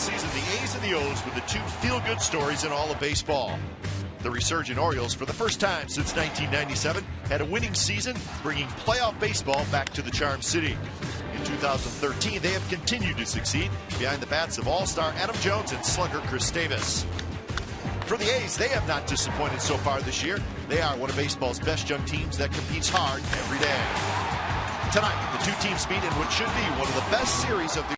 season, the A's and the O's were the two feel-good stories in all of baseball. The resurgent Orioles, for the first time since 1997, had a winning season, bringing playoff baseball back to the Charm City. In 2013, they have continued to succeed behind the bats of all-star Adam Jones and slugger Chris Davis. For the A's, they have not disappointed so far this year. They are one of baseball's best young teams that competes hard every day. Tonight, the two teams meet in what should be one of the best series of the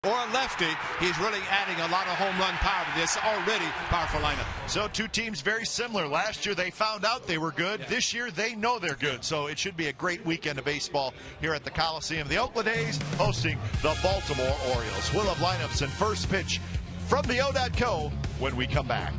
or a lefty, he's really adding a lot of home run power to this already powerful lineup. So two teams very similar. Last year they found out they were good. Yeah. This year they know they're good. So it should be a great weekend of baseball here at the Coliseum. The Oakland A's hosting the Baltimore Orioles. We'll have lineups and first pitch from the BAL AT OAK when we come back.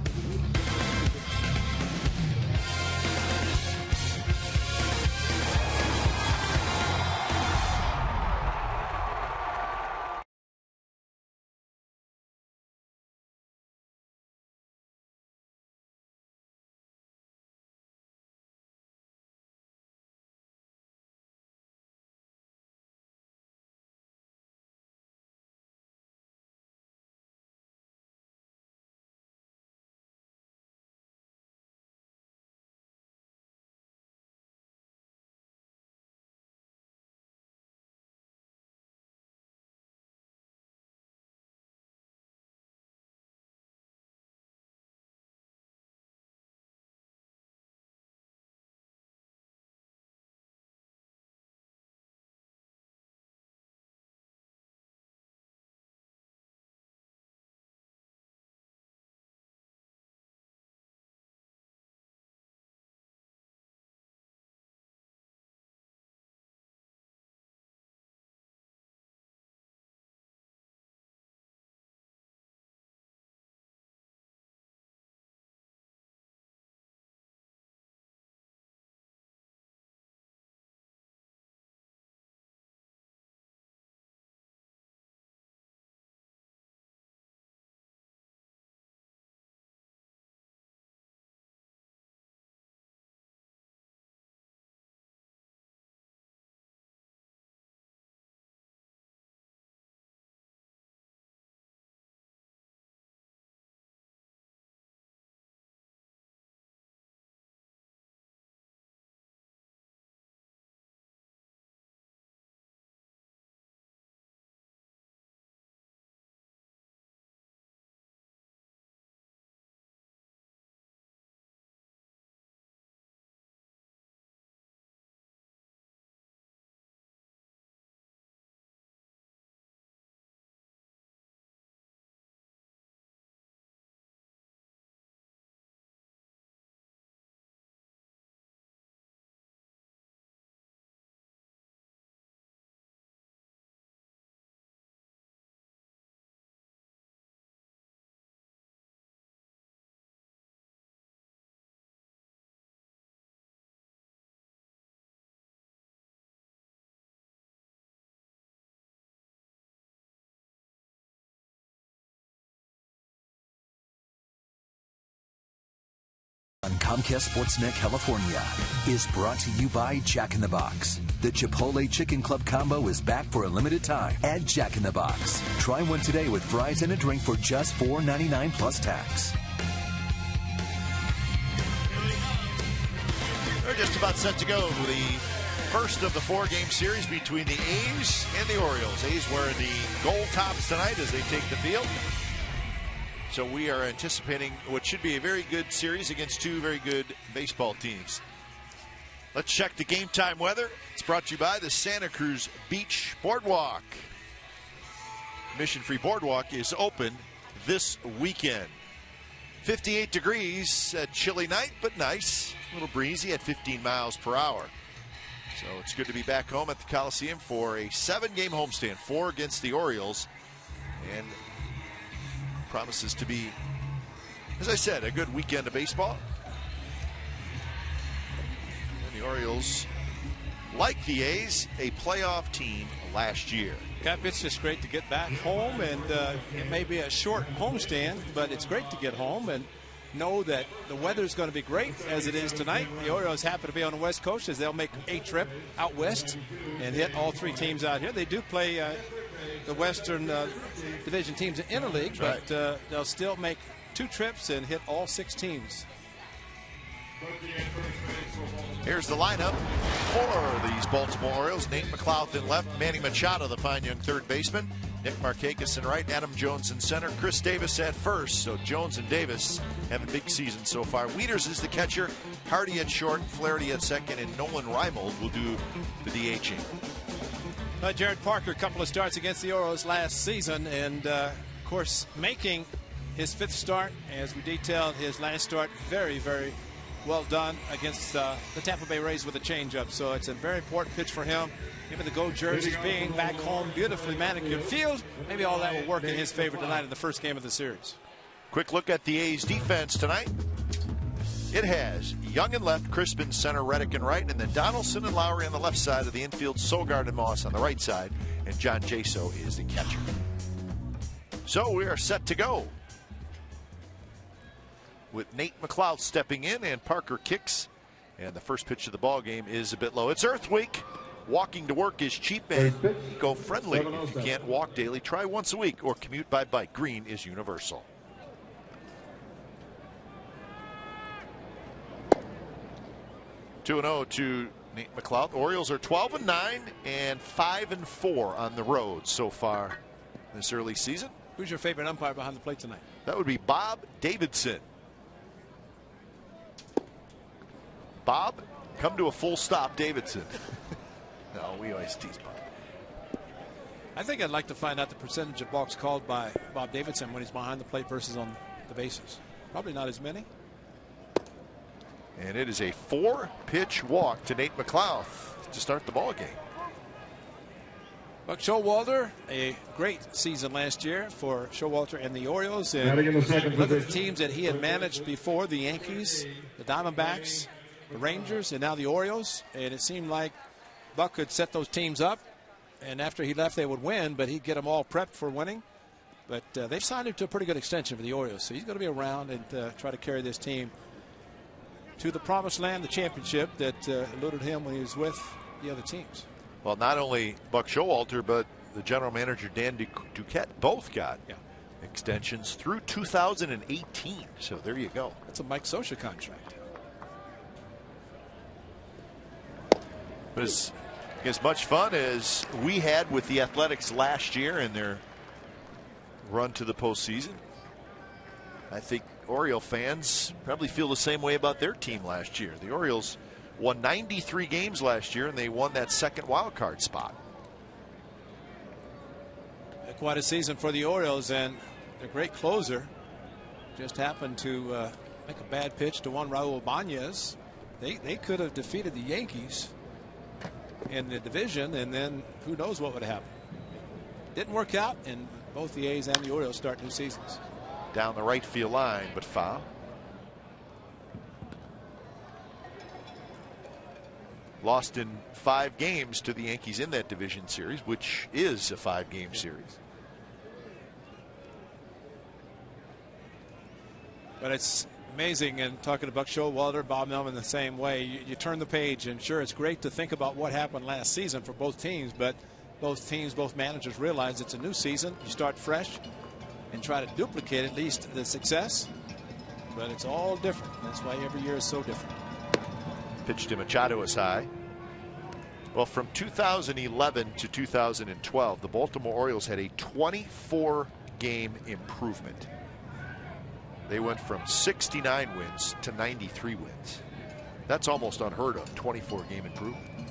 On Comcast Sportsnet California is brought to you by Jack in the Box. The Chipotle Chicken Club combo is back for a limited time at Jack in the Box. Try one today with fries and a drink for just $4.99 plus tax. We're just about set to go. The first of the 4-game series between the A's and the Orioles. A's wearing the gold tops tonight as they take the field. So we are anticipating what should be a very good series against two very good baseball teams. Let's check the game time weather. It's brought to you by the Santa Cruz Beach Boardwalk. Mission-free boardwalk is open this weekend. 58 degrees, a chilly night, but nice. A little breezy at 15 miles per hour. So it's good to be back home at the Coliseum for a 7-game homestand, 4 against the Orioles. And promises to be, as I said, a good weekend of baseball. And the Orioles, like the A's, a playoff team last year. Cap, it's just great to get back home, and it may be a short homestand, but it's great to get home and know that the weather's going to be great as it is tonight. The Orioles happen to be on the West Coast as they'll make a trip out west and hit all 3 teams out here. They do play the Western Division teams in interleague, but they'll still make 2 trips and hit all 6 teams. Here's the lineup for these Baltimore Orioles. Nate McLeod in left, Manny Machado, the fine young third baseman, Nick Markakis in right, Adam Jones in center, Chris Davis at first. So Jones and Davis have a big season so far. Wieters is the catcher, Hardy at short, Flaherty at second, and Nolan Reimold will do the DHing. Jared Parker, a couple of starts against the Orioles last season, and of course making his 5th start, as we detailed his last start. Very, very well done against the Tampa Bay Rays with a changeup. So it's a very important pitch for him. Maybe the gold jerseys, being back home, beautifully manicured field, maybe all that will work in his favor tonight in the first game of the series. Quick look at the A's defense tonight. It has Young in left, Crispin center, Reddick in right, and then Donaldson and Lowry on the left side of the infield, Sogard and Moss on the right side, and John Jaso is the catcher. So we are set to go with Nate McLeod stepping in, and Parker kicks, and the first pitch of the ball game is a bit low. It's Earth Week. Walking to work is cheap and eco-friendly. If you can't walk daily, try once a week or commute by bike. Green is universal. (2-0) to Nate McLeod. Orioles are 12-9 and 5-4 on the road so far this early season. Who's your favorite umpire behind the plate tonight? That would be Bob Davidson. Bob, come to a full stop, Davidson. No, we always tease Bob. I think I'd like to find out the percentage of balks called by Bob Davidson when he's behind the plate versus on the bases. Probably not as many. And it is a 4-pitch walk to Nate McLeod to start the ball game. Buck Showalter, a great season last year for Showalter and the Orioles. And look at the teams that he had managed before: the Yankees, the Diamondbacks, the Rangers, and now the Orioles. And it seemed like Buck could set those teams up, and after he left they would win, but he'd get them all prepped for winning. But they've signed him to a pretty good extension for the Orioles, so he's going to be around and try to carry this team to the promised land, the championship that eluded him when he was with the other teams. Well, not only Buck Showalter, but the general manager Dan Duquette both got extensions through 2018. So there you go. That's a Mike Scioscia contract. But as much fun as we had with the Athletics last year in their run to the postseason, I think Oriole fans probably feel the same way about their team last year. The Orioles won 93 games last year, and they won that second wild card spot. Quite a season for the Orioles, and their great closer just happened to make a bad pitch to one Raul Ibanez. They could have defeated the Yankees in the division, and then who knows what would have happened. Didn't work out, and both the A's and the Orioles start new seasons. Down the right field line, but foul. Lost in 5 games to the Yankees in that division series, which is a 5-game series. But it's Amazing, and talking to Buck Showalter, Bob Melvin the same way. You turn the page, and sure, it's great to think about what happened last season for both teams, but both managers realize it's a new season. You start fresh and try to duplicate at least the success, but it's all different. That's why every year is so different. Pitch to Machado is high. Well, from 2011 to 2012, the Baltimore Orioles had a 24-game improvement. They went from 69 wins to 93 wins. That's almost unheard of, 24-game improvement.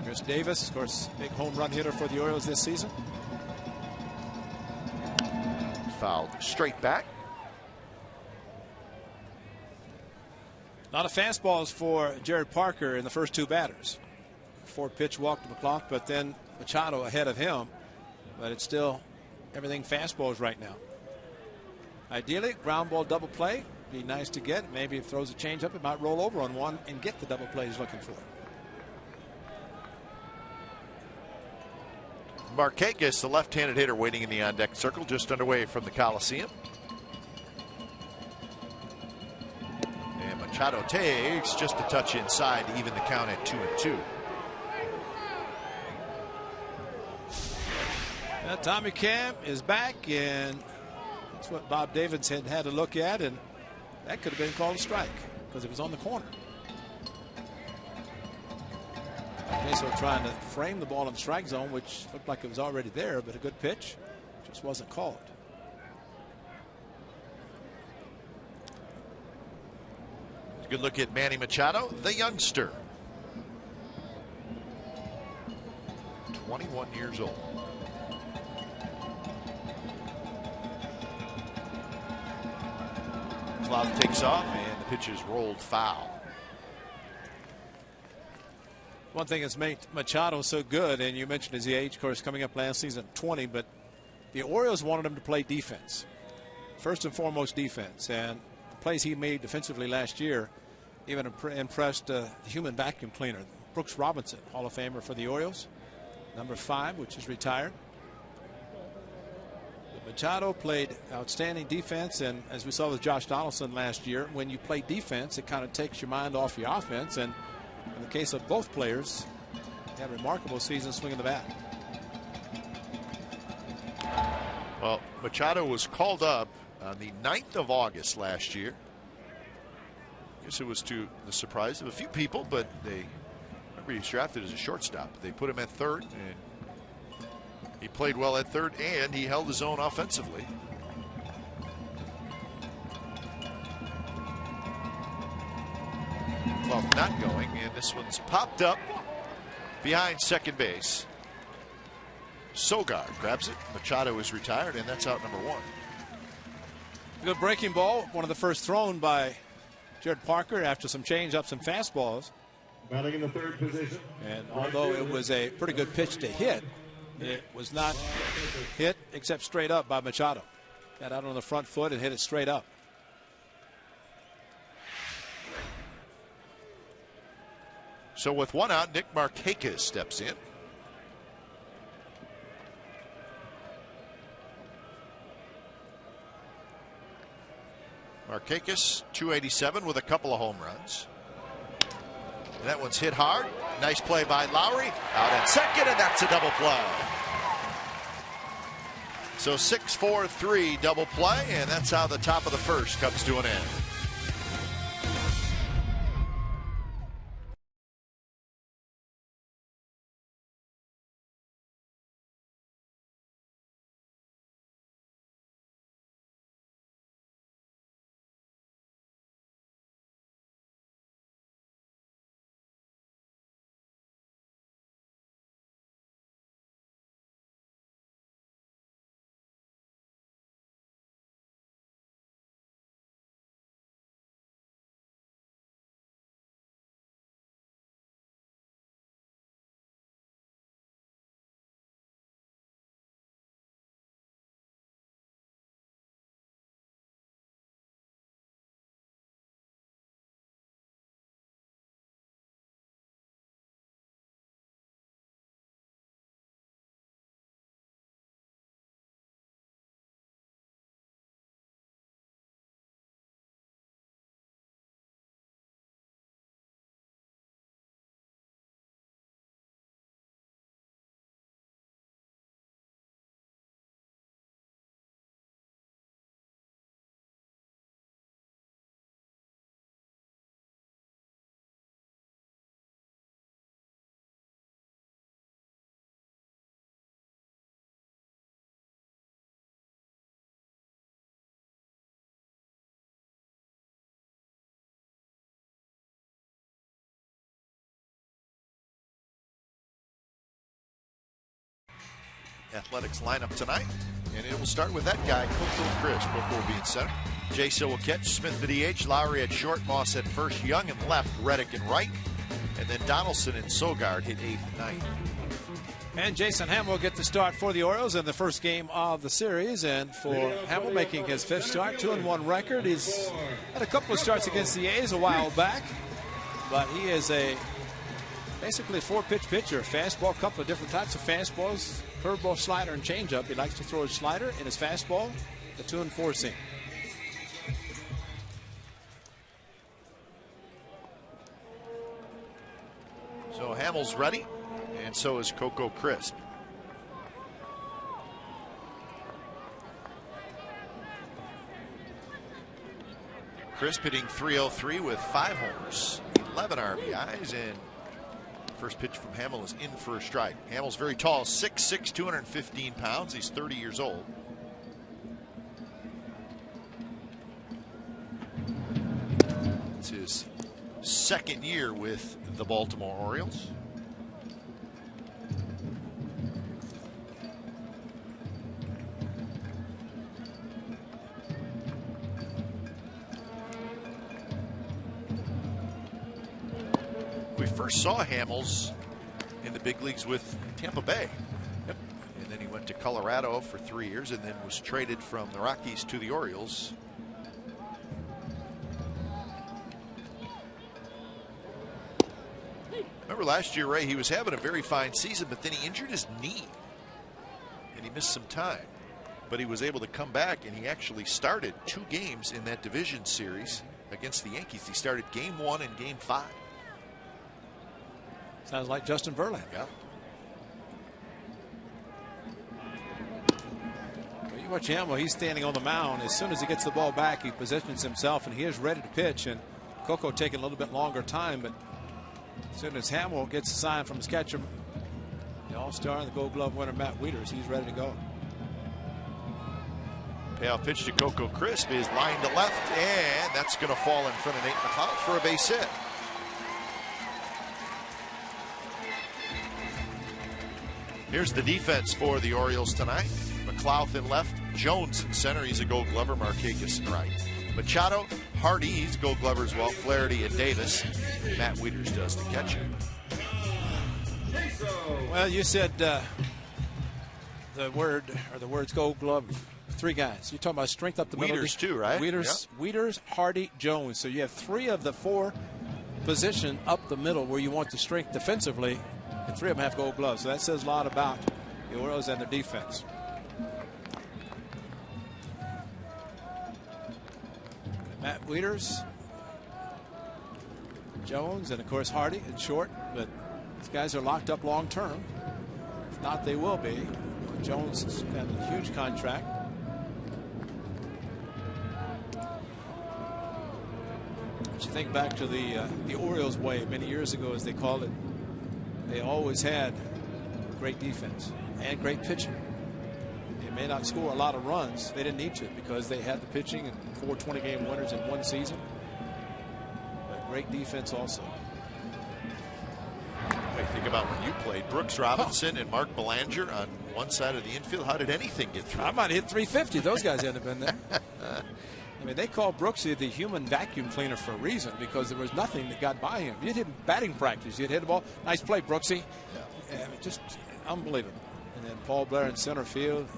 Chris Davis, of course, big home run hitter for the Orioles this season. Fouled straight back. A lot of fastballs for Jared Parker in the first two batters. 4-pitch walk to McClough, but then Machado ahead of him. But it's still everything fastballs right now. Ideally, ground ball double play. Be nice to get. Maybe if it throws a changeup, it might roll over on one and get the double play he's looking for. Markakis, the left-handed hitter, waiting in the on-deck circle, just underway from the Coliseum. And Machado takes just a touch inside to even the count at 2-2. Now, Tommy Camp is back, and that's what Bob Davis had to look at, and that could have been called a strike because it was on the corner. Peso trying to frame the ball in the strike zone, which looked like it was already there, but a good pitch just wasn't called. Good look at Manny Machado, the youngster. 21 years old. Cloud takes off, and the pitch is rolled foul. One thing that's made Machado so good, and you mentioned his age, of course, coming up last season 20, but the Orioles wanted him to play defense. First and foremost defense. And the plays he made defensively last year even impressed the human vacuum cleaner, Brooks Robinson, Hall of Famer for the Orioles, number 5, which is retired. Machado played outstanding defense, and as we saw with Josh Donaldson last year, when you play defense, it kind of takes your mind off your offense, and in the case of both players, they had a remarkable season swinging the bat. Well, Machado was called up on the 9th of August last year. I guess it was to the surprise of a few people, but they remember he was drafted as a shortstop. They put him at third, and he played well at third, and he held his own offensively. Well, not going, and this one's popped up behind second base. Sogard grabs it. Machado is retired, and that's out number 1. Good breaking ball. One of the first thrown by Jared Parker after some change-ups and fastballs. Batting in the third position. And although it was a pretty good pitch to hit, it was not hit except straight up by Machado. Got out on the front foot and hit it straight up. So with one out, Nick Markakis steps in. Markakis, 287 with a couple of home runs. And that one's hit hard. Nice play by Lowry. Out at second, and that's a double play. So 6-4-3 double play, and that's how the top of the first comes to an end. Athletics lineup tonight. And it will start with that guy, Coco Crisp. Coco will be in center. Jaso will catch, Smith at DH, Lowry at short, Moss at first, Young in left, Reddick in right. And then Donaldson and Sogard hit 8th and 9th. And Jason Hamill will get the start for the Orioles in the first game of the series. And for Hamill making his 5th start, 2-1 record. He's had a couple of starts against the A's a while back. But he is basically a 4-pitch pitcher. Fastball, a couple of different types of fastballs. Curveball, slider, and changeup. He likes to throw his slider and his fastball, the 2 and 4 seam. So Hamill's ready, and so is Coco Crisp. Crisp hitting .303 with 5 homers, 11 RBIs, and first pitch from Hamill is in for a strike. Hamill's very tall, 6'6", 215 pounds. He's 30 years old. It's his 2nd year with the Baltimore Orioles. We first saw Hamels in the big leagues with Tampa Bay. Yep. And then he went to Colorado for 3 years and then was traded from the Rockies to the Orioles. Remember last year, Ray, he was having a very fine season, but then he injured his knee and he missed some time. But he was able to come back, and he actually started 2 games in that division series against the Yankees. He started game 1 and game 5. Sounds like Justin Verlander. Yeah. Well, you watch Hamill, he's standing on the mound. As soon as he gets the ball back, he positions himself, and he is ready to pitch. And Coco taking a little bit longer time, but as soon as Hamill gets a sign from his catcher, the All-Star and the Gold Glove winner Matt Wieters, he's ready to go. Payoff pitch to Coco Crisp is lined to left, and that's going to fall in front of Nate McLeod for a base hit. Here's the defense for the Orioles tonight. McLeod in left, Jones in center. He's a Gold Glover. Markakis in right. Machado, Hardy's Gold Glover as well. Flaherty and Davis. Matt Wieters does the catching. Well, you said the words Gold Glove. 3 guys. You're talking about strength up the middle. Wieters too, right? Wieters, Hardy, Jones. So you have 3 of the 4 position up the middle where you want the strength defensively, and 3 of them have Gold Gloves. So that says a lot about the Orioles and their defense. Matt Wieters, Jones, and of course Hardy in short, but these guys are locked up long term. If not, they will be. Jones has got a huge contract. But you think back to the Orioles way many years ago, as they called it, they always had great defense and great pitching. They may not score a lot of runs. They didn't need to because they had the pitching and 4 20-game winners in one season. But great defense also. I think about when you played. Brooks Robinson and Mark Belanger on one side of the infield. How did anything get through? I might have hit 350. Those guys hadn't been there. I mean, they called Brooksy the human vacuum cleaner for a reason, because there was nothing that got by him. You'd hit batting practice. You'd hit the ball. Nice play, Brooksy. Yeah. I mean, just unbelievable. And then Paul Blair in center field.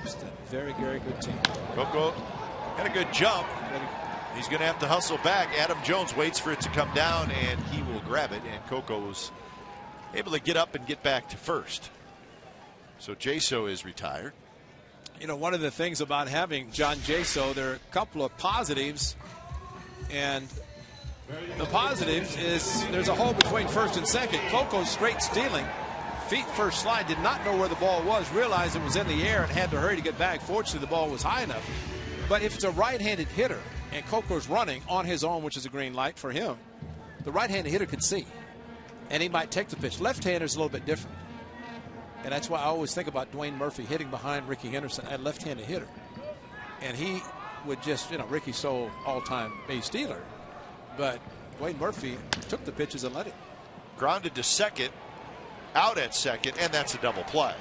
Just a very, very good team. Coco had a good jump. He's going to have to hustle back. Adam Jones waits for it to come down, and he will grab it. And Coco was able to get up and get back to first. So Jaso is retired. You know, one of the things about having John Jaso, there are a couple of positives. And the positives is there's a hole between first and second. Coco's straight stealing. Feet first slide, did not know where the ball was, realized it was in the air and had to hurry to get back. Fortunately, the ball was high enough. But if it's a right-handed hitter and Coco's running on his own, which is a green light for him, the right-handed hitter could see, and he might take the pitch. Left-hander's a little bit different. And that's why I always think about Dwayne Murphy hitting behind Ricky Henderson, a left-handed hitter. And he would just, you know, Ricky's so all-time base stealer. But Dwayne Murphy took the pitches and let it. Grounded to second. out at second, and that's a double play.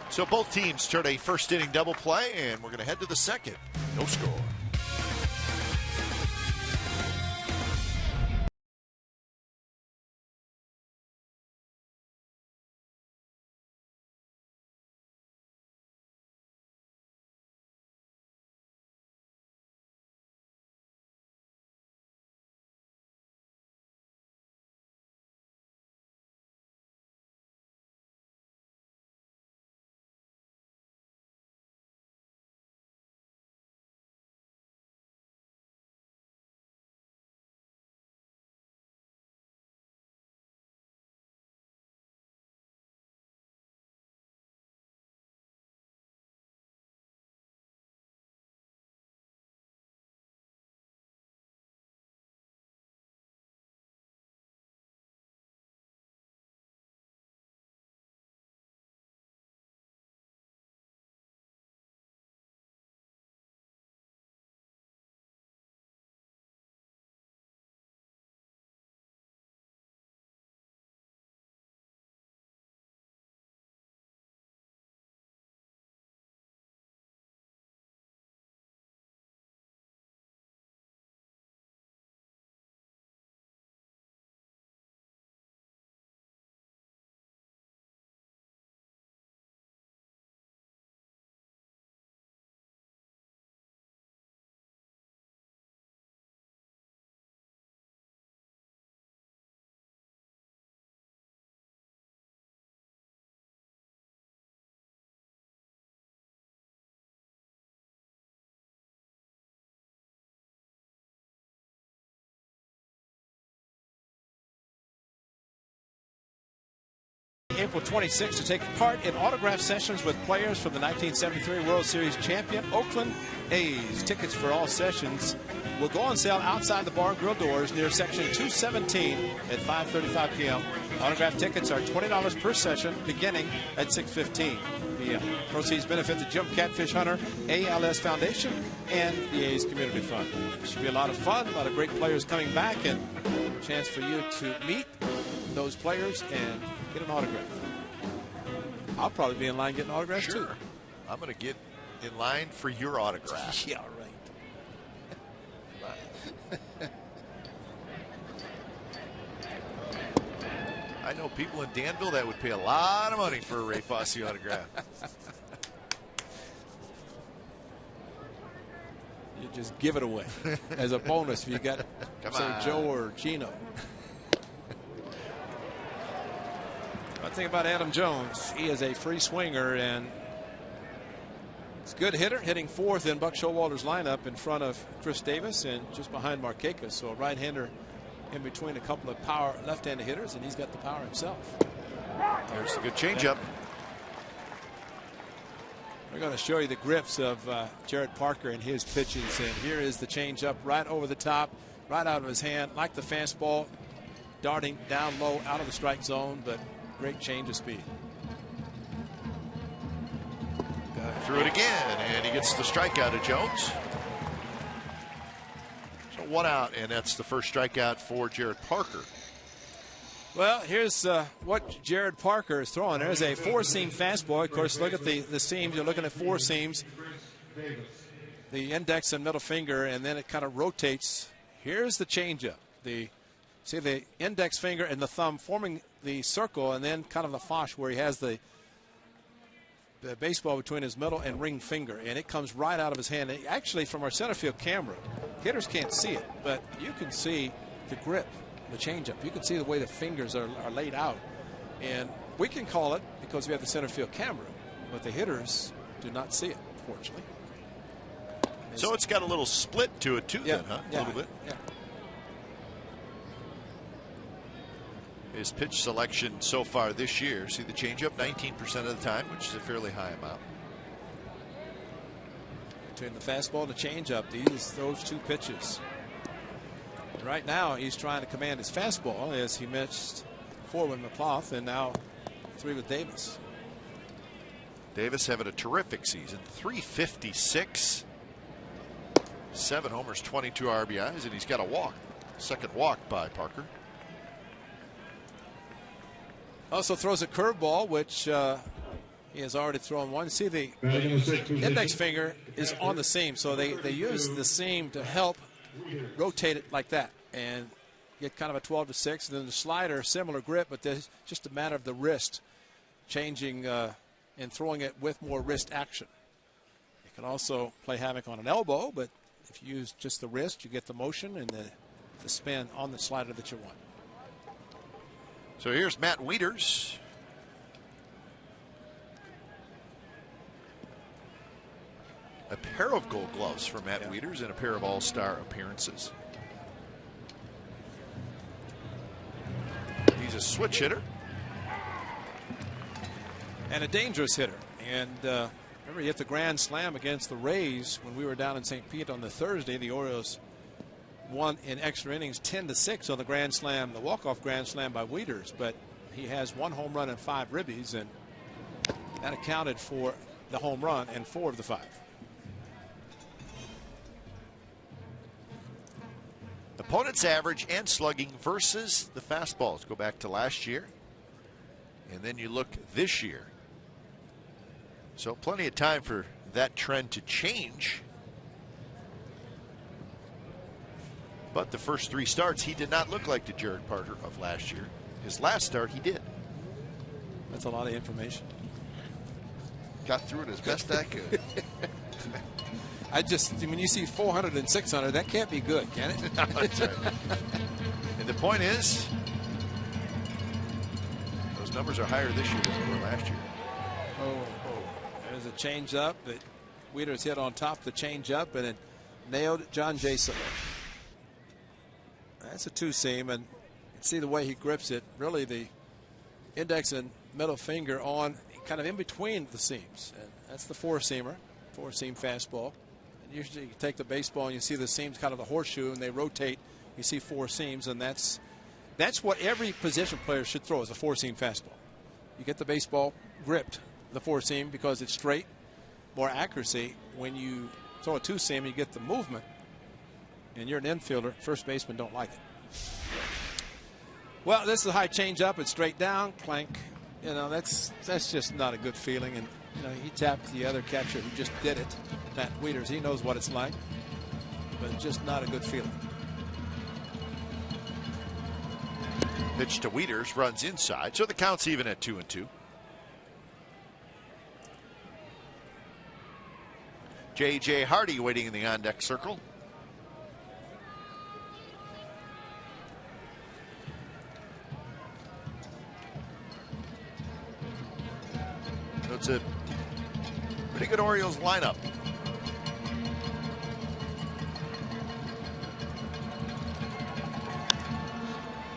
So both teams turn a first inning double play, and we're going to head to the second. No score. April 26th to take part in autograph sessions with players from the 1973 World Series champion Oakland A's. Tickets for all sessions will go on sale outside the bar and grill doors near section 217 at 5:35 p.m. Autograph tickets are $20 per session beginning at 6:15 p.m. Proceeds benefit the Jim Catfish Hunter ALS Foundation and the A's Community Fund. It should be a lot of fun, a lot of great players coming back, and a chance for you to meet those players and get an autograph. I'll probably be in line getting autographs too. I'm going to get in line for your autograph. Yeah, right. I know people in Danville that would pay a lot of money for a Ray Fosse autograph. You just give it away as a bonus if you got, say, Joe or Gino. One thing about Adam Jones, he is a free swinger, and he's a good hitter, hitting fourth in Buck Showalter's lineup in front of Chris Davis and just behind Markakis. So a right-hander in between a couple of power left-handed hitters, and he's got the power himself. There's a good changeup. We're going to show you the grips of Jared Parker and his pitches, and here is the changeup right over the top, right out of his hand, like the fastball, darting down low out of the strike zone, but great change of speed. Threw it again, and he gets the strikeout of Jones. So one out, and that's the first strikeout for Jared Parker. Well, here's what Jared Parker is throwing. There's a four-seam fastball. Of course, look at the seams. You're looking at four seams. The index and middle finger, and then it kind of rotates. Here's the changeup. See the index finger and the thumb forming the circle, and then kind of the fosh where he has the baseball between his middle and ring finger, and it comes right out of his hand. Actually, from our center field camera, hitters can't see it, but you can see the grip, the changeup. You can see the way the fingers are laid out, and we can call it because we have the center field camera, but the hitters do not see it, fortunately. So it's got a little split to it too, then, huh? Yeah, a little bit. Yeah. His pitch selection so far this year, see the changeup 19% of the time, which is a fairly high amount. Between the fastball and the changeup, those two pitches. Right now, he's trying to command his fastball as he missed 4 with McClough and now 3 with Davis. Davis having a terrific season, 356, 7 homers, 22 RBIs, and he's got a walk, second walk by Parker. Also throws a curveball, which he has already thrown one. See, the index finger is on the seam, so they use the seam to help rotate it like that and get kind of a 12-6. And then the slider, similar grip, but there's just a matter of the wrist changing and throwing it with more wrist action. You can also play havoc on an elbow, but if you use just the wrist, you get the motion and the spin on the slider that you want. So here's Matt Wieters. A pair of Gold Gloves for Matt Wieters and a pair of All-Star appearances. He's a switch hitter. And a dangerous hitter. And remember, he hit the grand slam against the Rays when we were down in St. Pete on the Thursday. The Orioles won in extra innings 10-6 on the grand slam, the walk-off grand slam by Wieters. But he has 1 home run and 5 ribbies, and that accounted for the home run and 4 of the 5. Opponent's average and slugging versus the fastballs. Go back to last year, and then you look this year. So plenty of time for that trend to change. But the first 3 starts, he did not look like the Jared Parker of last year. His last start, he did. That's a lot of information. Got through it as best I could. When you see 400 and 600, that can't be good, can it? No, that's right. And the point is, those numbers are higher this year than they were last year. There's a change up that Wieters hit on top of the change up and it nailed John Jason. That's a 2-seam, and see the way he grips it. Really, the index and middle finger on kind of in between the seams. And that's the 4-seamer, 4-seam fastball. And usually you take the baseball and you see the seams kind of the horseshoe and they rotate. You see 4 seams, and that's what every position player should throw, is a 4-seam fastball. You get the baseball gripped, the 4-seam, because it's straight, more accuracy. When you throw a 2-seam, you get the movement, and you're an infielder. First baseman don't like it. Well, this is a high change up. It's straight down, clank. You know, that's just not a good feeling. And you know, he tapped the other catcher who just did it, Matt Wieters. He knows what it's like, but it's just not a good feeling. Pitch to Wieters, runs inside, so the count's even at 2-2. J.J. Hardy waiting in the on-deck circle. So it's a pretty good Orioles lineup.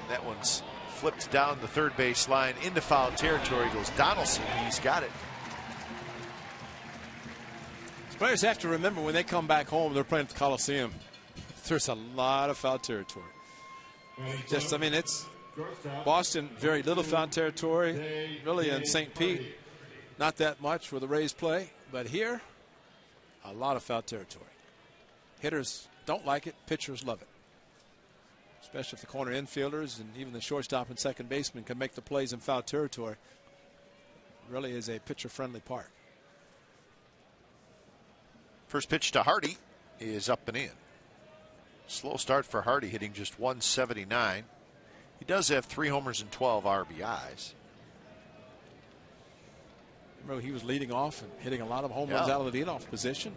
That one's flipped down the third base line into foul territory. Goes Donaldson. He's got it. Players have to remember when they come back home, they're playing at the Coliseum. There's a lot of foul territory. It's Boston, very little foul territory. Really in St. Pete, not that much where the Rays play. But here, a lot of foul territory. Hitters don't like it. Pitchers love it. Especially if the corner infielders and even the shortstop and second baseman can make the plays in foul territory. It really is a pitcher-friendly park. First pitch to Hardy is up and in. Slow start for Hardy, hitting just 179. He does have 3 homers and 12 RBIs. Remember, he was leading off and hitting a lot of home runs out of the leadoff position.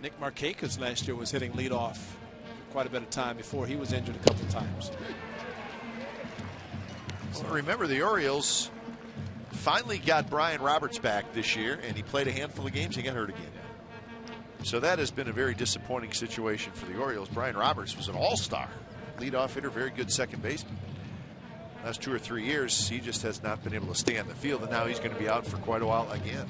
Nick Markakis last year was hitting leadoff for quite a bit of time before he was injured a couple of times. Well, remember, the Orioles finally got Brian Roberts back this year, and he played a handful of games. He got hurt again. So that has been a very disappointing situation for the Orioles. Brian Roberts was an all-star leadoff hitter, very good second baseman. Last 2 or 3 years, he just has not been able to stay on the field, and now he's going to be out for quite a while again.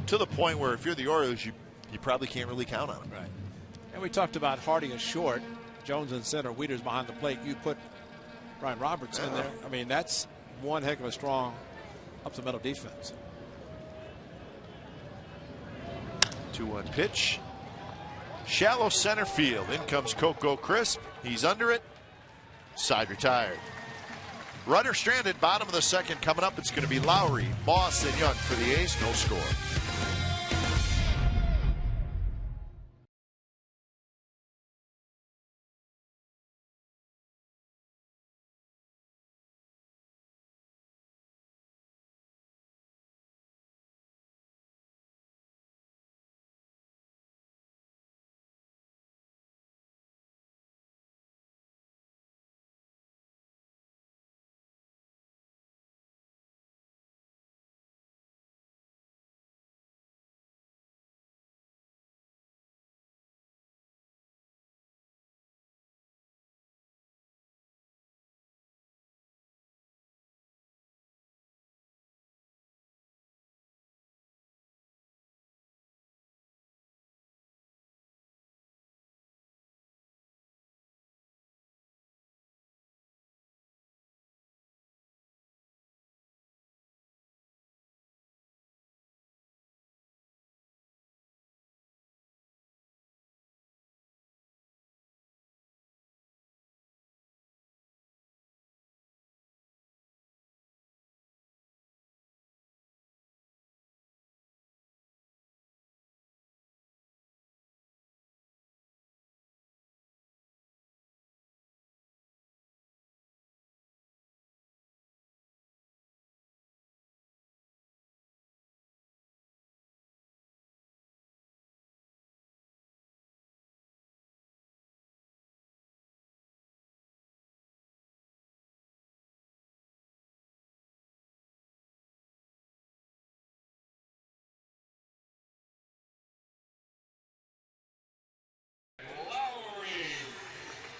To the point where if you're the Orioles, you probably can't really count on him. Right. And we talked about Hardy is short, Jones in center, Wieters behind the plate. You put Brian Roberts in there. I mean, that's one heck of a strong up-the-middle defense. 2-1 pitch. Shallow center field. In comes Coco Crisp. He's under it. Side retired. Runner stranded, bottom of the second coming up. It's going to be Lowry, Moss, and Young for the A's. No score.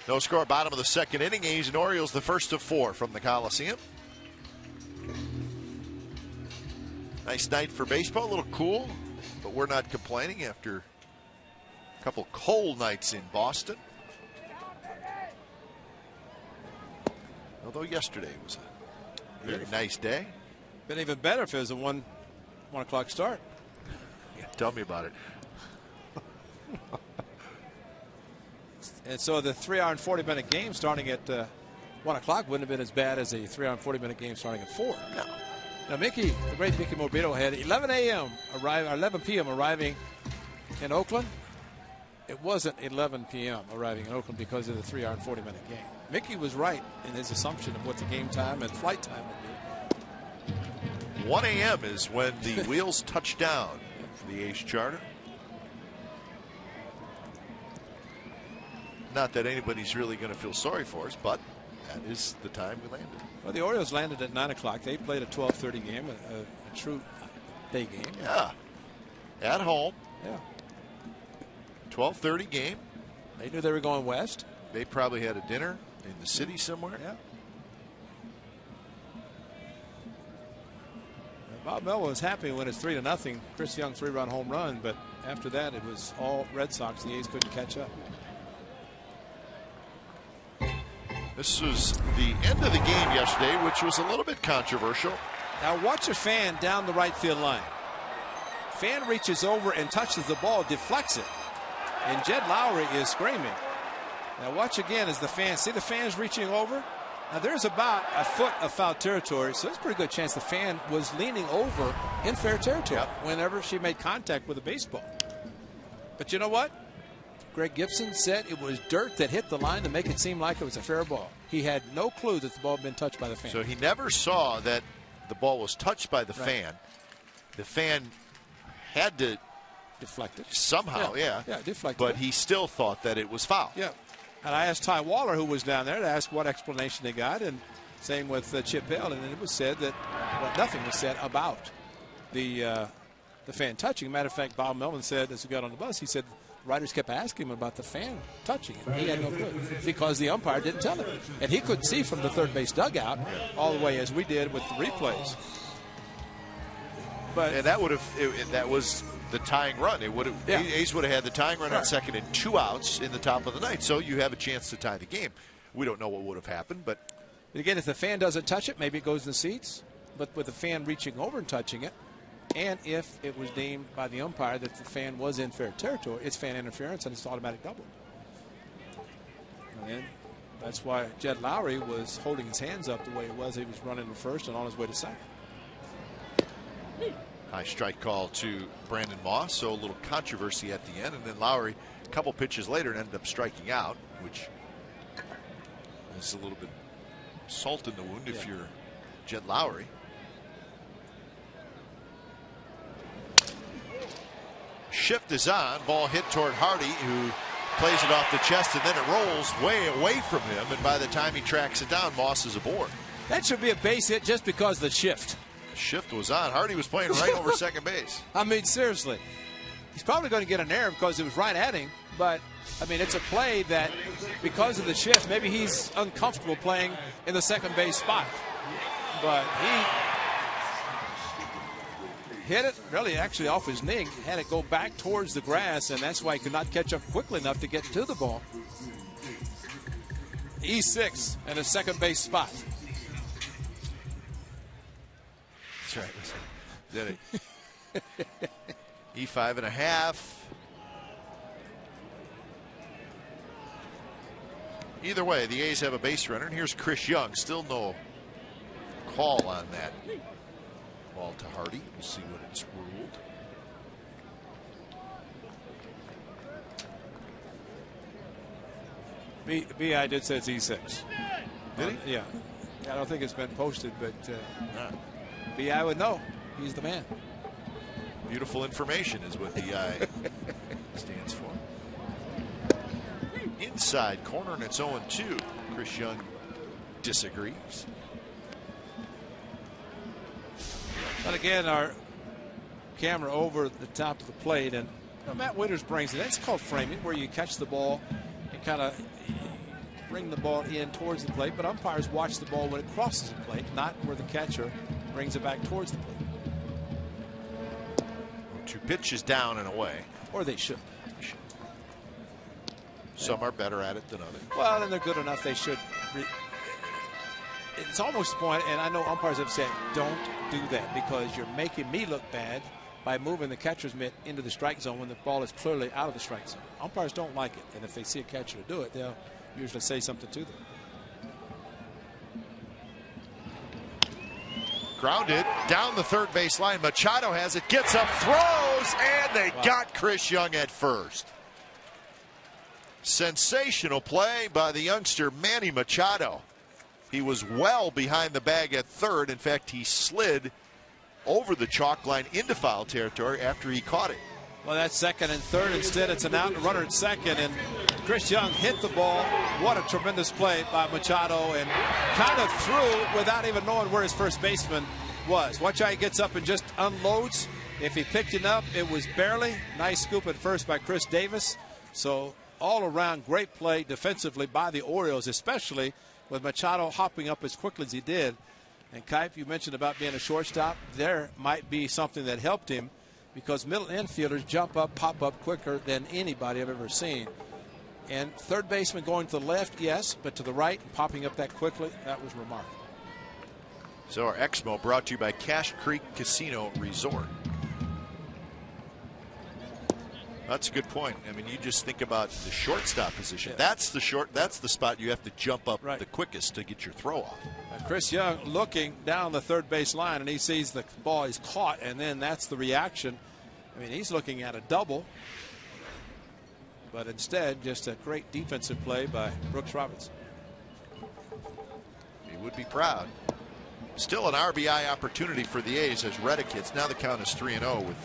No score, bottom of the second inning. A's and Orioles, the first of 4 from the Coliseum. Nice night for baseball, a little cool, but we're not complaining after a couple cold nights in Boston. Although yesterday was a very nice day. Been even better if it was a 1 o'clock start. Yeah, tell me about it. And so the 3-hour and 40-minute game starting at 1 o'clock wouldn't have been as bad as a 3-hour and 40-minute game starting at 4. No. Now, the great Mickey Morbido had 11 p.m. arriving in Oakland. It wasn't 11 p.m. arriving in Oakland because of the 3-hour and 40-minute game. Mickey was right in his assumption of what the game time and flight time would be. 1 a.m. is when the wheels touch down for the A's charter. Not that anybody's really going to feel sorry for us, but that is the time we landed. Well, the Orioles landed at 9 o'clock. They played a 12:30 game, a true day game. Yeah. At home. Yeah. 12:30 game. They knew they were going west. They probably had a dinner in the city somewhere. Yeah. Bob Melville was happy when it's 3-0. Chris Young 3-run home run, but after that it was all Red Sox. The A's couldn't catch up. This was the end of the game yesterday, which was a little bit controversial. Now watch a fan down the right field line. Fan reaches over and touches the ball, deflects it. And Jed Lowry is screaming. Now watch again as the fan, see the fans reaching over? Now there's about a foot of foul territory, so it's a pretty good chance the fan was leaning over in fair territory whenever she made contact with the baseball. But you know what? Greg Gibson said it was dirt that hit the line to make it seem like it was a fair ball. He had no clue that the ball had been touched by the fan. So he never saw that the ball was touched by the fan. The fan had to deflect it somehow, deflect it. But he still thought that it was foul. Yeah. And I asked Ty Waller, who was down there, to ask what explanation they got, and same with Chip Bell, and it was said that nothing was said about the fan touching. Matter of fact, Bob Melvin said, as we got on the bus, he said writers kept asking him about the fan touching it. He had no clue because the umpire didn't tell him, and he couldn't see from the third base dugout all the way as we did with the replays. But and that was the tying run. It would have A's would have had the tying run on second and 2 outs in the top of the ninth. So you have a chance to tie the game. We don't know what would have happened, but again, if the fan doesn't touch it, maybe it goes in the seats. But with the fan reaching over and touching it, and if it was deemed by the umpire that the fan was in fair territory, it's fan interference and it's automatic double. And then That's why Jed Lowry was holding his hands up the way he was. He was running to first and on his way to second. High strike call to Brandon Moss, so a little controversy at the end, and then Lowry a couple pitches later ended up striking out, which is a little bit salt in the wound if you're Jed Lowry. Shift is on. Ball hit toward Hardy, who plays it off the chest, and then it rolls way away from him, and by the time he tracks it down, Moss is aboard. That should be a base hit just because of the shift. Shift was on. Hardy was playing right over second base. I mean, seriously. He's probably going to get an error because it was right at him, but I mean, it's a play that because of the shift, maybe he's uncomfortable playing in the second base spot. But he hit it really actually off his knee, had it go back towards the grass, and that's why he could not catch up quickly enough to get to the ball. E6 in a second base spot. That's right. Did it. E5.5. Either way, the A's have a base runner, and here's Chris Young. Still no call on that ball to Hardy. We'll see what it's ruled. BI did say it's E6. Did he? Yeah. I don't think it's been posted, but BI would know. He's the man. Beautiful information is what BI stands for. Inside corner, and it's 0-2. Chris Young disagrees. But again, our camera over the top of the plate, and Matt Winters brings it. It's called framing, where you catch the ball and kind of bring the ball in towards the plate, but umpires watch the ball when it crosses the plate, not where the catcher brings it back towards the plate. 2 pitches down and away. Or they should. Some are better at it than others. Well, then they're good enough. They should. It's almost the point, and I know umpires have said, don't do that because you're making me look bad by moving the catcher's mitt into the strike zone when the ball is clearly out of the strike zone. Umpires don't like it, and if they see a catcher do it, they'll usually say something to them. Grounded down the third base line. Machado has it, gets up, throws, and they got Chris Young at first. Sensational play by the youngster Manny Machado. He was well behind the bag at third. In fact, he slid over the chalk line into foul territory after he caught it. Well, that's second and third. Instead, it's an out and runner at second, and Chris Young hit the ball. What a tremendous play by Machado, and kind of threw without even knowing where his first baseman was. Watch how he gets up and just unloads. If he picked it up, it was barely. Nice scoop at first by Chris Davis. So all around great play defensively by the Orioles, especially with Machado hopping up as quickly as he did. And Kipe, you mentioned about being a shortstop. There might be something that helped him because middle infielders jump up, pop up quicker than anybody I've ever seen. And third baseman going to the left, yes, but to the right and popping up that quickly, that was remarkable. So our Exmo brought to you by Cache Creek Casino Resort. That's a good point. I mean, you just think about the shortstop position. Yeah. That's the spot you have to jump up the quickest to get your throw off. Chris Young looking down the third base line, and he sees the ball is caught, and then that's the reaction. I mean, he's looking at a double, but instead just a great defensive play by Brooks Robinson. He would be proud. Still an RBI opportunity for the A's as Reddick hits. Now the count is 3-0 with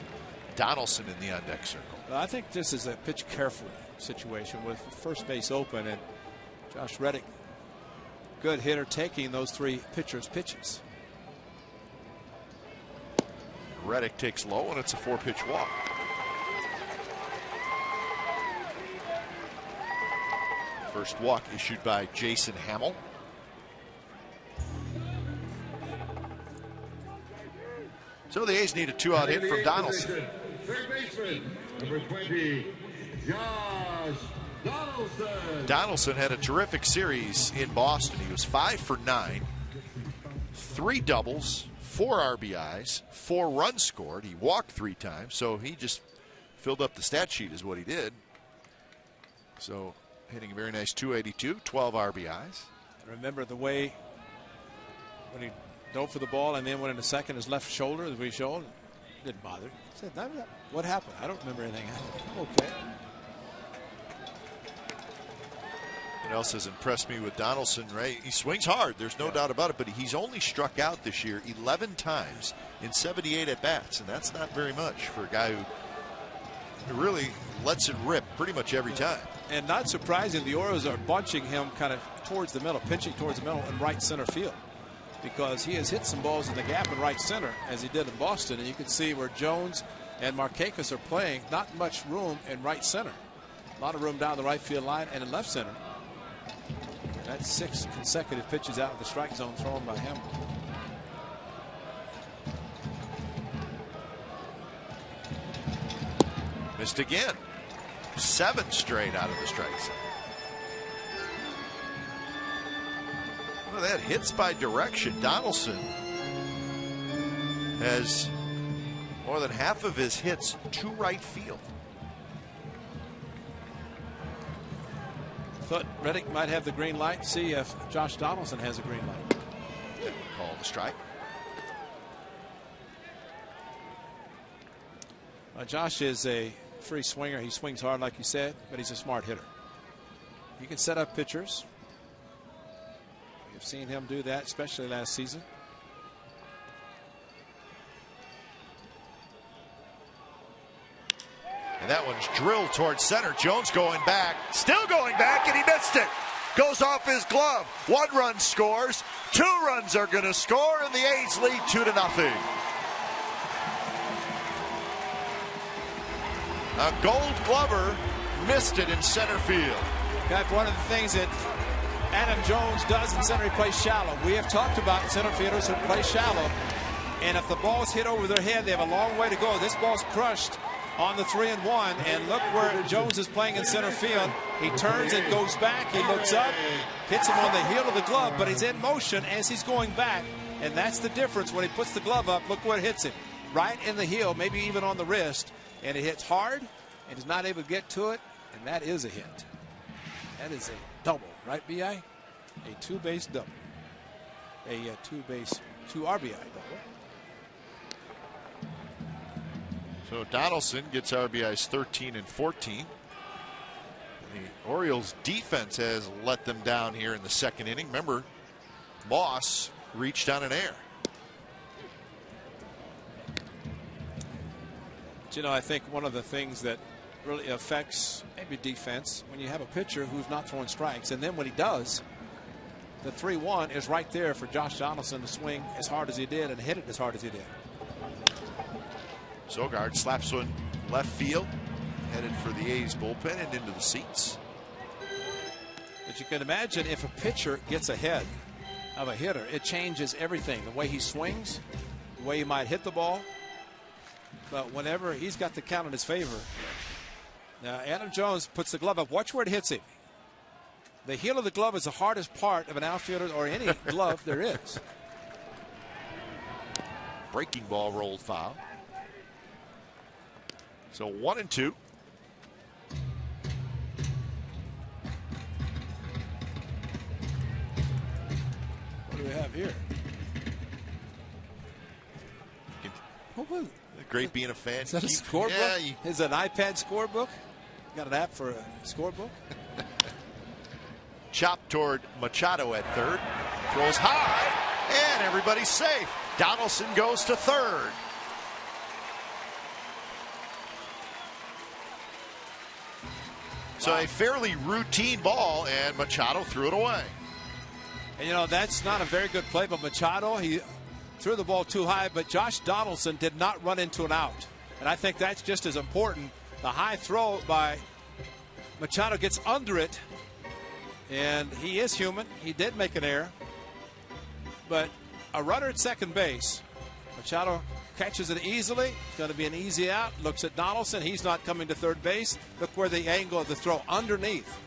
Donaldson in the on-deck circle. I think this is a pitch carefully situation with first base open, and Josh Reddick, good hitter, taking those three pitchers' pitches. Reddick takes low, and it's a 4-pitch walk. First walk issued by Jason Hamill. So the A's need a 2-out hit from Donaldson. Third baseman, number 20, Josh Donaldson. Donaldson had a terrific series in Boston. He was 5 for 9, 3 doubles, 4 RBIs, 4 runs scored. He walked 3 times, so he just filled up the stat sheet is what he did. So hitting a very nice 282, 12 RBIs. And remember the way when he dove for the ball and then went into second, his left shoulder, the shoulder, didn't bother. He said, what happened? I don't remember anything. Okay. What else has impressed me with Donaldson, right? He swings hard, there's no doubt about it, but he's only struck out this year 11 times in 78 at-bats, and that's not very much for a guy who really lets it rip pretty much every time. And not surprising, the Orioles are bunching him kind of towards the middle, pitching towards the middle in right center field, because he has hit some balls in the gap in right center, as he did in Boston, and you can see where Jones and Markakis are playing, not much room in right center. A lot of room down the right field line and in left center. That's 6 consecutive pitches out of the strike zone thrown by him. Missed again. 7 straight out of the strike zone. Look at that, hits by direction. Donaldson has more than half of his hits to right field. Thought Reddick might have the green light. See if Josh Donaldson has a green light. Call the strike. Josh is a free swinger. He swings hard, like you said, but he's a smart hitter. He can set up pitchers. We've seen him do that, especially last season. And that one's drilled towards center. Jones going back, still going back, and he missed it. Goes off his glove. 1 run scores. 2 runs are going to score, and the A's lead 2-0. A Gold Glover missed it in center field. That's one of the things that Adam Jones does in center. He plays shallow. We have talked about center fielders who play shallow, and if the ball's hit over their head, they have a long way to go. This ball's crushed on the 3-1, and look where Jones is playing in center field. He turns and goes back. He looks up, hits him on the heel of the glove, but he's in motion as he's going back, and that's the difference when he puts the glove up. Look where it hits him, right in the heel, maybe even on the wrist, and it hits hard, and he's not able to get to it, and that is a hit. That is a double, right, B.I.? A 2-base double. A 2 RBI double. So Donaldson gets RBIs 13 and 14. The Orioles defense has let them down here in the second inning. Remember, Moss reached on an error. But, you know, I think one of the things that really affects maybe defense when you have a pitcher who's not throwing strikes, and then when he does, the 3-1 is right there for Josh Donaldson to swing as hard as he did and hit it as hard as he did. Sogard slaps one left field, headed for the A's bullpen and into the seats. But you can imagine if a pitcher gets ahead of a hitter, it changes everything. The way he swings, the way he might hit the ball. But whenever he's got the count in his favor, now Adam Jones puts the glove up. Watch where it hits him. The heel of the glove is the hardest part of an outfielder or any glove there is. Breaking ball rolled foul. So 1-2. What do we have here? What was it? Great being a fan. Is that a scorebook? Yeah, Is it an iPad scorebook? Got an app for a scorebook? Chop toward Machado at third. Throws high, and everybody's safe. Donaldson goes to third. So a fairly routine ball, and Machado threw it away. And, you know, that's not a very good play, but Machado, he threw the ball too high, but Josh Donaldson did not run into an out. And I think that's just as important. The high throw by Machado gets under it, and he is human. He did make an error. But a runner at second base, Machado catches it easily. It's going to be an easy out. Looks at Donaldson. He's not coming to third base. Look where the angle of the throw underneath.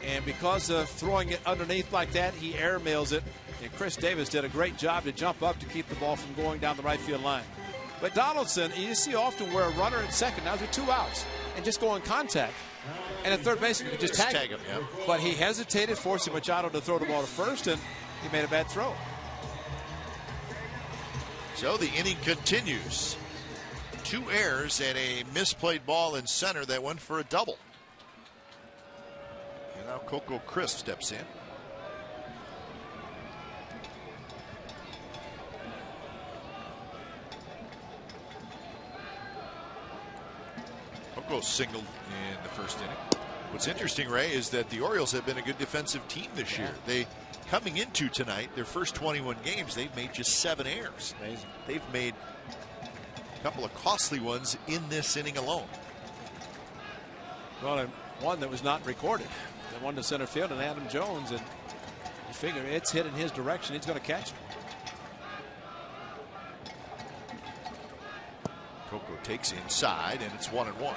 And because of throwing it underneath like that, he airmails it. And Chris Davis did a great job to jump up to keep the ball from going down the right field line. But Donaldson, you see often where a runner at second, now there are 2 outs. and just go in contact. And at third base, you could just tag him. Yeah. But he hesitated, forcing Machado to throw the ball to first, and he made a bad throw. So the inning continues. 2 errors and a misplayed ball in center that went for a double. And now Coco Crisp steps in. Coco singled in the first inning. What's interesting, Ray, is that the Orioles have been a good defensive team this year. They, coming into tonight, their first 21 games, they've made just 7 errors. Amazing. They've made a couple of costly ones in this inning alone. Well, and one that was not recorded. The one to center field, and Adam Jones, and you figure it's hit in his direction. He's going to catch it. Coco takes inside, and it's 1-1.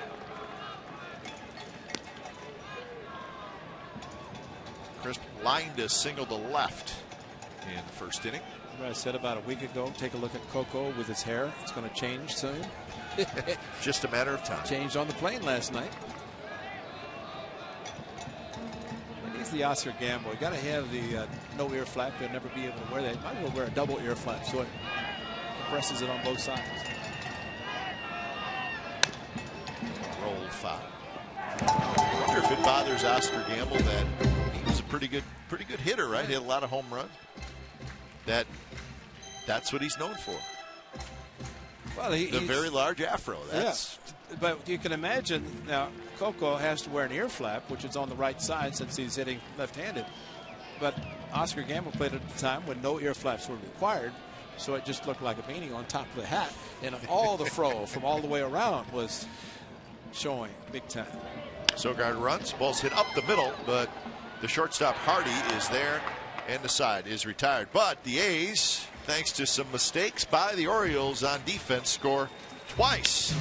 Crisp lined a single to left in the first inning. I said about a week ago, take a look at Coco with his hair. It's going to change soon. Just a matter of time. Changed on the plane last night. He's the Oscar Gamble. You got to have the no ear flap. You'll never be able to wear that. Might as well wear a double ear flap so it compresses it on both sides. Roll foul. I wonder if it bothers Oscar Gamble that he was a pretty good hitter, right? He had a lot of home runs. That's what he's known for. Well, the very large afro. That's but you can imagine now Coco has to wear an ear flap, which is on the right side since he's hitting left-handed. But Oscar Gamble played at a time when no ear flaps were required, so it just looked like a beanie on top of the hat, and all the fro from all the way around was showing big time. Sogard runs, ball's hit up the middle, but the shortstop Hardy is there, and the side is retired. But the A's, thanks to some mistakes by the Orioles on defense, score twice.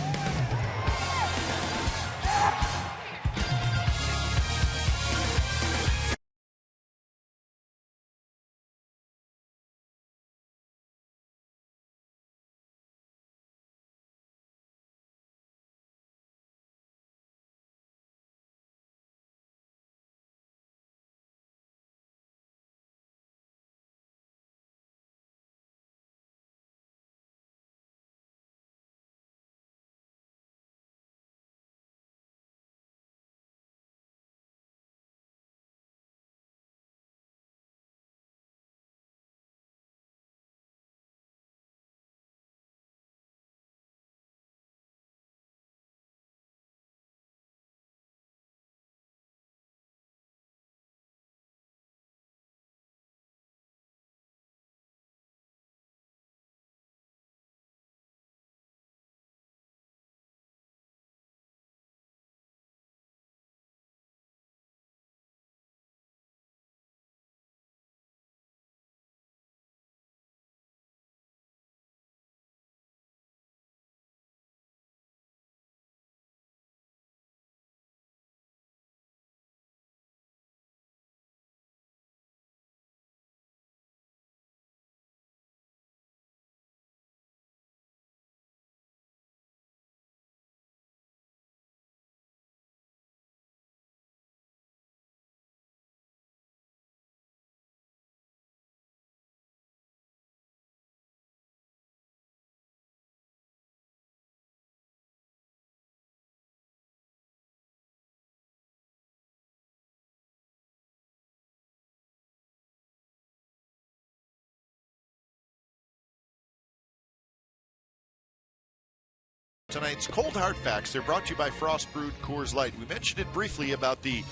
Tonight's Cold Hard Facts, they're brought to you by Frost Brewed Coors Light. We mentioned it briefly about the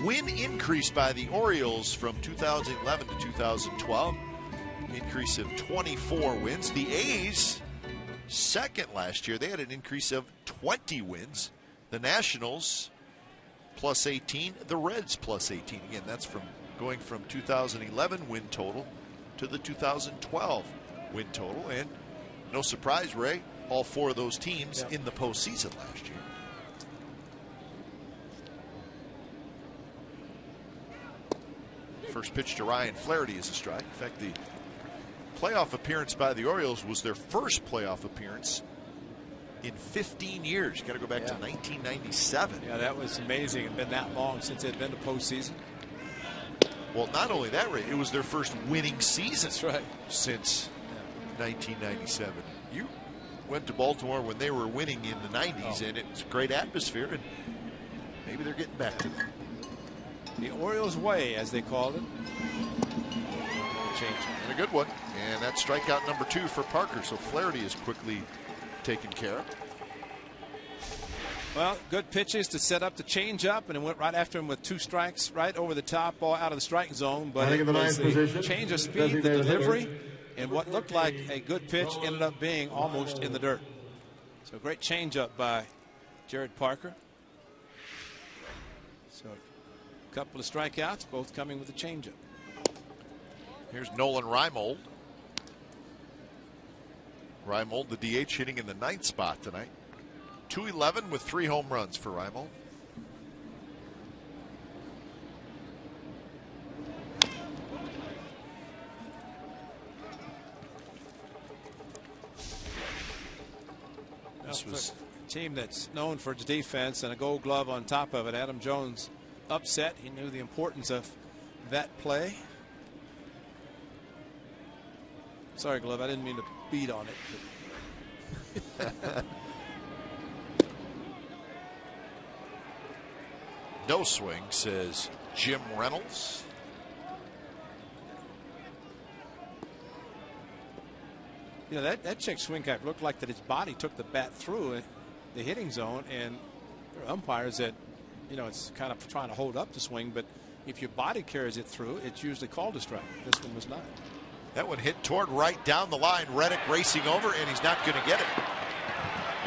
win increase by the Orioles from 2011 to 2012. Increase of 24 wins. The A's, second last year, they had an increase of 20 wins. The Nationals, plus 18. The Reds, plus 18. Again, that's from going from 2011 win total to the 2012 win total. And no surprise, Ray, all 4 of those teams in the postseason last year. First pitch to Ryan Flaherty is a strike. In fact, the playoff appearance by the Orioles was their first playoff appearance in 15 years. You got to go back to 1997. Yeah, that was amazing. It's been that long since it had been to postseason. Well, not only that, Ray, it was their first winning season. That's right. Since 1997. You went to Baltimore when they were winning in the 90s, and it was a great atmosphere, and maybe they're getting back to that. The Orioles way, as they called it. Change. And a good one. And that's strikeout number 2 for Parker. So Flaherty is quickly taken care of. Well, good pitches to set up the change-up, and it went right after him with 2 strikes, right over the top, ball out of the strike zone. But it was the change of speed, the delivery, and what looked like a good pitch ended up being almost in the dirt. So great change-up by Jared Parker. So a couple of strikeouts, both coming with a change-up. Here's Nolan Reimold. Reimold, the DH, hitting in the 9th spot tonight. 211 with 3 home runs for Reimold. This was a team that's known for its defense and a Gold Glove on top of it. Adam Jones upset. He knew the importance of that play. Sorry, Glove, I didn't mean to beat on it. No swing, says Jim Reynolds. You know, that check swing kind of looked like that his body took the bat through the hitting zone, and there are umpires that, you know, it's kind of trying to hold up the swing, but if your body carries it through, it's usually called a strike. This one was not. That one hit toward right down the line. Reddick racing over, and he's not going to get it.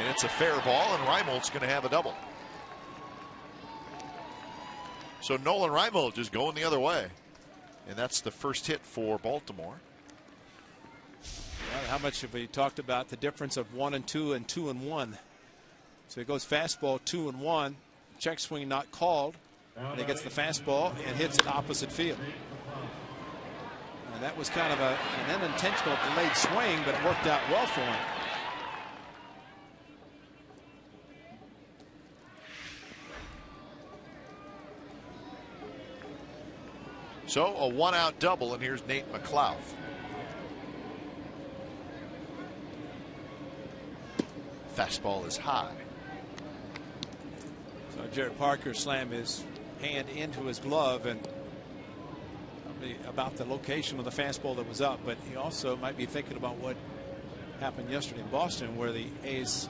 And it's a fair ball, and Reimold's going to have a double. So Nolan Reimold just going the other way. And that's the first hit for Baltimore. Well, how much have we talked about the difference of 1 and 2 and 2 and 1? So he goes fastball 2 and 1. Check swing not called. And he gets the fastball and hits it opposite field. And that was kind of an unintentional delayed swing, but it worked out well for him. So a 1-out double, and here's Nate McLeod. Fastball is high. So Jared Parker slammed his hand into his glove, and about the location of the fastball that was up, but he also might be thinking about what happened yesterday in Boston, where the A's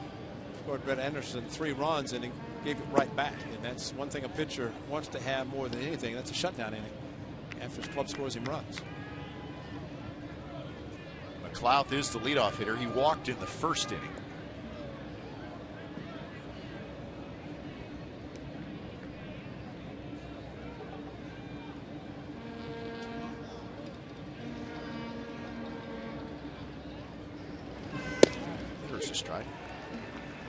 scored Brett Anderson 3 runs and he gave it right back. And that's one thing a pitcher wants to have more than anything. That's a shutdown inning after his club scores him runs. McLeod is the leadoff hitter. He walked in the first inning. There's a strike.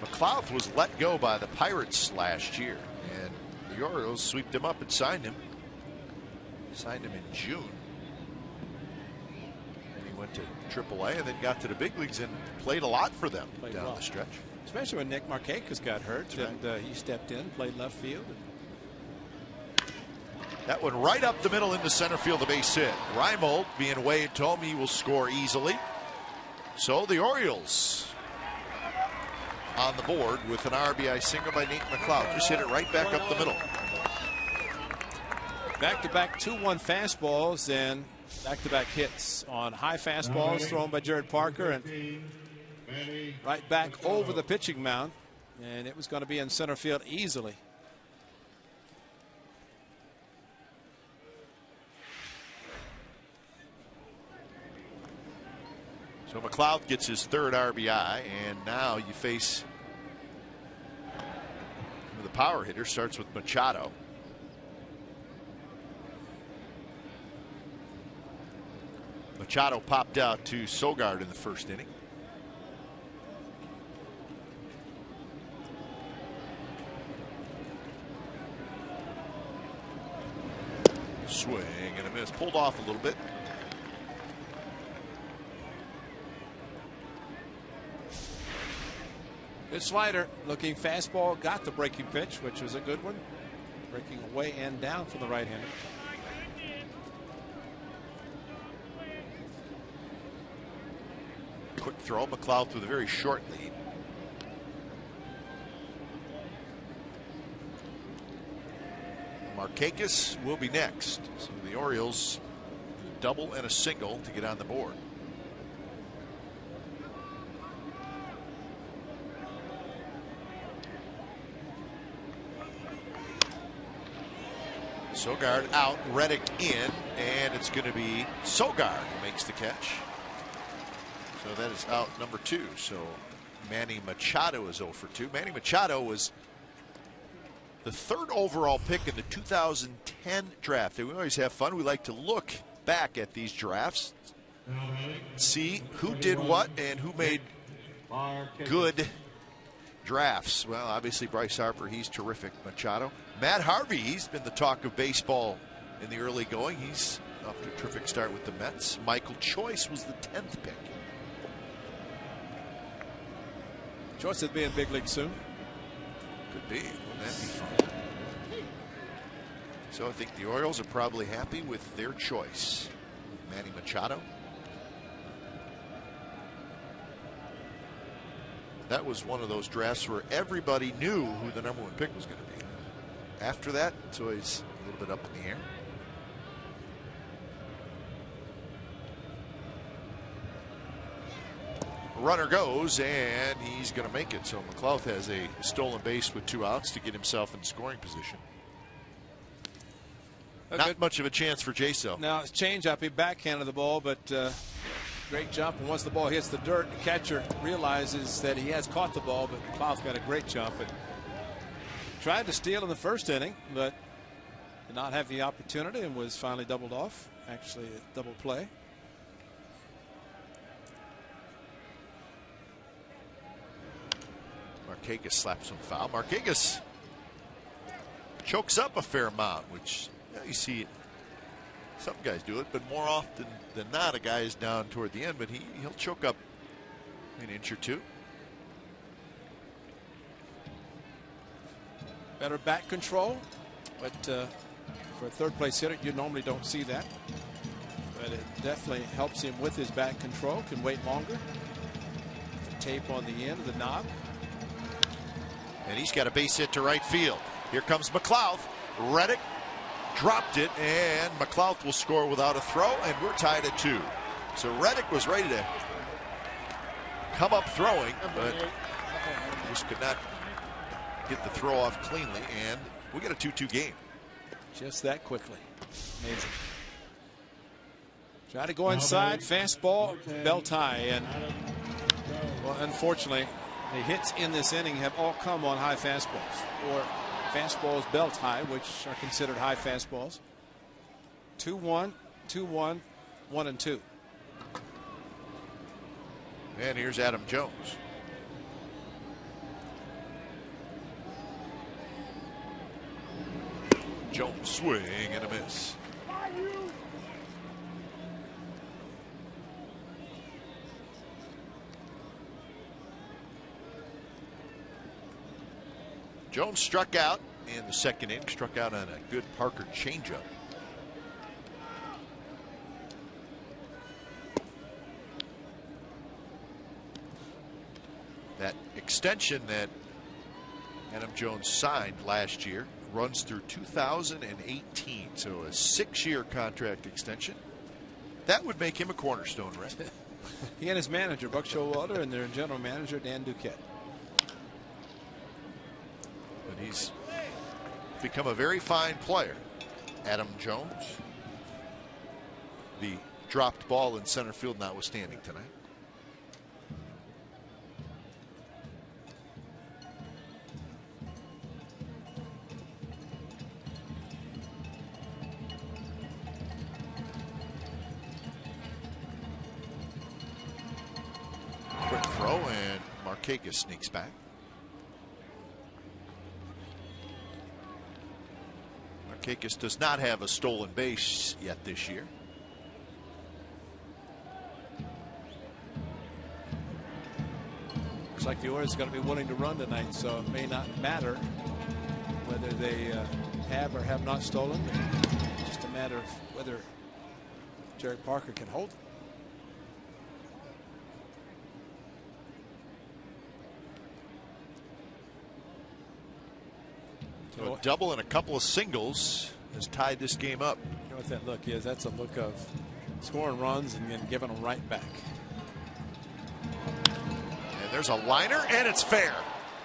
McLeod was let go by the Pirates last year, and the Orioles swept him up and signed him. Signed him in June. And he went to AAA and then got to the big leagues and played a lot for them down the stretch. Especially when Nick Markakis got hurt, and he stepped in, played left field. That one right up the middle into center field, the base hit. Reimold, being way told me he will score easily. So the Orioles on the board with an RBI single by Nate McLeod. Just hit it right back up the middle. Back-to-back 2-1 fastballs and back-to-back hits on high fastballs thrown by Jared Parker, and right back over the pitching mound, and it was going to be in center field easily. So McLeod gets his 3rd RBI, and now you face the power hitter. Starts with Machado. Machado popped out to Sogard in the first inning. Swing and a miss. Pulled off a little bit. Good slider, looking fastball, got the breaking pitch, which was a good one. Breaking away and down from the right-hander. Quick throw. McLeod with a very short lead. Markakis will be next. So the Orioles double and a single to get on the board. Sogard out, Reddick in, and it's going to be Sogard who makes the catch. So that is out number 2. So Manny Machado is 0 for 2. Manny Machado was the 3rd overall pick in the 2010 draft. We always have fun. We like to look back at these drafts, see who did what and who made good drafts. Well, obviously Bryce Harper, he's terrific. Machado. Matt Harvey, he's been the talk of baseball in the early going. He's off to a terrific start with the Mets. Michael Choice was the 10th pick. Choice will be in big league soon. Could be. Wouldn't that be fun? So I think the Orioles are probably happy with their choice. Manny Machado. That was one of those drafts where everybody knew who the number 1 pick was going to be. After that, it's always a little bit up in the air. Runner goes, and he's going to make it. So McLeod has a stolen base with 2 outs to get himself in scoring position. Not much of a chance for J-Cell. Now it's changeup. He backhanded the ball, but great jump. And once the ball hits the dirt, the catcher realizes that he has caught the ball, but McLeod's got a great jump. And tried to steal in the first inning, but did not have the opportunity and was finally doubled off. Actually, a double play. Markakis slaps him foul. Markakis chokes up a fair amount, which you see some guys do it, but more often than not, a guy is down toward the end, but he'll choke up an inch or 2. Better bat control, but for a third place hitter, you normally don't see that. But it definitely helps him with his bat control, can wait longer. The tape on the end of the knob. And he's got a base hit to right field. Here comes McLeod. Reddick dropped it, and McLeod will score without a throw, and we're tied at 2. So Reddick was ready to come up throwing, but just could not get the throw off cleanly, and we get a 2-2 game. Just that quickly. Amazing. Try to go inside, fastball, belt high, and well, unfortunately, the hits in this inning have all come on high fastballs, or fastballs belt high, which are considered high fastballs. 2-1, 2-1, 1-2. And here's Adam Jones. Jones swing and a miss. Jones struck out in the second inning, struck out on a good Parker changeup. That extension that Adam Jones signed last year runs through 2018, so a 6-year contract extension. That would make him a cornerstone, right? He and his manager, Buck Showalter, and their general manager, Dan Duquette. But he's become a very fine player. Adam Jones. The dropped ball in center field notwithstanding tonight. Quick throw, and Markakis sneaks back. Markakis does not have a stolen base yet this year. like the Orioles are going to be willing to run tonight, so it may not matter whether they have or have not stolen. It's just a matter of whether Jerry Parker can hold it. So a double and a couple of singles has tied this game up. You know what that look is? That's a look of scoring runs and then giving them right back. And there's a liner, and it's fair.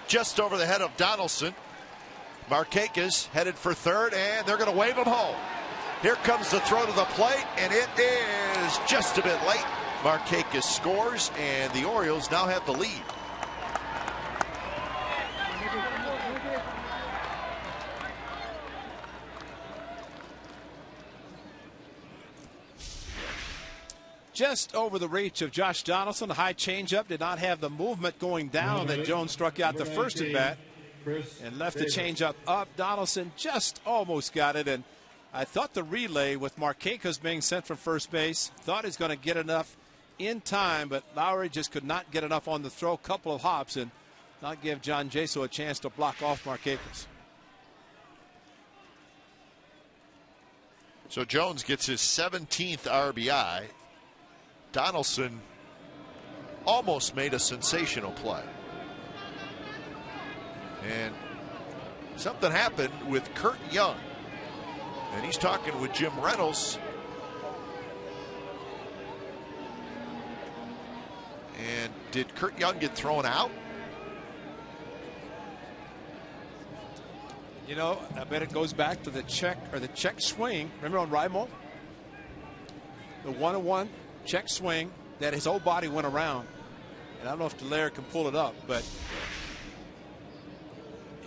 Just over the head of Donaldson. Markakis headed for third, and they're going to wave him home. Here comes the throw to the plate, and it is just a bit late. Markakis scores, and the Orioles now have the lead. Just over the reach of Josh Donaldson. The high changeup did not have the movement going down that Jones struck out the first at bat and left the changeup up. Donaldson just almost got it, and I thought the relay with Markakis being sent from first base, thought he's going to get enough in time, but Lowry just could not get enough on the throw. Couple of hops and not give John Jaso a chance to block off Markakis. So Jones gets his 17th RBI. Donaldson almost made a sensational play. And something happened with Kurt Young. And he's talking with Jim Reynolds. And did Kurt Young get thrown out? You know, I bet it goes back to the check swing. Remember on Raimel? The 1-1 check swing that his whole body went around. And I don't know if Dallaire can pull it up, but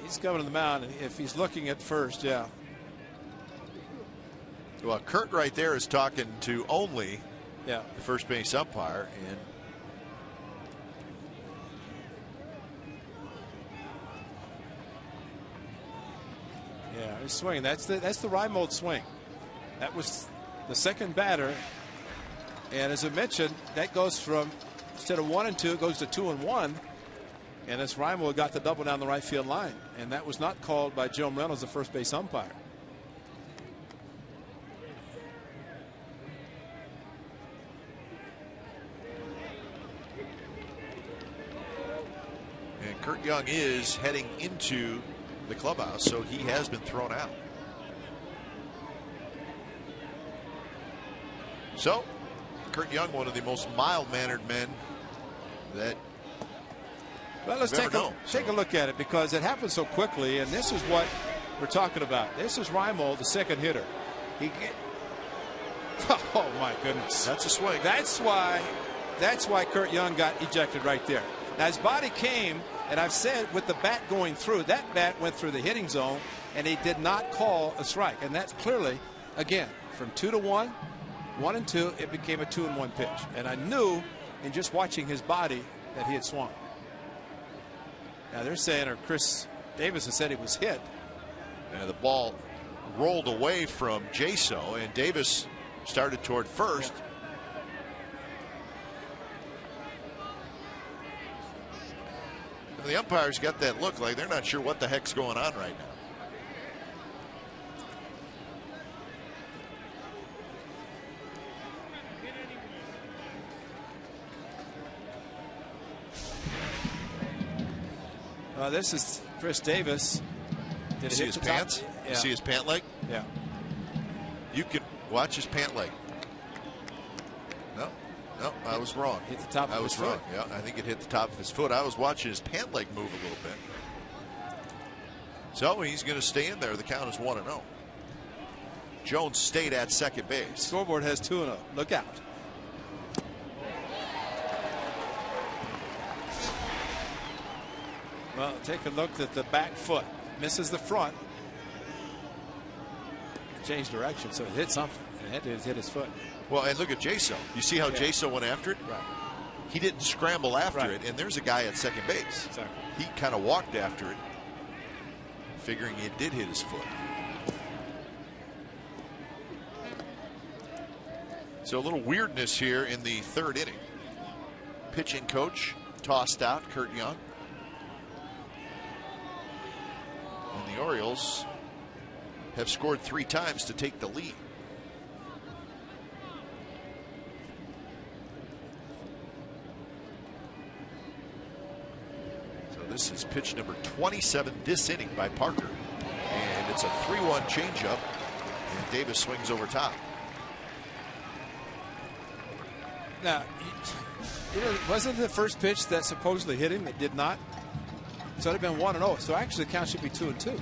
he's coming to the mound, and if he's looking at first, yeah. Well, Kurt right there is talking to only the first base umpire, and yeah, he's swinging. That's the Raimel swing. That was the second batter. And as I mentioned, that goes from, instead of 1 and 2, it goes to 2 and 1. And as Raimel got the double down the right field line. And that was not called by Jim Reynolds, the first base umpire. And Kurt Young is heading into the clubhouse, so he has been thrown out. So Kurt Young, one of the most mild-mannered men that well, let's take a look at it, because it happened so quickly, and this is what we're talking about. This is Raimel, the second hitter. Oh my goodness, that's a swing. That's why Kurt Young got ejected right there. Now his body came, and I've said with the bat going through, that bat went through the hitting zone, and he did not call a strike. And that's clearly, again, from 2 to 1, 1 and 2, it became a 2 and 1 pitch. And I knew in just watching his body that he had swung. Now they're saying, or Chris Davis has said he was hit. And the ball rolled away from Jaso, and Davis started toward first. And the umpires got that look like they're not sure what the heck's going on right now. This is Chris Davis. Did he see his pants? Yeah. You see his pant leg? Yeah. You can watch his pant leg. No, I was wrong. Hit the top of his foot. Yeah, I think it hit the top of his foot. I was watching his pant leg move a little bit. So he's going to stay in there. The count is 1-0. Jones stayed at second base. Scoreboard has 2-0. Look out. Well, take a look at the back foot. Misses the front. Changed direction, so it hit something. It had to hit his foot. Well, and look at Jaso. You see how Jaso went after it? Right. He didn't scramble after it, and there's a guy at second base. Exactly. He kind of walked after it, figuring it did hit his foot. So a little weirdness here in the third inning. Pitching coach tossed out, Kurt Young. Orioles have scored 3 times to take the lead. So this is pitch number 27 this inning by Parker. And it's a 3-1 changeup. And Davis swings over top. Now, wasn't the first pitch that supposedly hit him that did not? So it would have been 1-0. So actually the count should be 2-2.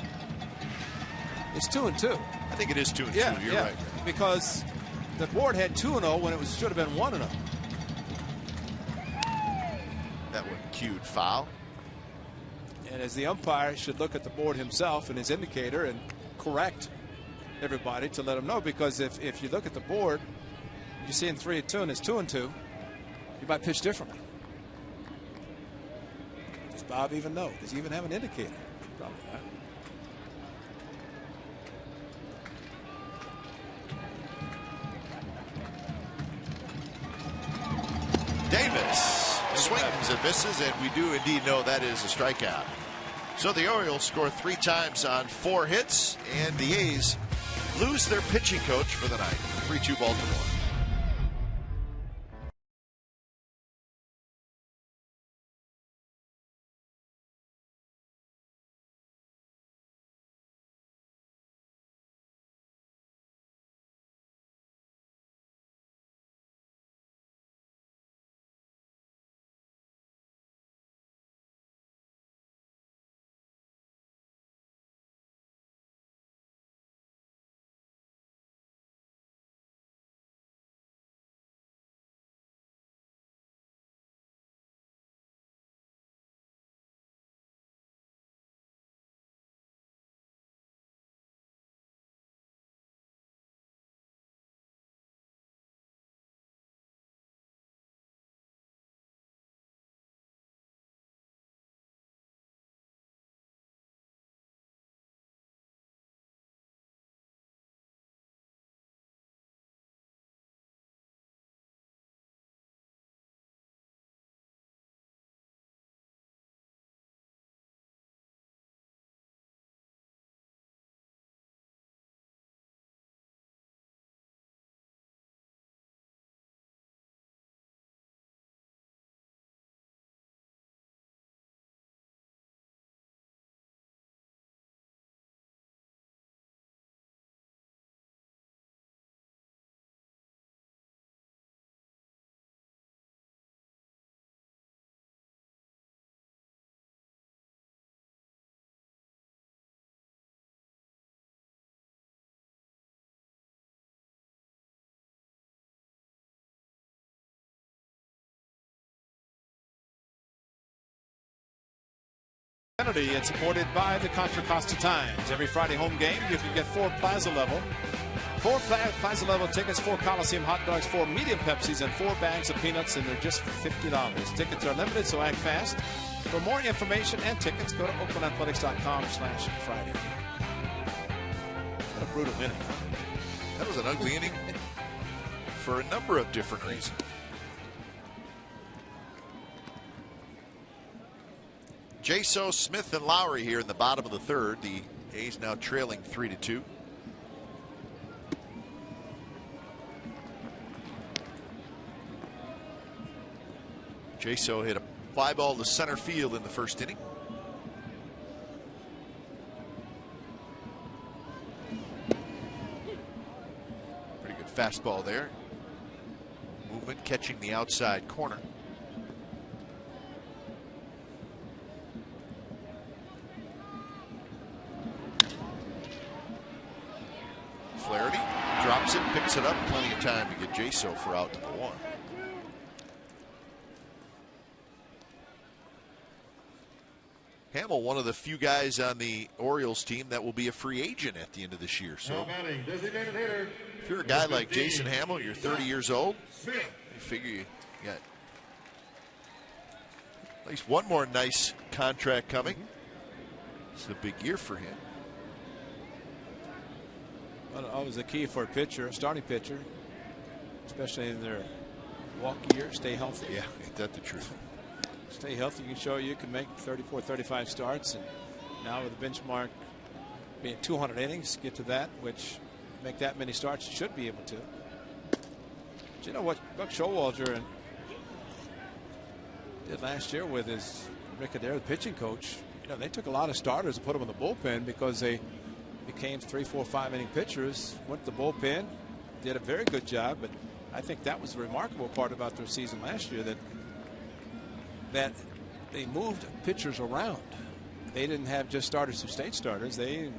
It's 2-2. I think it is 2-2. You're right. Because the board had 2-0 when it should have been 1-0. That one cued foul. And as the umpire should look at the board himself and his indicator and correct everybody to let them know, because if you look at the board, you're seeing 3-2 and it's 2-2, you might pitch differently. Does Bob even know? Does he even have an indicator? Probably not. Davis swings and misses, and we do indeed know that is a strikeout. So the Orioles score 3 times on 4 hits, and the A's lose their pitching coach for the night. 3-2 Baltimore. It's supported by the Contra Costa Times. Every Friday home game, you can get 4 Plaza Level tickets, 4 Coliseum hot dogs, 4 medium Pepsis, and 4 bags of peanuts, and they're just $50. Tickets are limited, so act fast. For more information and tickets, go to oaklandathletics.com/Friday. What a brutal inning. That was an ugly inning for a number of different reasons. Jaso, Smith, and Lowry here in the bottom of the 3rd. The A's now trailing 3-2. Jaso hit a fly ball to center field in the 1st inning. Pretty good fastball there. Movement catching the outside corner. Flaherty drops it, picks it up, plenty of time to get Jaso for out number 1. Hamill, one of the few guys on the Orioles team that will be a free agent at the end of this year. So if you're a guy like Jason Hamill, you're 30 years old, you figure you got at least one more nice contract coming. It's a big year for him. Well, always the key for a pitcher, a starting pitcher, especially in their walk year, stay healthy. Yeah, ain't that the truth? Stay healthy. You can show you can make 34, 35 starts, and now with the benchmark being 200 innings, get to that, which make that many starts, should be able to. But you know what Buck Showalter did last year with his Rick Adair, the pitching coach? You know, they took a lot of starters and put them in the bullpen because they became 3, 4, 5 inning pitchers, went to the bullpen, did a very good job. But I think that was the remarkable part about their season last year, that they moved pitchers around. They didn't have just starters who stayed starters. They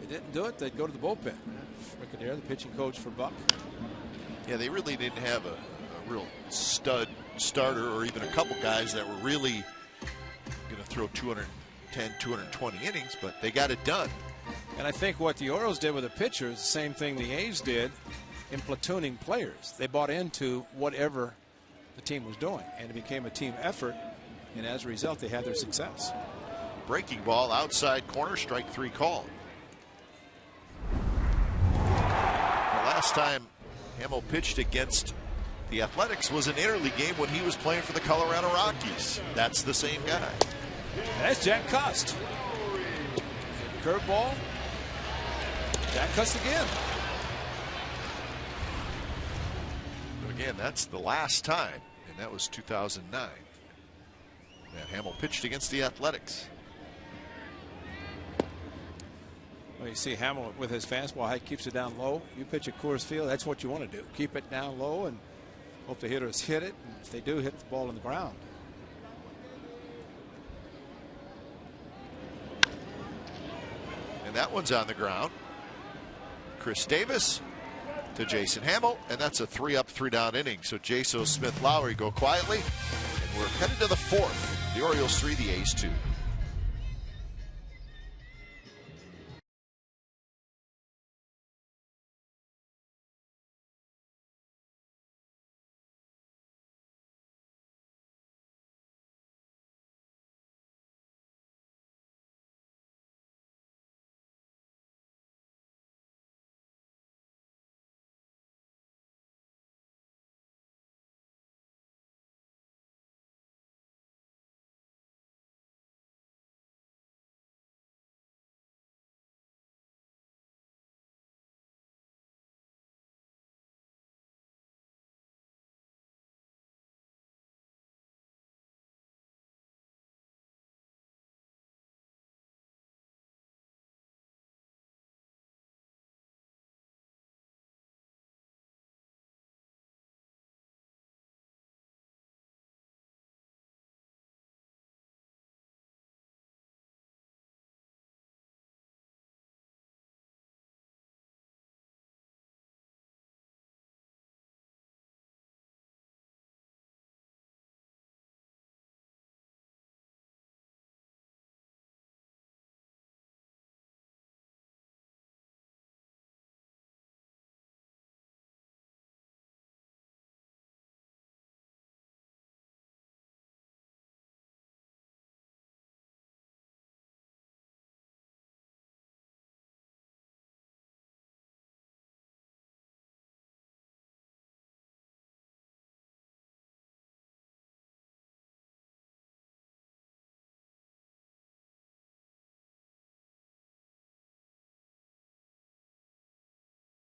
didn't do it. They'd go to the bullpen. Rick Adair, the pitching coach for Buck. Yeah, they really didn't have a real stud starter or even a couple guys that were really going to throw 210, 220 innings, but they got it done. And I think what the Orioles did with the pitchers, the same thing the A's did in platooning players. They bought into whatever the team was doing, and it became a team effort, and as a result, they had their success. Breaking ball outside corner, strike 3 called. The last time Hamill pitched against the Athletics was an interleague game when he was playing for the Colorado Rockies. That's the same guy. That's Jack Cust. Curveball. Jack Cust again. Again, that's the last time, and that was 2009 that Hamill pitched against the Athletics. Well, you see Hamill with his fastball, he keeps it down low. You pitch at Coors Field, that's what you want to do. Keep it down low and hope the hitters hit it. And if they do, hit the ball in the ground. And that one's on the ground. Chris Davis to Jason Hamill, and that's a 3-up, 3-down inning. So Jaso, Smith, Lowry go quietly, and we're headed to the 4th. The Orioles 3, the A's 2.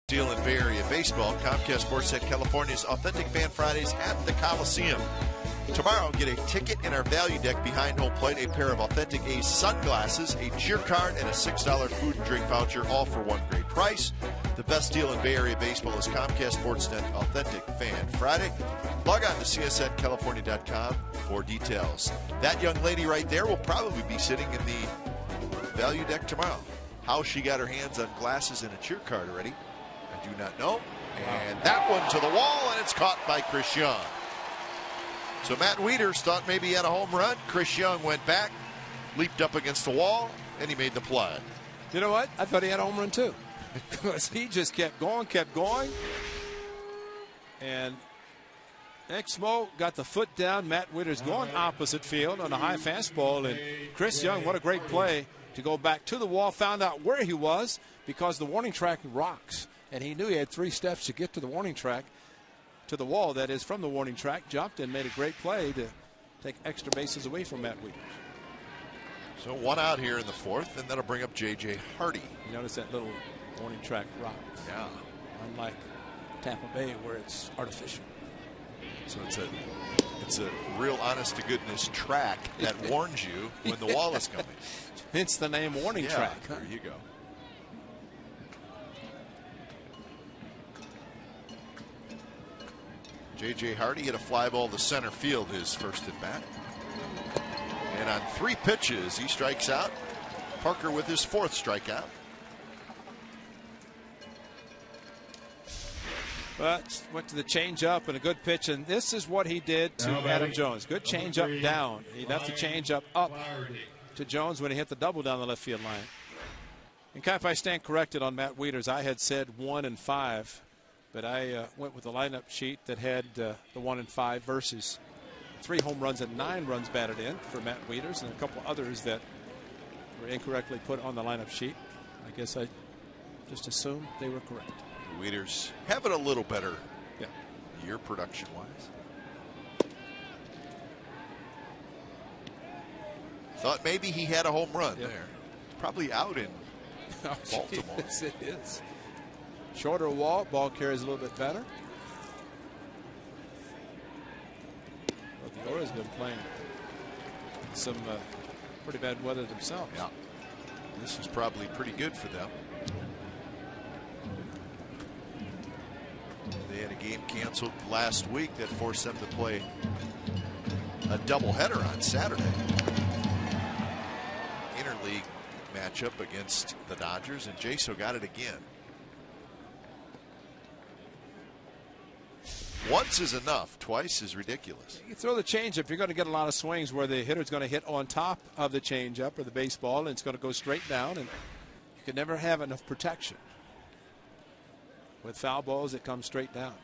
Deal in Bay Area baseball. Comcast Sportsnet California's Authentic Fan Fridays at the Coliseum. Tomorrow, get a ticket in our value deck behind home plate, a pair of Authentic A's sunglasses, a cheer card, and a $6 food and drink voucher, all for one great price. The best deal in Bay Area baseball is Comcast Sportsnet Authentic Fan Friday. Log on to csncalifornia.com for details. That young lady right there will probably be sitting in the value deck tomorrow. How she got her hands on glasses and a cheer card already, I do not know. And that one to the wall, and it's caught by Chris Young. So Matt Wieters thought maybe he had a home run. Chris Young went back, leaped up against the wall, and he made the play. You know what? I thought he had a home run too. Because he just kept going. And Exmo got the foot down. Matt Wieters going opposite field on a high fastball. And Chris Young, what a great play to go back to the wall, found out where he was because the warning track rocks. And he knew he had 3 steps to get to the warning track, to the wall, that is, from the warning track, jumped and made a great play to take extra bases away from Matt Wieters. So 1 out here in the 4th, and that'll bring up J.J. Hardy. You notice that little warning track rock. Yeah. Unlike Tampa Bay, where it's artificial. So it's a real honest-to-goodness track that warns you when the wall is coming. Hence the name warning track. There you go. J.J. Hardy hit a fly ball to center field his first at bat. And on 3 pitches, he strikes out. Parker with his 4th strikeout. But went to the changeup and a good pitch, and this is what he did to Adam Jones. Good changeup down. He left the changeup up to Jones when he hit the double down the left field line. And kind of, I stand corrected on Matt Wieters. I had said 1 and 5, but I went with the lineup sheet that had the 1 and 5 versus 3 home runs and 9 runs batted in for Matt Wieters, and a couple others that were incorrectly put on the lineup sheet. I guess I just assumed they were correct. Wieters having a little better year production-wise. Thought maybe he had a home run there. Probably out in Baltimore. Yes, it is. Shorter wall, ball carries a little bit better. But the Orioles have been playing some pretty bad weather themselves. Yeah. This is probably pretty good for them. They had a game canceled last week that forced them to play a doubleheader on Saturday. Interleague matchup against the Dodgers, and Jaso got it again. Once is enough. Twice is ridiculous. You throw the changeup, you're going to get a lot of swings where the hitter's going to hit on top of the changeup or the baseball, and it's going to go straight down, and you can never have enough protection. With foul balls, it comes straight down.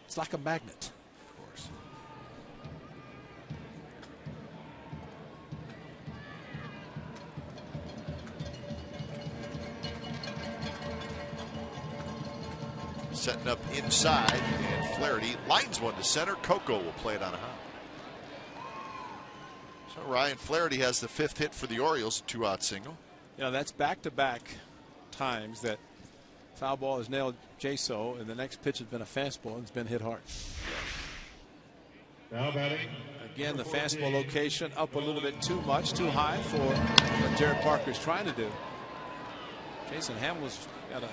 It's like a magnet. Of course. Setting up inside, and Flaherty lines one to center. Coco will play it on a high. So Ryan Flaherty has the 5th hit for the Orioles, 2-out single. You know, that's back-to-back times that foul ball has nailed Jaso, and the next pitch has been a fastball and it's been hit hard. Now batting. Again, the fastball location up a little bit too much, too high for what Jared Parker's trying to do. Jason Hamill's got a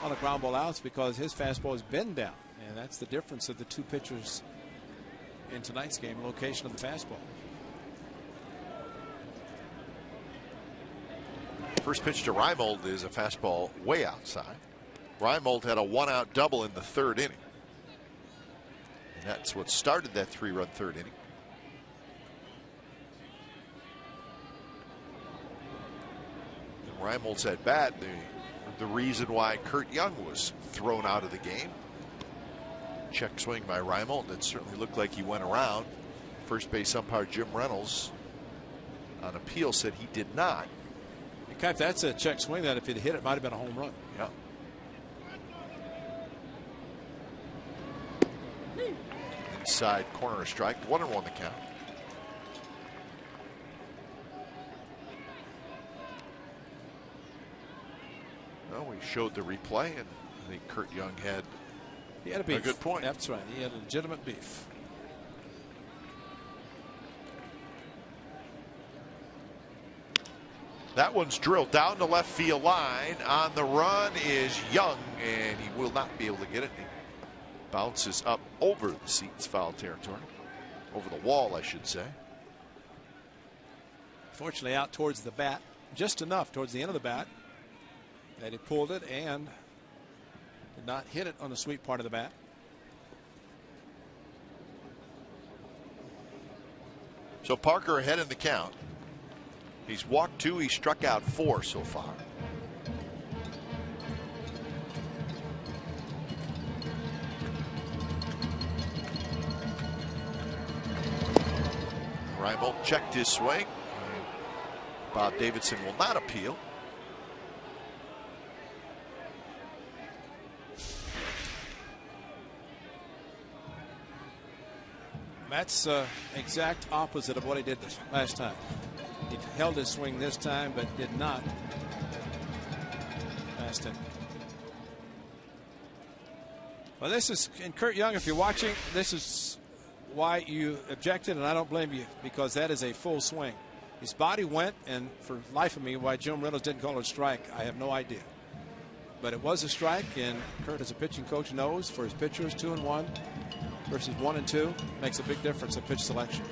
lot of ground ball outs because his fastball has been down, and that's the difference of the 2 pitchers in tonight's game, location of the fastball. First pitch to Reimold is a fastball way outside. Reimold had a 1-out double in the 3rd inning. And that's what started that 3-run 3rd inning. And Reimold's at bat, the reason why Kurt Young was thrown out of the game. Check swing by Reimold. It certainly looked like he went around. First base umpire Jim Reynolds on appeal said he did not. In fact, that's a check swing that if he'd hit it might have been a home run. Yeah. Inside corner a strike, 1-1 the count. Well, we showed the replay, and I think Kurt Young had a beef. A good point. That's right. He had a legitimate beef. That one's drilled down the left field line. On the run is Young, and he will not be able to get it. He bounces up over the seats, foul territory. Over the wall, I should say. Fortunately, out towards the bat, just enough towards the end of the bat that he pulled it and did not hit it on the sweet part of the bat. So Parker ahead in the count. He's walked 2, he struck out 4 so far. Reimold checked his swing. Bob Davidson will not appeal. That's exact opposite of what he did this last time. He held his swing this time, but did not pass him. Well, this is, and Kurt Young, if you're watching, this is why you objected, and I don't blame you, because that is a full swing. His body went, and for life of me, why Jim Reynolds didn't call it a strike, I have no idea. But it was a strike, and Kurt, as a pitching coach, knows for his pitchers, 2-1 versus 1-2 makes a big difference in pitch selection.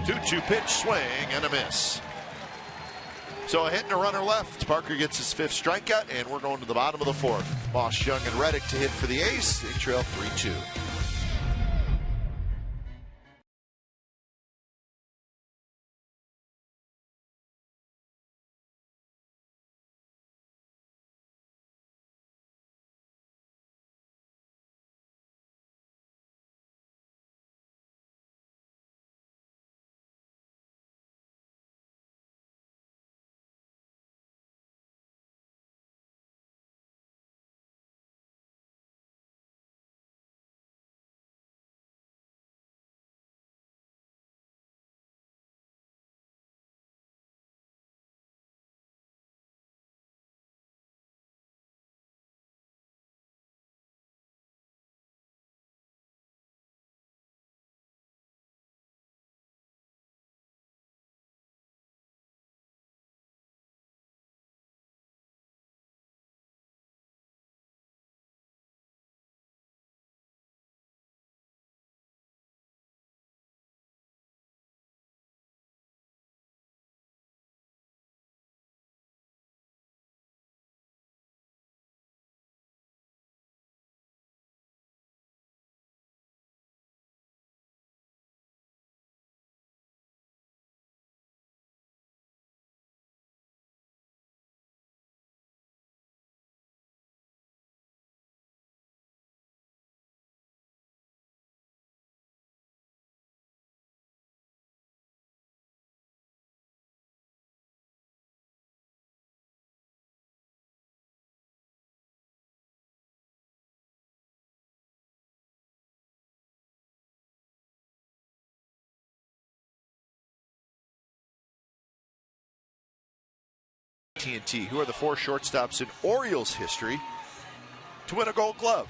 2-2 pitch, swing and a miss. So a hit and a runner left. Parker gets his 5th strikeout, and we're going to the bottom of the 4th. Boss, Young, and Reddick to hit for the A's. They trail 3-2. TNT, who are the 4 shortstops in Orioles history to win a Gold Glove?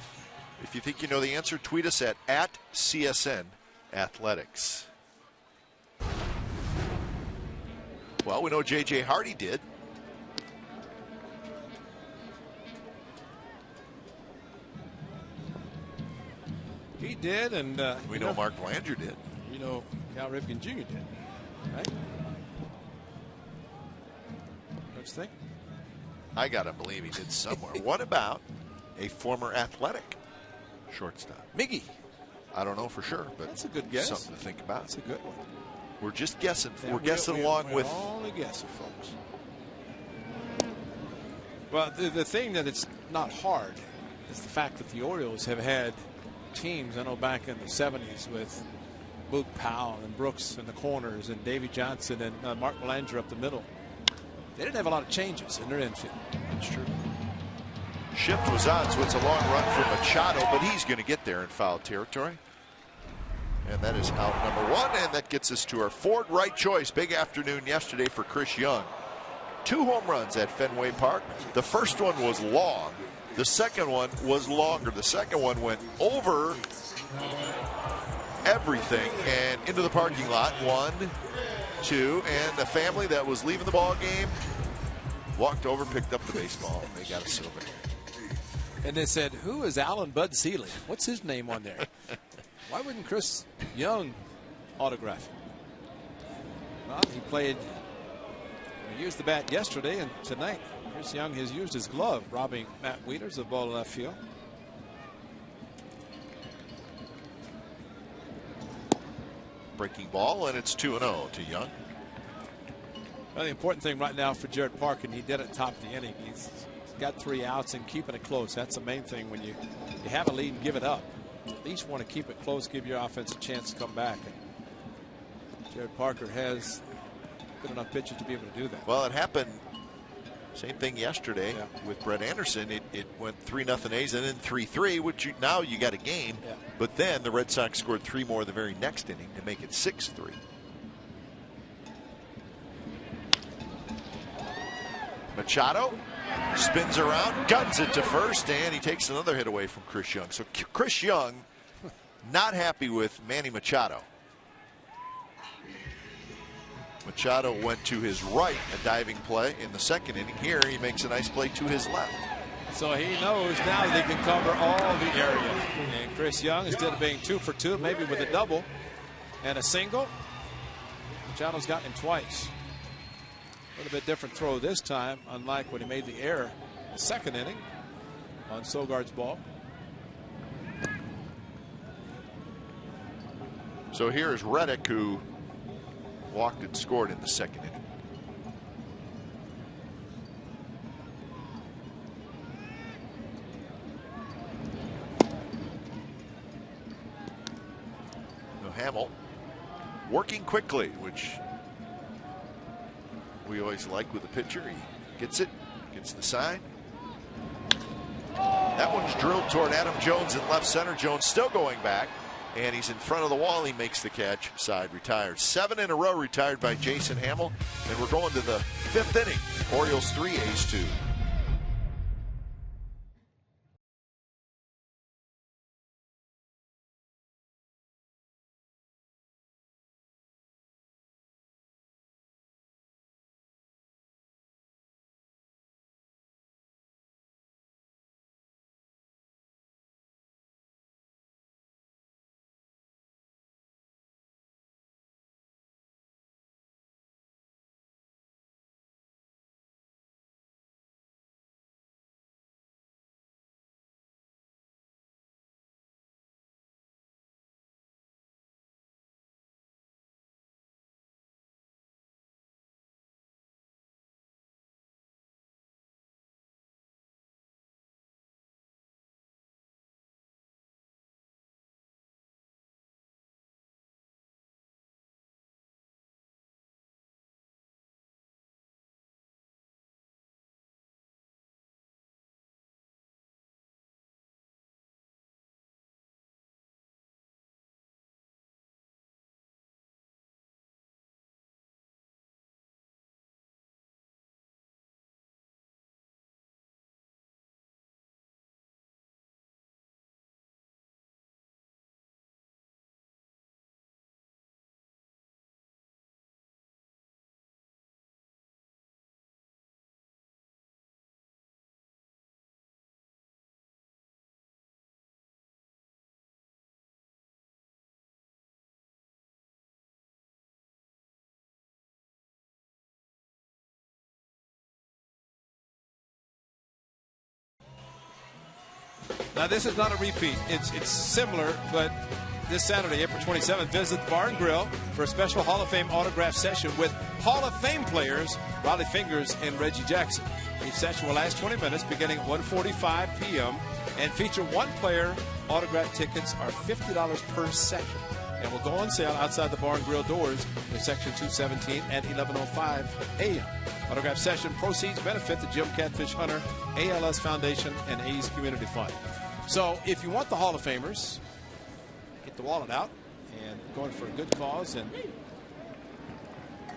If you think you know the answer, tweet us at @CSN Athletics. Well, we know J.J. Hardy did. He did, and we know Mark Belanger did. You know Cal Ripken Jr. did, right? Think? I gotta believe he did somewhere. What about a former Athletic shortstop? Miggy. I don't know for sure, but that's a good guess. Something to think about. That's a good one. We're just guessing. Yeah, we're guessing along with. Only guessing, folks. Well, the thing that it's not hard is the fact that the Orioles have had teams. I know back in the '70s with Boog Powell and Brooks in the corners and Davey Johnson and Mark Belanger up the middle. They didn't have a lot of changes in their infield. That's true. Shift was on, so it's a long run for Machado, but he's going to get there in foul territory. And that is out number 1, and that gets us to our Ford right choice. Big afternoon yesterday for Chris Young. 2 home runs at Fenway Park. The first one was long. The second one was longer. The second one went over everything and into the parking lot. 1, 2, and the family that was leaving the ball game walked over, picked up the baseball, and they got a souvenir. And they said, "Who is Alan Bud Seeley? What's his name on there?" Why wouldn't Chris Young autograph it? Well, he played. He used the bat yesterday, and tonight Chris Young has used his glove, robbing Matt Wieters of ball left field. Breaking ball, and it's 2-0 to Young. Well, the important thing right now for Jared Parker, and he did it top of the inning. He's got 3 outs and keeping it close. That's the main thing when you have a lead and give it up. At least want to keep it close, give your offense a chance to come back. And Jared Parker has good enough pitches to be able to do that. Well, it happened. Same thing yesterday with Brett Anderson. It went 3-0 A's and then 3-3, which now you got a game. Yeah. But then the Red Sox scored 3 more the very next inning to make it 6-3. Machado spins around, guns it to first, and he takes another hit away from Chris Young. So Chris Young not happy with Manny Machado. Machado went to his right, a diving play in the second inning. Here he makes a nice play to his left. So he knows now that he can cover all the area. And Chris Young, instead of being 2 for 2, maybe with a double and a single, Machado's gotten him twice. A little bit different throw this time, unlike when he made the error in the second inning on Sogard's ball. So here's Reddick, who walked and scored in the second inning. Now Hamill working quickly, which we always like with a pitcher. He gets it, gets the sign. That one's drilled toward Adam Jones in left center. Jones still going back, and he's in front of the wall. He makes the catch. Side retired. 7 in a row retired by Jason Hamill, and we're going to the 5th inning. Orioles 3, A's 2. Now, this is not a repeat. It's similar, but this Saturday, April 27th, visit the Bar and Grill for a special Hall of Fame autograph session with Hall of Fame players Riley Fingers and Reggie Jackson. Each session will last 20 minutes, beginning at 1:45 p.m. and feature one player. Autograph tickets are $50 per session and will go on sale outside the Bar and Grill doors in section 217 at 11:05 a.m. Autograph session proceeds benefit the Jim Catfish Hunter ALS Foundation and A's Community Fund. So if you want the Hall of Famers, get the wallet out and going for a good cause. And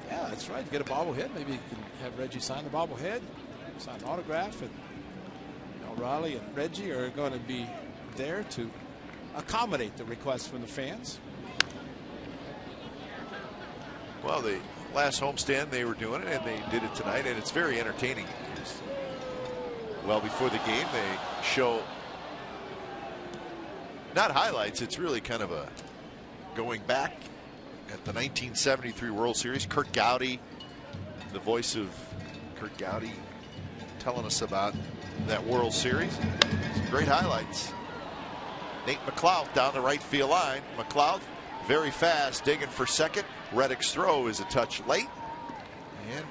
yeah, that's right. Get a bobblehead. Maybe you can have Reggie sign the bobblehead, sign an autograph, and Riley and Reggie are going to be there to accommodate the requests from the fans. Well, the last homestand they were doing it, and they did it tonight, and it's very entertaining. Well, before the game, they show not highlights. It's really kind of a going back at the 1973 World Series. Kurt Gowdy, the voice of Kurt Gowdy, telling us about that World Series. Some great highlights. Nate McLeod down the right field line. McLeod very fast, digging for second. Reddick's throw is a touch late. And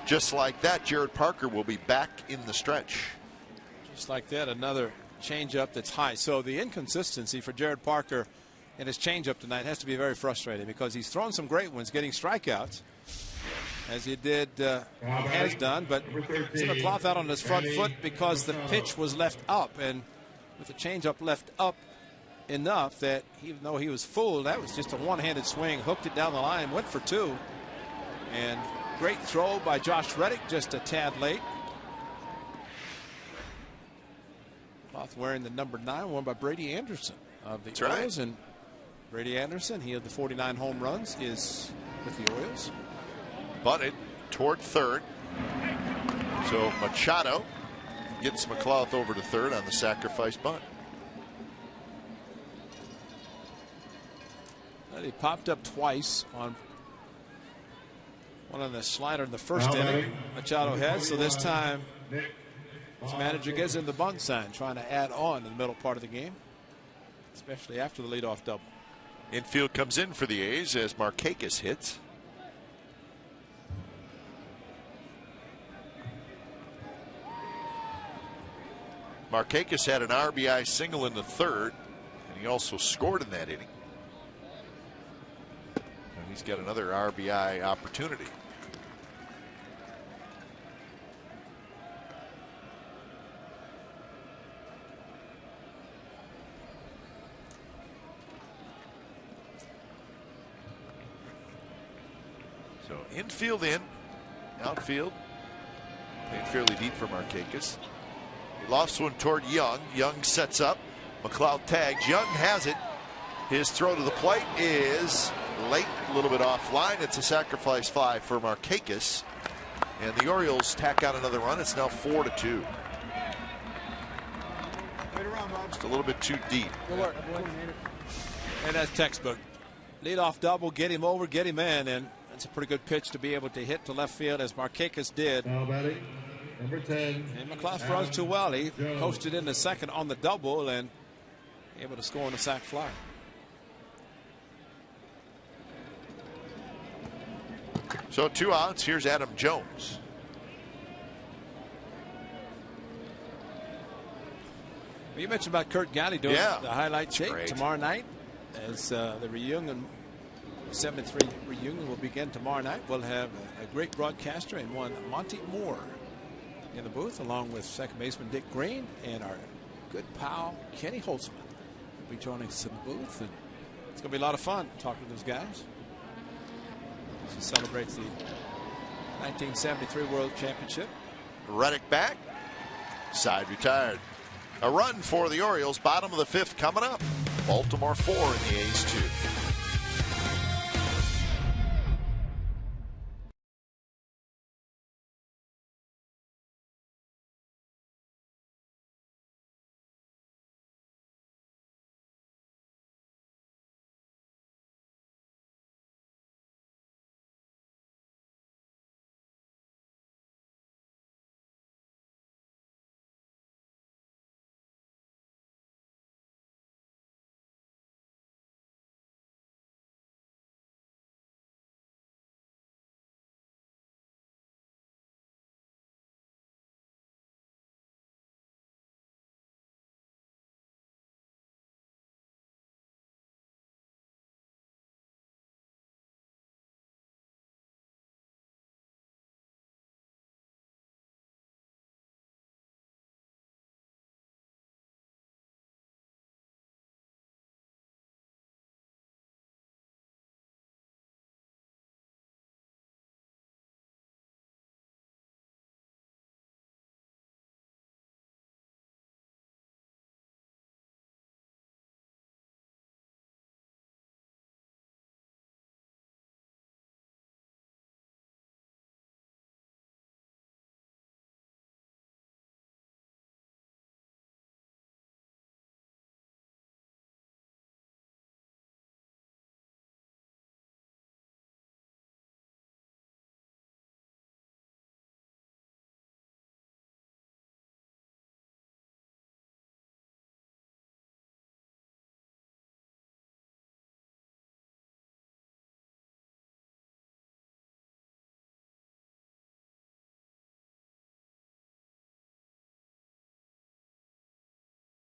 just like that, Jared Parker will be back in the stretch. Just like that, another changeup that's high. So the inconsistency for Jared Parker in his changeup tonight has to be very frustrating, because he's thrown some great ones, getting strikeouts, as he did, has done, but sent a cloth out on his front foot because the pitch was left up, and with the changeup left up enough that even though he was fooled, that was just a one-handed swing, hooked it down the line, went for two, and Great throw by Josh Reddick, just a tad late. Cloth wearing the number 9, worn by Brady Anderson of the Orioles. And Brady Anderson, he had the 49 home runs, is with the Orioles. Bunted toward third. So Machado gets McLeod over to third on the sacrifice bunt. He popped up twice on one on the slider in the first inning. Machado had, so this time his manager gives him the bunt sign, trying to add on in the middle part of the game, especially after the leadoff double. Infield comes in for the A's as Markakis hits. Markakis had an RBI single in the third, and he also scored in that inning. And he's got another RBI opportunity. So infield in, outfield playing fairly deep for Markakis. He lofts one toward Young. Young sets up. McLeod tags. Young has it. His throw to the plate is late, a little bit offline. It's a sacrifice fly for Markakis, and the Orioles tack on another run. It's now 4-2. Just a little bit too deep. And that's textbook. Leadoff double, get him over, get him in, and that's a pretty good pitch to be able to hit to left field as Markakis did. Now batting, number 10. And McLeod runs too well. He posted in the second on the double and able to score on the sac fly. So 2 outs. Here's Adam Jones. You mentioned about Kurt Galley doing the highlight tape great. tomorrow night as the reunion, 73 reunion will begin tomorrow night. We'll have a great broadcaster and one Monty Moore in the booth, along with second baseman Dick Green and our good pal Kenny Holtzman will be joining us in the booth, and it's going to be a lot of fun talking to those guys as he celebrates the 1973 World Championship. Reddick back, side retired. A run for the Orioles, bottom of the 5th coming up. Baltimore 4 and the A's 2.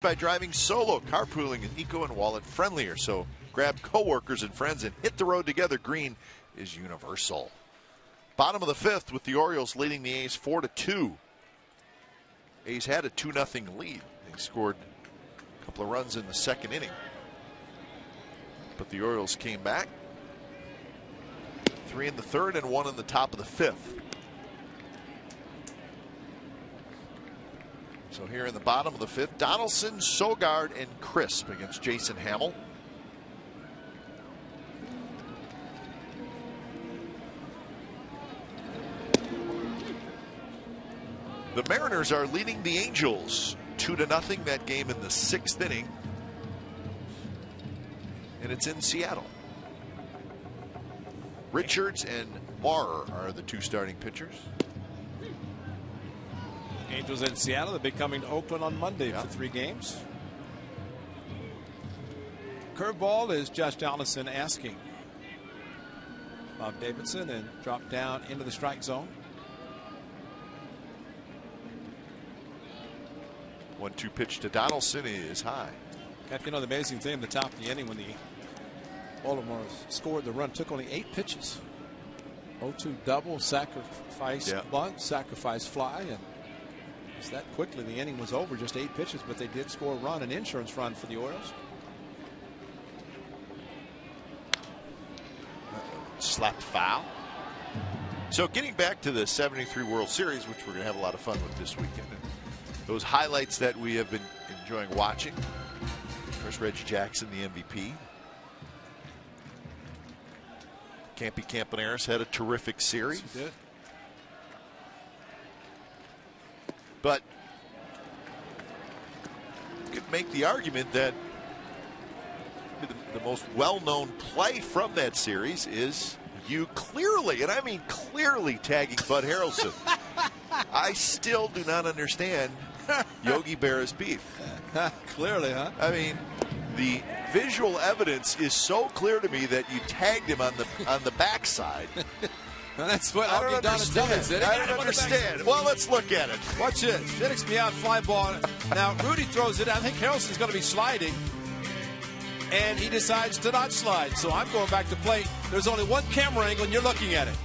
By driving solo, carpooling is eco and wallet friendlier. So grab coworkers and friends and hit the road together. Green is universal. Bottom of the 5th with the Orioles leading the A's 4-2. A's had a 2-0 lead. They scored a couple of runs in the second inning, but the Orioles came back. 3 in the 3rd and 1 in the top of the 5th. So here in the bottom of the 5th, Donaldson, Sogard, and Crisp against Jason Hamill. The Mariners are leading the Angels 2-0. That game in the 6th inning. And it's in Seattle. Richards and Maurer are the 2 starting pitchers. Angels in Seattle. They'll be coming to Oakland on Monday for 3 games. Curveball is Josh Donaldson asking Bob Davidson and drop down into the strike zone. 1-2 pitch to Donaldson is high. You know, the amazing thing at the top of the inning when the Baltimore scored the run, took only 8 pitches. 0-2 double, sacrifice bunt, sacrifice fly, and just that quickly the inning was over. Just 8 pitches, but they did score a run, an insurance run for the Orioles. Slapped foul. So getting back to the 73 World Series, which we're going to have a lot of fun with this weekend. And those highlights that we have been enjoying watching. First, Reggie Jackson, the MVP. Campy Campaneris had a terrific series. He did. But you could make the argument that the most well-known play from that series is you clearly, and I mean clearly, tagging Bud Harrelson. I still do not understand Yogi Berra's beef. Clearly, huh? I mean, the visual evidence is so clear to me that you tagged him on the backside. Well, that's what I don't understand. I don't understand. Well, let's look at it. Watch it. Phoenix me out, fly ball. Now Rudy throws it. I think Harrelson's going to be sliding, and he decides to not slide. So I'm going back to plate. There's only one camera angle, and you're looking at it.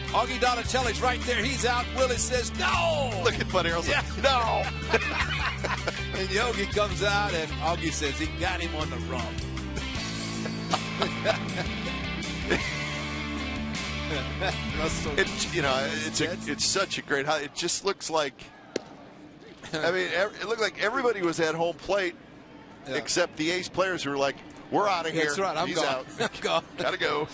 Augie Donatelli's right there. He's out. Willie says no. Look at Bud Harrelson. Yeah. No. And Yogi comes out, and Augie says he got him on the run. It's such a great. It just looks like. I mean, it looked like everybody was at home plate, except the ace players who were like, "We're out of here." That's right. He's out. I'm gone. Gotta go.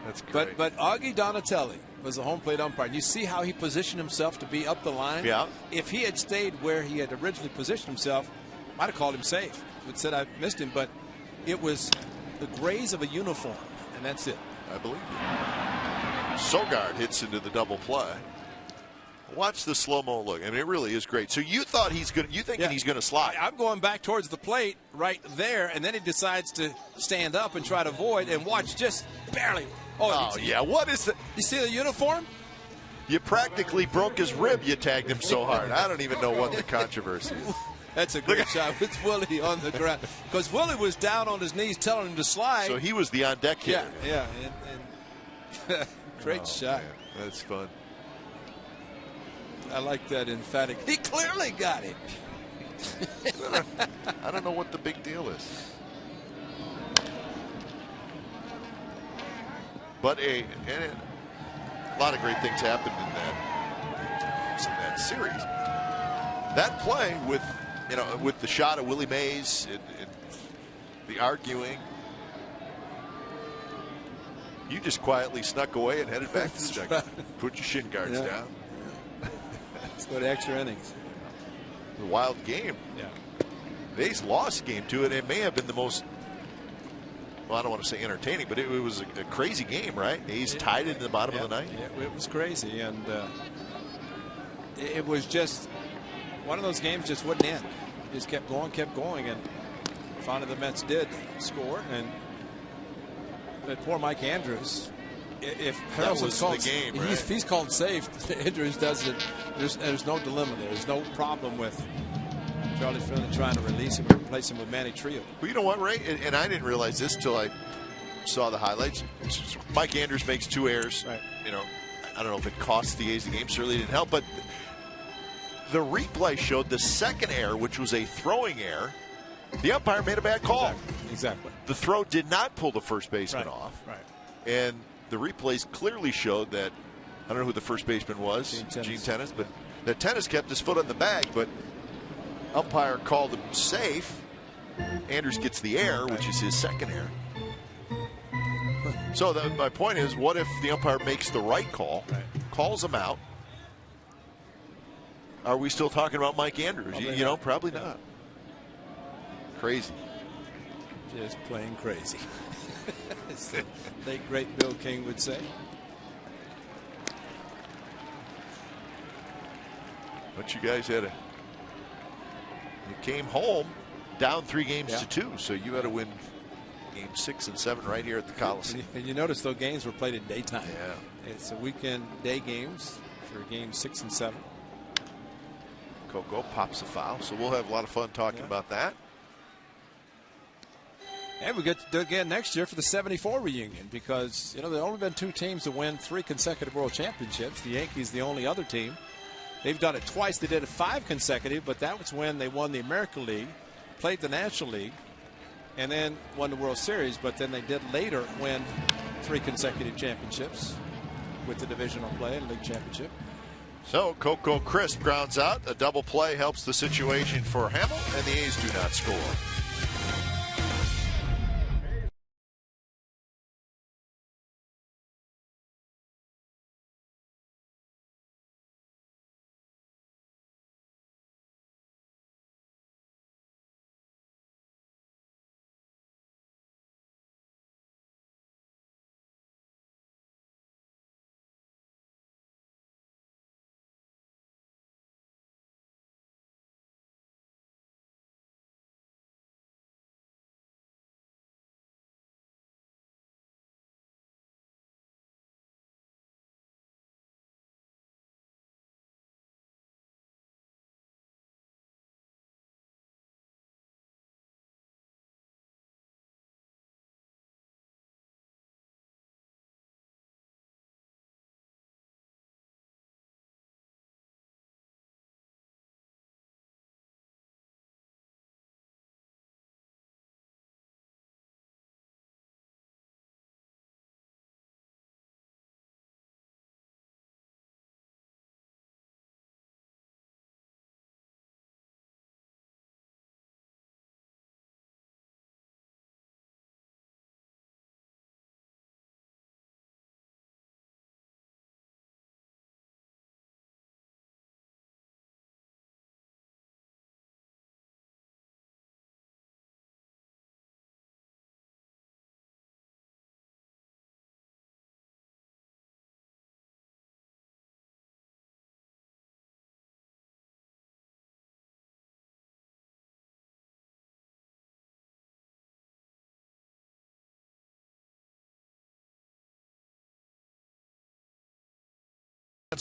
That's great. But Augie Donatelli was the home plate umpire. You see how he positioned himself to be up the line? Yeah. If he had stayed where he had originally positioned himself, might have called him safe. It said I missed him, but it was the graze of a uniform, and that's it. I believe you. Sogard hits into the double play. Watch the slow-mo look. I mean, it really is great. So you thought he's going? You thinking he's going to slide? I'm going back towards the plate right there, and then he decides to stand up and try to avoid, and watch just barely. Oh yeah. What is that? You see the uniform? You practically broke his rib. You tagged him so hard. I don't even know what the controversy is. That's a great shot with Willie on the ground, because Willie was down on his knees telling him to slide. So he was the on deck hitter. Yeah. And great shot. Man, that's fun. I like that emphatic. He clearly got it. I don't know what the big deal is. But a lot of great things happened in that series. That play with the shot of Willie Mays and the arguing, you just quietly snuck away and headed back to the dugout. Put your shin guards down. Let's go to extra innings. The wild game. Yeah. The A's lost game to it. It may have been the most, well, I don't want to say entertaining, but it was a crazy game, right? The A's tied it in the bottom of the ninth. Yeah, it was crazy, and it was just one of those games just wouldn't end. It just kept going, and finally the Mets did score. And poor Mike Andrews. If Harrelson's called, the game, right? if he's called safe, Andrews doesn't. There's no dilemma there. There's no problem with Charlie Finley trying to release him and replace him with Manny Trio. Well, you know what, Ray? And I didn't realize this till I saw the highlights. Mike Andrews makes 2 errors. Right. I don't know if it cost the A's the game. Certainly didn't help. But the replay showed the second error, which was a throwing error. The umpire made a bad call. Exactly. The throw did not pull the first baseman off. Right. And the replays clearly showed that, I don't know who the first baseman was, Gene Tennis, but that Tennis kept his foot on the bag, but umpire called him safe. Andrews gets the error, which is his second error. So my point is, what if the umpire makes the right call, calls him out? Are we still talking about Mike Andrews? You know, probably not. Crazy. Just plain crazy. As the late great Bill King would say. But you guys you came home down 3 games to 2, so you had to win games 6 and 7 right here at the Coliseum. And you notice those games were played in daytime. Yeah. It's a weekend day games for games 6 and 7. Coco pops a foul, so we'll have a lot of fun talking about that. And we get to do it again next year for the '74 reunion, because there have only been 2 teams to win 3 consecutive World Championships. The Yankees, the only other team. They've done it twice. They did it 5 consecutive, but that was when they won the American League, played the National League, and then won the World Series. But then they did later win 3 consecutive championships with the divisional play and league championship. So Coco Crisp grounds out. A double play helps the situation for Hamill, and the A's do not score.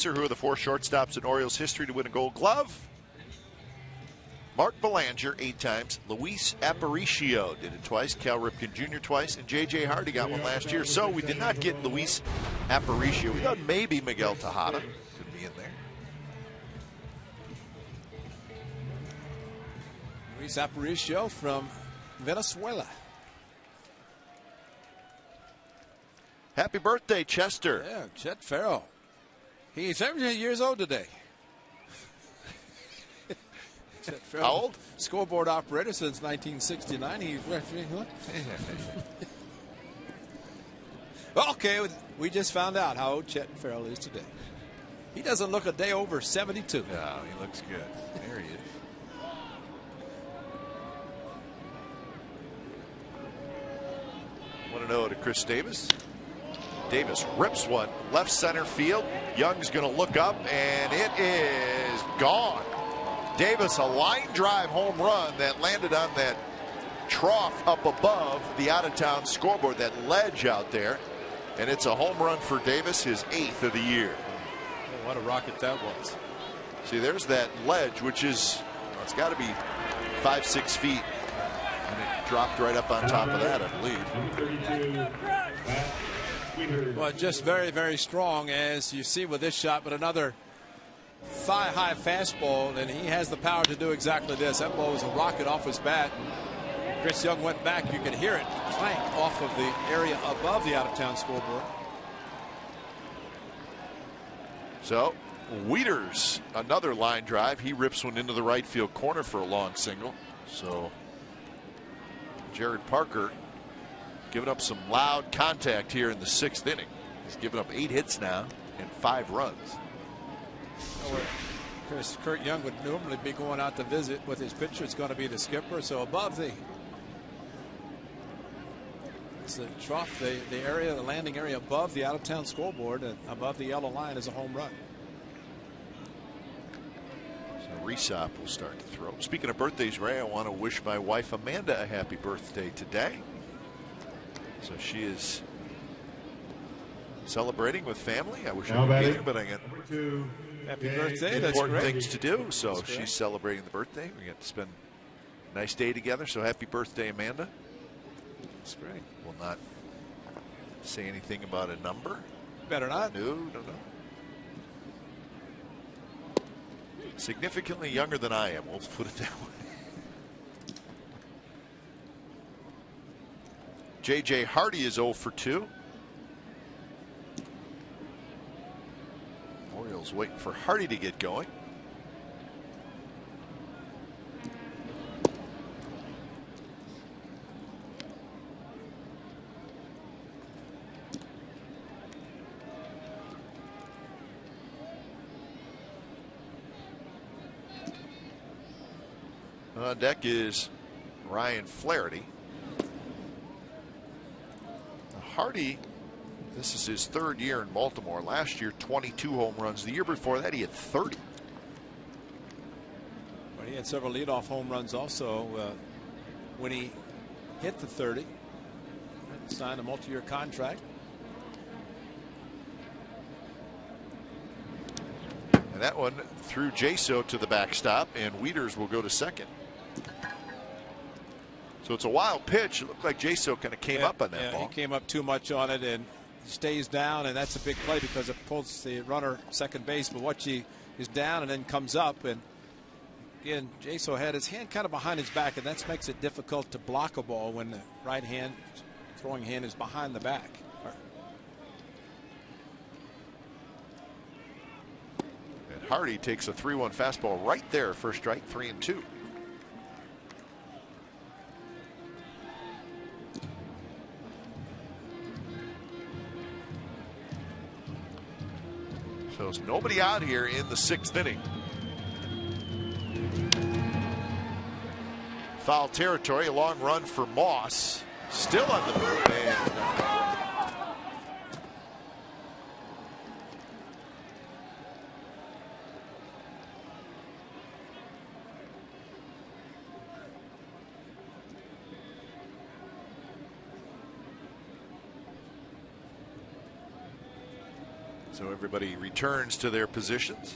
Who are the 4 shortstops in Orioles history to win a Gold Glove? Mark Belanger 8 times. Luis Aparicio did it twice. Cal Ripken Jr. twice. And J.J. Hardy got one last year. So we did not get Luis Aparicio. We thought maybe Miguel Tejada could be in there. Luis Aparicio from Venezuela. Happy birthday, Chester. Yeah, Chet Farrell. He's 78 years old today. How old? Scoreboard operator since 1969. Okay, we just found out how old Chet Farrell is today. He doesn't look a day over 72. No, he looks good. There he is. Want to know to Chris Davis? Davis rips one left center field. Young's going to look up, and it is gone. Davis, a line drive home run that landed on that trough up above the out-of-town scoreboard, that ledge out there. And it's a home run for Davis, his 8th of the year. Oh, what a rocket that was. See, there's that ledge, which is, well, it's got to be 5-6 feet. And it dropped right up on top of that, I believe. Well, just very, very strong, as you see with this shot, but another thigh-high fastball, and he has the power to do exactly this. That ball was a rocket off his bat. Chris Young went back. You could hear it clank off of the area above the out-of-town scoreboard. So Wieters, another line drive. He rips one into the right field corner for a long single. So Jared Parker giving up some loud contact here in the 6th inning. He's given up 8 hits now and 5 runs. Kurt Young would normally be going out to visit with his pitcher. It's going to be the skipper. So above the trough, the area, the landing area above the out-of-town scoreboard and above the yellow line is a home run. So Resop will start to throw. Speaking of birthdays, Ray, I want to wish my wife Amanda a happy birthday today. So she is celebrating with family. I wish I could be there, but I got happy birthday. That's important great. things to do. So she's celebrating the birthday. We get to spend a nice day together. So happy birthday, Amanda. That's great. Will not say anything about a number. Better not. No. Significantly younger than I am. We'll put it that way. J.J. Hardy is 0 for 2. Orioles waiting for Hardy to get going. On deck is Ryan Flaherty. Hardy, this is his 3rd year in Baltimore. Last year, 22 home runs. The year before that, he had 30. Well, he had several leadoff home runs also when he hit the 30. Signed a multi-year contract. And that one threw Jaso to the backstop, and Wieters will go to second. So it's a wild pitch. It looked like Jaso kind of came up on that ball. He came up too much on it and stays down, and that's a big play because it pulls the runner second base. But Wachie is down and then comes up, and again, Jaso had his hand kind of behind his back, and that makes it difficult to block a ball when the right hand throwing hand is behind the back. And Hardy takes a 3-1 fastball right there, first strike, 3-2. So there's nobody out here in the 6th inning. Foul territory, a long run for Moss. Still on the move. So everybody returns to their positions.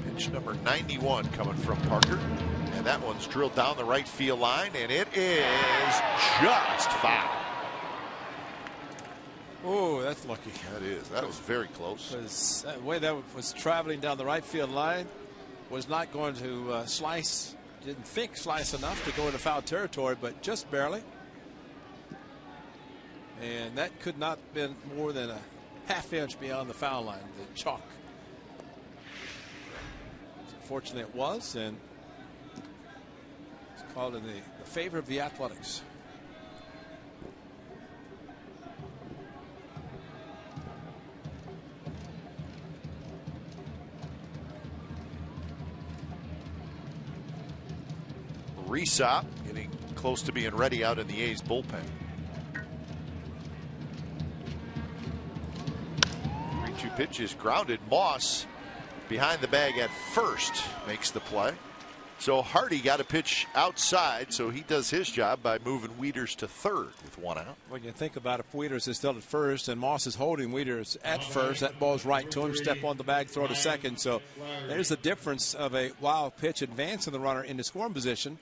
Pitch number 91 coming from Parker. And that one's drilled down the right field line, and it is just foul. Oh, that's lucky. That is. That was very close. The way that was traveling down the right field line was not going to slice, didn't think slice enough to go into foul territory, but just barely. And that could not have been more than a half-inch beyond the foul line, the chalk. Fortunately it was, and it's called in the favor of the Athletics. Resop getting close to being ready out in the A's bullpen. 3-2 pitch is grounded. Moss behind the bag at first makes the play. So Hardy got a pitch outside, so he does his job by moving Wieters to third with 1 out. When you think about it, if Wieters is still at first and Moss is holding Wieters at first, that ball's right to him. Step on the bag, throw to second. So there's the difference of a wild pitch advancing the runner into scoring position,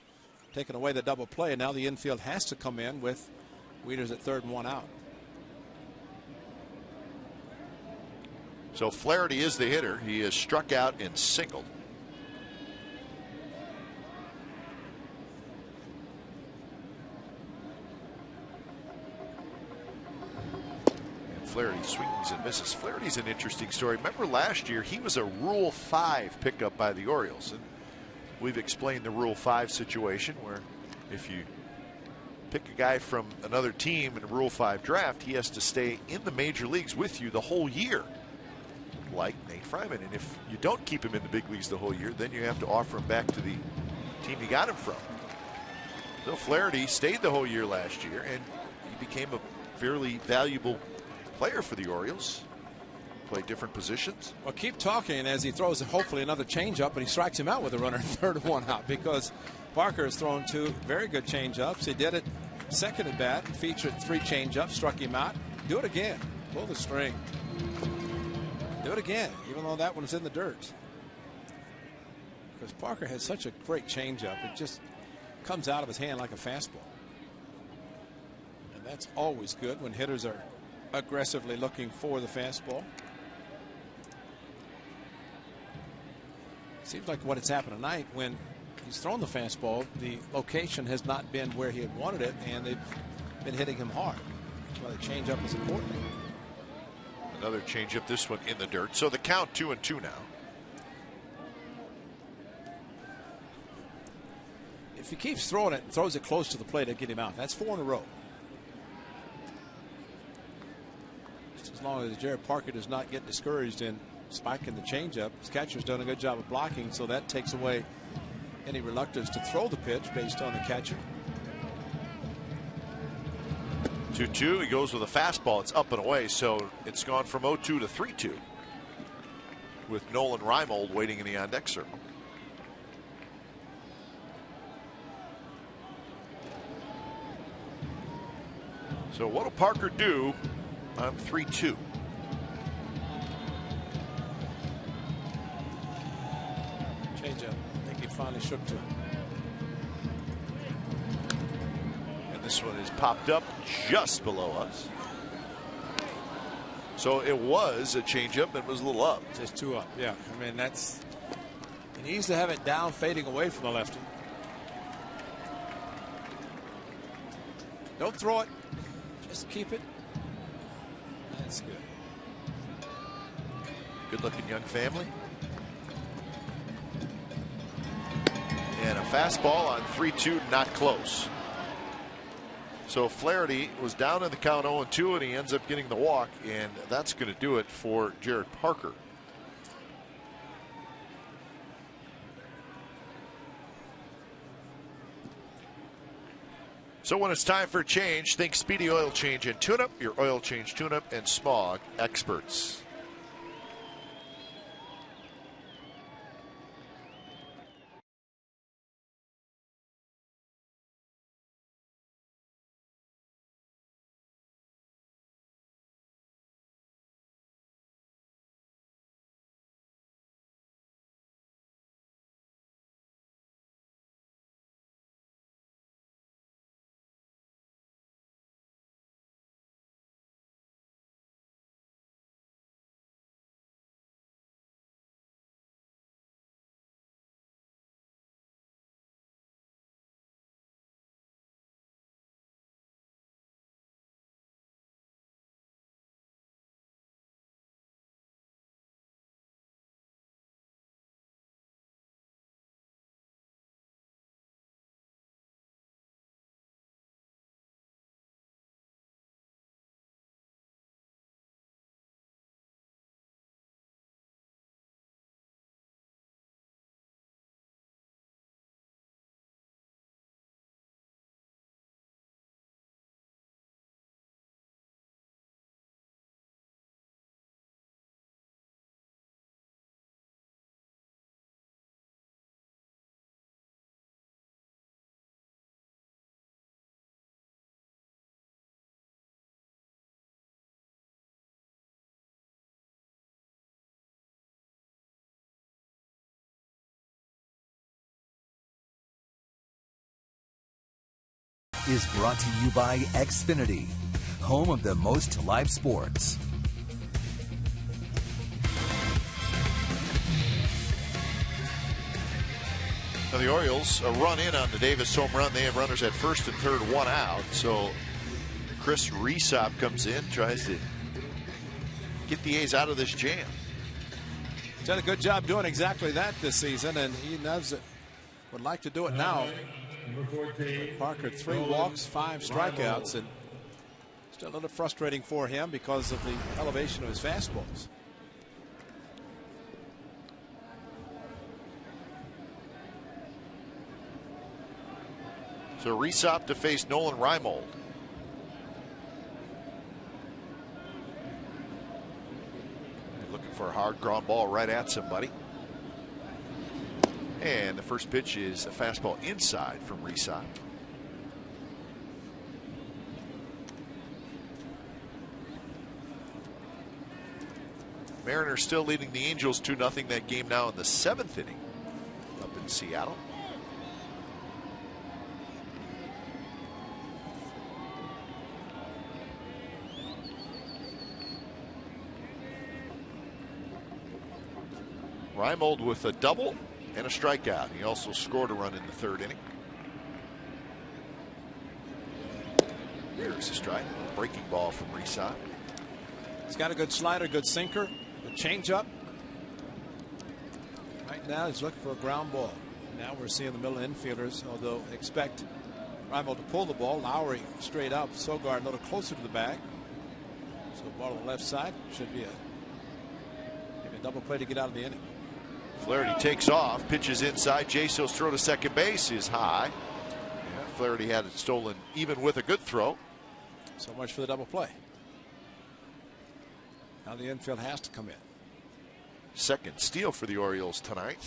taking away the double play, and now the infield has to come in with Wieters at third and 1 out. So Flaherty is the hitter. He is struck out and singled. Flaherty swings and misses. Flaherty's an interesting story. Remember last year he was a Rule 5 pickup by the Orioles, and we've explained the Rule 5 situation where if you pick a guy from another team in a Rule 5 draft, he has to stay in the major leagues with you the whole year, like Nate Fryman. And if you don't keep him in the big leagues the whole year, then you have to offer him back to the team you got him from. So Flaherty stayed the whole year last year, and he became a fairly valuable player for the Orioles. Play different positions. Well, keep talking as he throws hopefully another changeup, and he strikes him out with a runner in third and one out, because Parker has thrown 2 very good changeups. He did it second at bat, featured 3 changeups, struck him out. Do it again. Pull the string. Do it again, even though that one's in the dirt. Because Parker has such a great changeup, it just comes out of his hand like a fastball. And that's always good when hitters are aggressively looking for the fastball. Seems like what has happened tonight, when he's thrown the fastball, the location has not been where he had wanted it, and they've been hitting him hard. That's why the changeup is important. Another changeup, this one in the dirt. So the count 2-2 now. If he keeps throwing it and throws it close to the plate, it'll get him out. That's 4 in a row. As long as Jared Parker does not get discouraged in spiking the changeup, his catcher's done a good job of blocking, so that takes away any reluctance to throw the pitch based on the catcher. 2-2. He goes with a fastball. It's up and away, so it's gone from 0-2 to 3-2 with Nolan Reimold waiting in the on-deck circle. So what'll Parker do on 3-2? Changeup. I think he finally shook to it. And this one is popped up just below us. So it was a changeup and was a little up. Just 2 up. Yeah. I mean, that's. He needs to have it down, fading away from the lefty. Don't throw it. Just keep it. That's good. Good looking young family. And a fastball on 3-2, not close. So Flaherty was down in the count 0-2, and he ends up getting the walk, and that's going to do it for Jared Parker. So when it's time for a change, think Speedy Oil Change and Tune-Up, your oil change, tune-up, and smog experts. Is brought to you by Xfinity, home of the most live sports. Now the Orioles a run in on the Davis home run. They have runners at first and third, 1 out. So Chris Resop comes in, tries to get the A's out of this jam. He's done a good job doing exactly that this season, and he knows it. Would like to do it now. Parker, 3 walks, 5 strikeouts, and still a little frustrating for him because of the elevation of his fastballs. So Resop to face Nolan Reimold. Looking for a hard ground ball right at somebody. And the first pitch is a fastball inside from Resop. Mariners still leading the Angels 2-0. That game now in the 7th inning up in Seattle. Reimold with a double and a strikeout. He also scored a run in the 3rd inning. Here's a strike. Breaking ball from Resop. He's got a good slider, good sinker, a changeup. Right now he's looking for a ground ball. Now we're seeing the middle infielders, although expect Reimold to pull the ball. Lowry straight up, Sogard a little closer to the bag. So ball on the left side should be maybe a double play to get out of the inning. Flaherty takes off, pitches inside. Jaso's throw to second base is high. Yeah, Flaherty had it stolen even with a good throw. So much for the double play. Now the infield has to come in. Second steal for the Orioles tonight.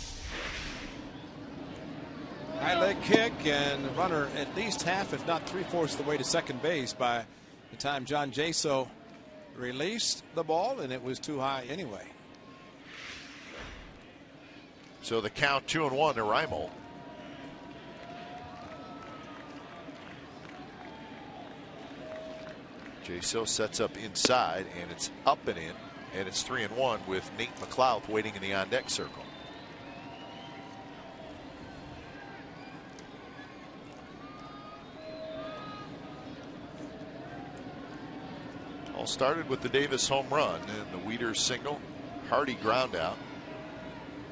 High leg kick, and the runner at least half, if not 3/4 the way to second base by the time John Jaso released the ball, and it was too high anyway. So the count 2-1 to Reimold. Jaso sets up inside, and it's up and in, and it's 3-1 with Nate McLeod waiting in the on-deck circle. All started with the Davis home run and the Wieters single. Hardy ground out.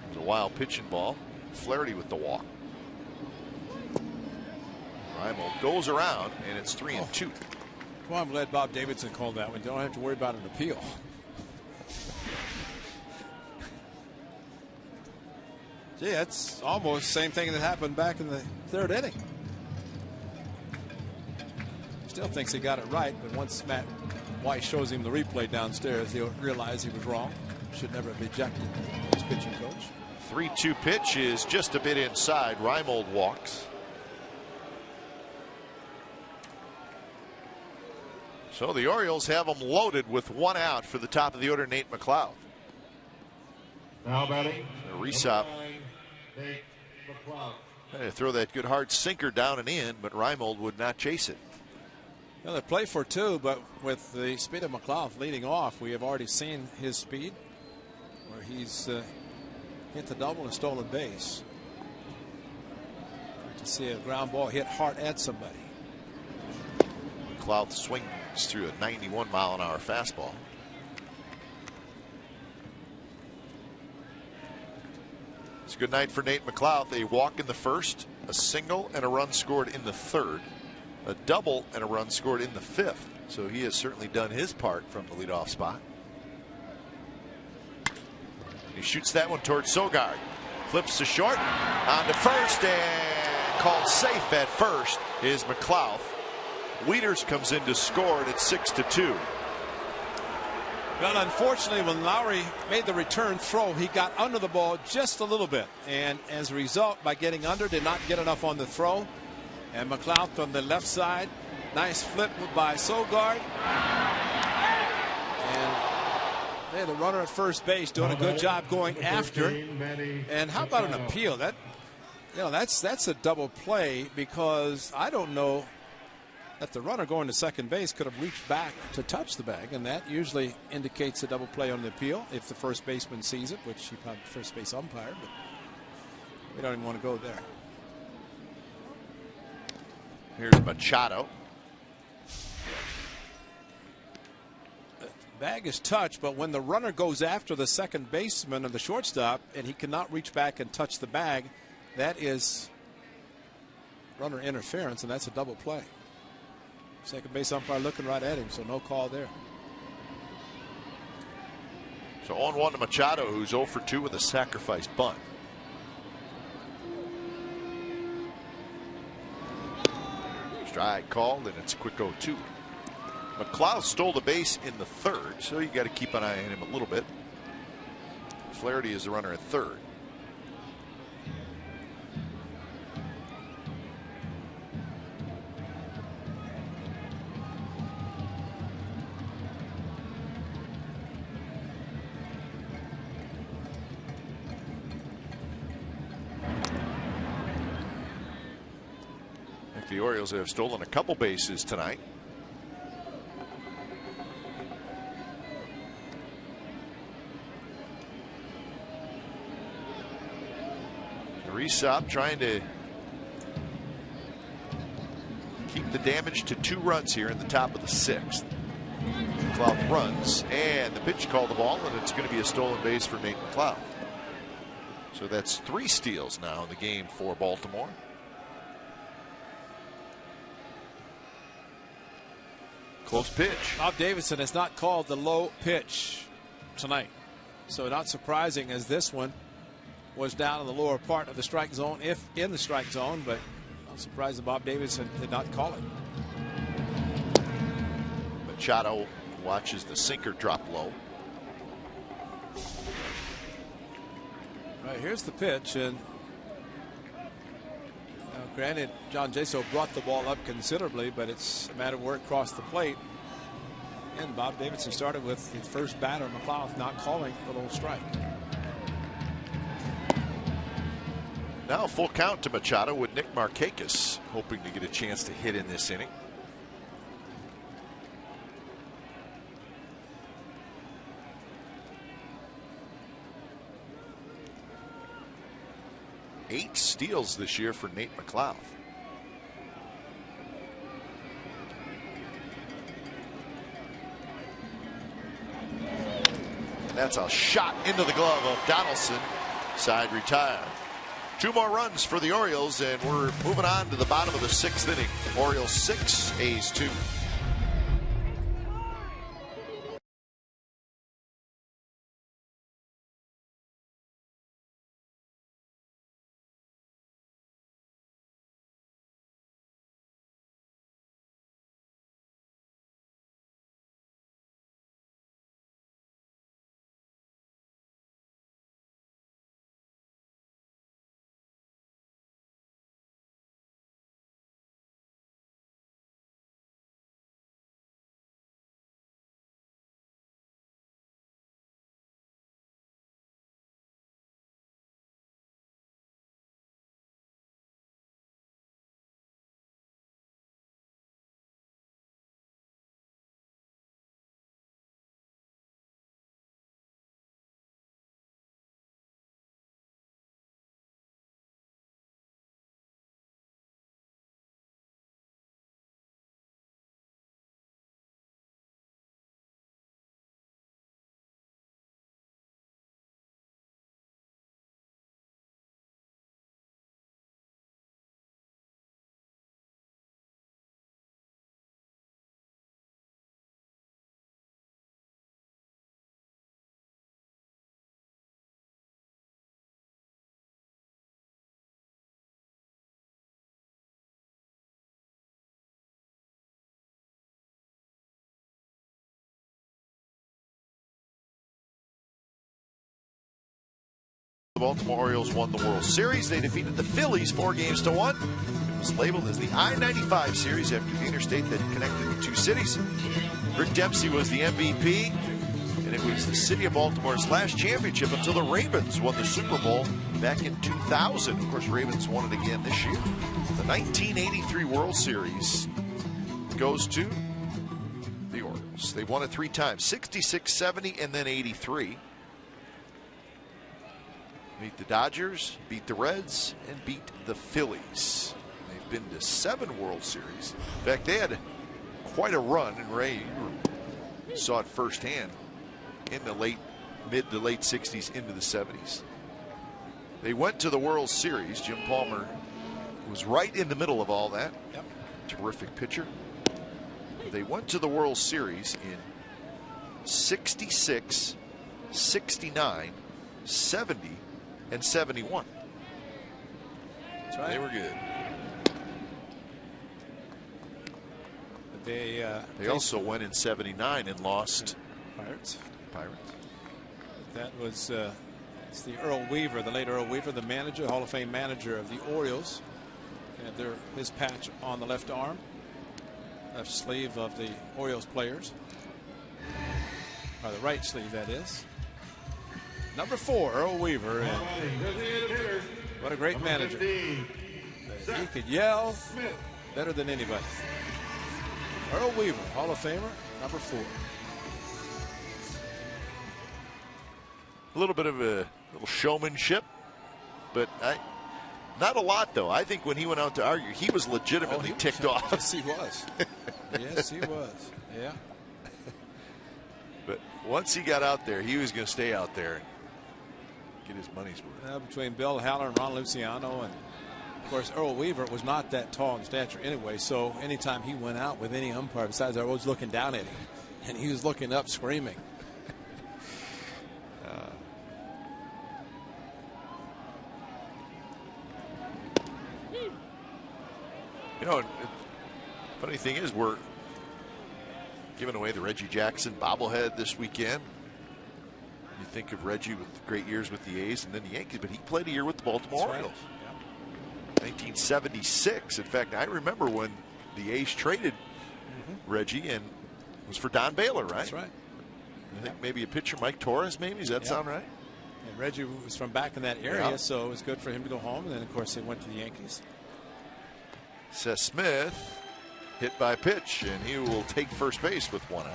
It was a wild pitching ball. Flaherty with the walk. Reimold goes around, and it's 3-2. Well, I'm glad Bob Davidson called that one. Don't have to worry about an appeal. Gee, that's almost the same thing that happened back in the 3rd inning. Still thinks he got it right, but once Matt White shows him the replay downstairs, he'll realize he was wrong. Should never have ejected his pitching coach. 3-2 pitch is just a bit inside. Reimold walks. So the Orioles have them loaded with 1 out for the top of the order, Nate McLeod. Now batting. Resop. Throw that good hard sinker down and in, but Reimold would not chase it. Well, they play for 2, but with the speed of McLeod leading off, we have already seen his speed, where he's hit the double and stolen base. To see a ground ball hit hard at somebody. McLeod swings through a 91-mile-an-hour fastball. It's a good night for Nate McLeod. A walk in the 1st, a single and a run scored in the 3rd, a double and a run scored in the 5th. So he has certainly done his part from the leadoff spot. He shoots that one towards Sogard. Flips to short, on to first, and called safe at first is McLeod. Wieters comes in to score, and it's 6-2. Well, unfortunately, when Lowry made the return throw, he got under the ball just a little bit, and as a result, by getting under, did not get enough on the throw. And McLeod from the left side, nice flip by Sogard. And they, the runner at first base, doing a good job going after. And how about an appeal? That, you know, that's a double play, because I don't know that the runner going to second base could have reached back to touch the bag, and that usually indicates a double play on the appeal if the first baseman sees it, which he probably first base umpire, but we don't even want to go there. Here's Machado. Bag is touched, but when the runner goes after the second baseman or the shortstop and he cannot reach back and touch the bag, that is runner interference, and that's a double play. Second base umpire looking right at him, so no call there. So 0-1 to Machado, who's 0 for 2 with a sacrifice bunt. Strike called, and it's a quick 0-2. McLeod stole the base in the third, so you got to keep an eye on him a little bit. Flaherty is the runner at third. The Orioles have stolen a couple bases tonight. Reese-up trying to keep the damage to 2 runs here in the top of the 6th. McLeod runs, and the pitch called the ball, and it's going to be a stolen base for Nate McLeod. So that's 3 steals now in the game for Baltimore. Close pitch. Bob Davidson has not called the low pitch tonight. So not surprising, as this one was down in the lower part of the strike zone, if in the strike zone, but not surprised that Bob Davidson did not call it. Machado watches the sinker drop low. Right, here's the pitch, and granted, John Jaso brought the ball up considerably, but it's a matter of where it crossed the plate. And Bob Davidson started with the first batter, McLeod, not calling the little strike. Now full count to Machado with Nick Markakis hoping to get a chance to hit in this inning. Eight steals this year for Nate McLeod. And that's a shot into the glove of Donaldson. Side retired. 2 more runs for the Orioles, and we're moving on to the bottom of the 6th inning. Orioles 6, A's 2. The Baltimore Orioles won the World Series. They defeated the Phillies 4-1. It was labeled as the I-95 series after the interstate that connected the 2 cities. Rick Dempsey was the MVP, and it was the city of Baltimore's last championship until the Ravens won the Super Bowl back in 2000. Of course, Ravens won it again this year. The 1983 World Series goes to the Orioles. They won it 3 times, 66, 70, and then 83. Beat the Dodgers, beat the Reds, and beat the Phillies. They've been to 7 World Series. In fact, they had quite a run, and Ray saw it firsthand in the mid to late 60s into the 70s. They went to the World Series. Jim Palmer was right in the middle of all that. Yep. Terrific pitcher. They went to the World Series in 66, 69, 70, and 71. That's right. They were good. They also went in 79 and lost. Pirates. That was it's the Earl Weaver, the late Earl Weaver, the manager, Hall of Fame manager of the Orioles. And his patch on the left arm, left sleeve of the Orioles players, or the right sleeve, that is. Number 4, Earl Weaver, and what a great manager. He could yell better than anybody. Earl Weaver, Hall of Famer, number 4. A little bit of a little showmanship, but not a lot, though. I think when he went out to argue, he was legitimately ticked off. Yes, he was. Yes, he was. Yeah. But once he got out there, he was going to stay out there and get his money's worth. Between Bill Haller and Ron Luciano, and of course Earl Weaver was not that tall in stature anyway, so anytime he went out with any umpire besides, I was looking down at him, and he was looking up screaming. You know, funny thing is, we're giving away the Reggie Jackson bobblehead this weekend. You think of Reggie with great years with the A's and then the Yankees, but he played a year with the Baltimore Orioles. Yeah. 1976. In fact, I remember when the A's traded Reggie, and it was for Don Baylor, right? That's right. I think maybe a pitcher, Mike Torres, maybe. Does that sound right? And Reggie was from back in that area, so it was good for him to go home. And then, of course, they went to the Yankees. Seth Smith hit by pitch, and he will take first base with 1 out.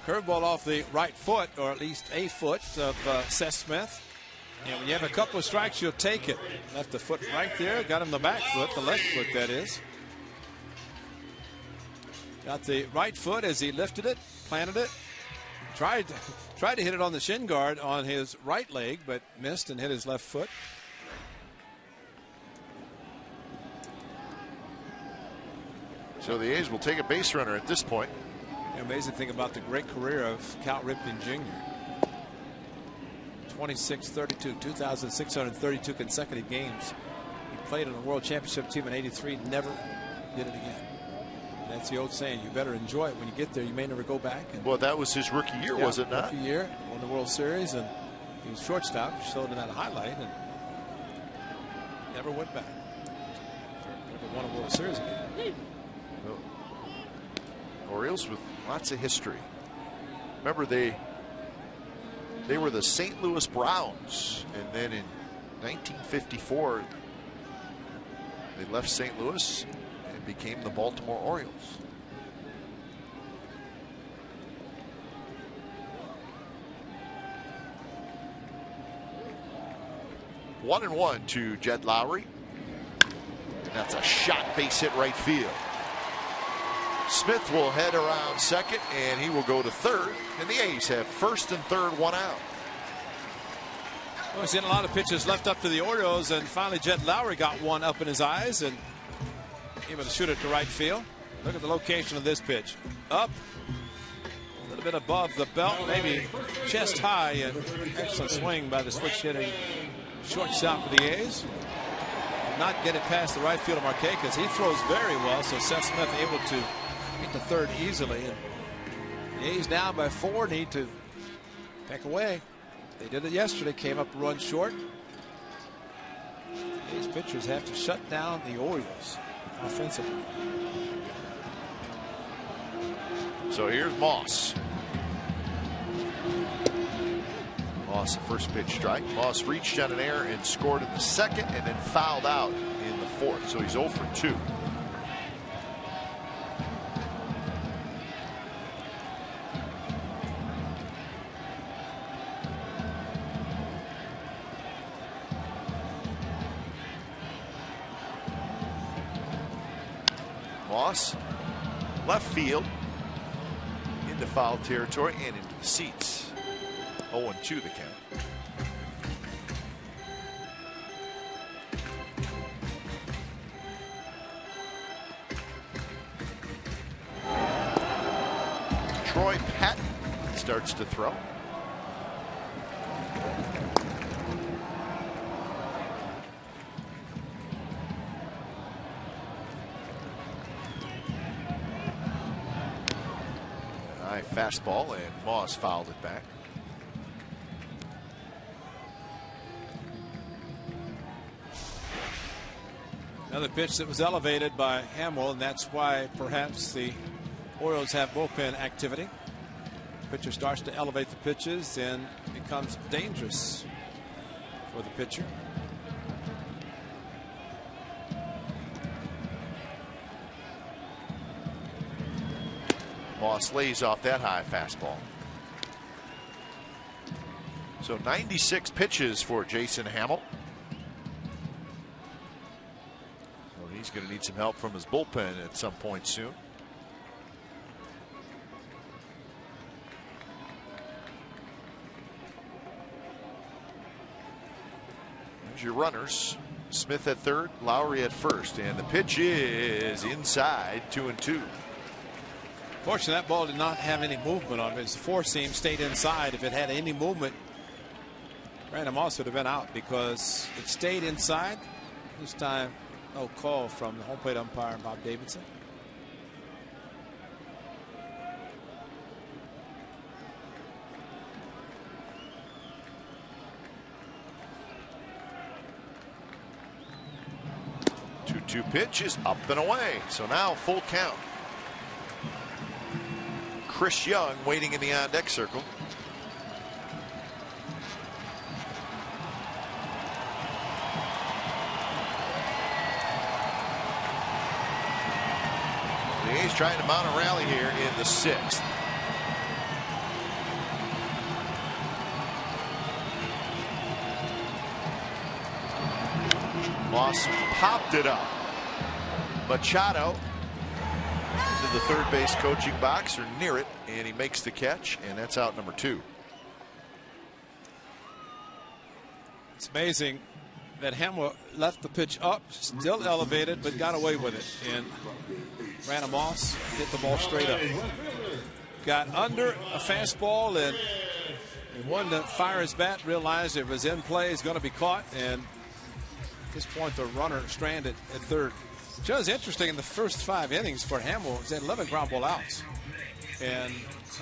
Curveball off the right foot, or at least a foot of Seth Smith. And when you have a couple of strikes, you'll take it. Left the foot right there. Got him the back foot, the left foot, that is. Got the right foot as he lifted it, planted it. Tried to hit it on the shin guard on his right leg, but missed and hit his left foot. So the A's will take a base runner at this point. The amazing thing about the great career of Cal Ripken Jr. 26-32, 2,632 consecutive games. He played on the World Championship team in '83, never did it again. And that's the old saying, you better enjoy it when you get there. You may never go back. And well, that was his rookie year, was it not? Rookie year, won the World Series, and he was shortstop, showed in that highlight, and never went back. Never won a World Series again. Well, Orioles with lots of history. Remember, they were the St. Louis Browns, and then in 1954 they left St. Louis and became the Baltimore Orioles. One and one to Jed Lowry, and that's a shot base hit right field. Smith will head around second, and he will go to third, and the A's have first and third, 1 out. Well, we've seen a lot of pitches left up to the Orioles, and finally Jed Lowry got one up in his eyes and able to shoot it to right field. Look at the location of this pitch. Up, a little bit above the belt, maybe chest high, and excellent swing by the switch hitting shortstop for the A's. Did not get it past the right fielder Marquez. He throws very well, so Seth Smith able to get to third easily. And the A's now by 4 need to pick away. They did it yesterday, came up a run short. These pitchers have to shut down the Orioles offensively. So here's Moss. Moss, the first pitch strike. Moss reached on an error and scored in the second, and then fouled out in the fourth. So he's 0 for 2. Moss, left field, into foul territory and into the seats. 0-2 the count. Troy Patton starts to throw. High fastball, and Moss fouled it back. Another pitch that was elevated by Hamill, and that's why perhaps the Orioles have bullpen activity. Pitcher starts to elevate the pitches and becomes dangerous for the pitcher. Moss lays off that high fastball. So 96 pitches for Jason Hamill. So he's going to need some help from his bullpen at some point soon. There's your runners. Smith at third, Lowry at first, and the pitch is inside, 2-2. Fortunately, that ball did not have any movement on it. It's the four seam, stayed inside. If it had any movement, Brandon Moss would have been out because it stayed inside. This time, no call from the home plate umpire, Bob Davidson. Two pitch is up and away. So now full count. Chris Young waiting in the on deck circle. He's trying to mount a rally here in the sixth. Moss popped it up. Machado into the third base coaching box or near it, and he makes the catch, and that's out number 2. It's amazing that Hamill left the pitch up, still elevated, but got away with it. And Brandon Moss hit the ball straight up. Got under a fastball and wanted to fire his bat, realized it was in play, is going to be caught, and at this point the runner stranded at third. Just interesting, in the first 5 innings for Hamill, he's had 11 ground ball outs. And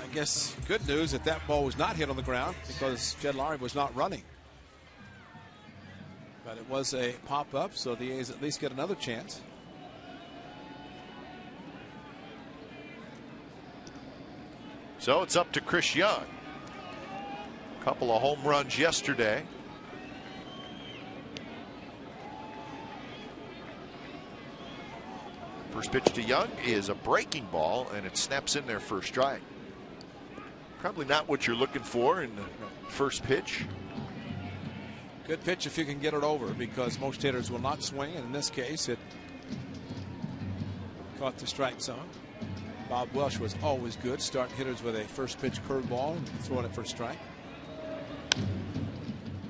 I guess good news that that ball was not hit on the ground because Jed Lowry was not running. But it was a pop-up, so the A's at least get another chance. So it's up to Chris Young. A couple of home runs yesterday. First pitch to Young is a breaking ball, and it snaps in there for a strike. Probably not what you're looking for in the first pitch. Good pitch if you can get it over, because most hitters will not swing, and in this case it caught the strike zone. Bob Welsh was always good starting hitters with a first pitch curveball and throwing it for a strike.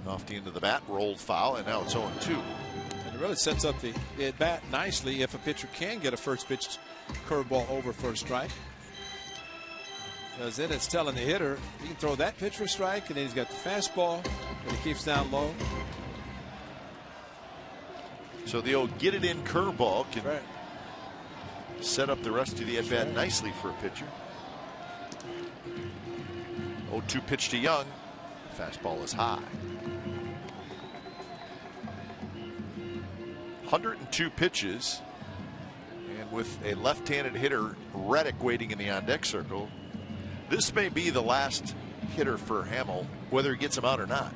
Off the end of the bat, rolled foul, and now it's 0-2. And it really sets up the at bat nicely if a pitcher can get a first pitch curveball over for a strike. Because then it's telling the hitter he can throw that pitch for a strike, and then he's got the fastball that he keeps down low. So the old get it in curveball can set up the rest of the at bat nicely for a pitcher. 0-2 pitch to Young. Fastball is high. 102 pitches, and with a left-handed hitter, Reddick, waiting in the on-deck circle, this may be the last hitter for Hamill, whether he gets him out or not.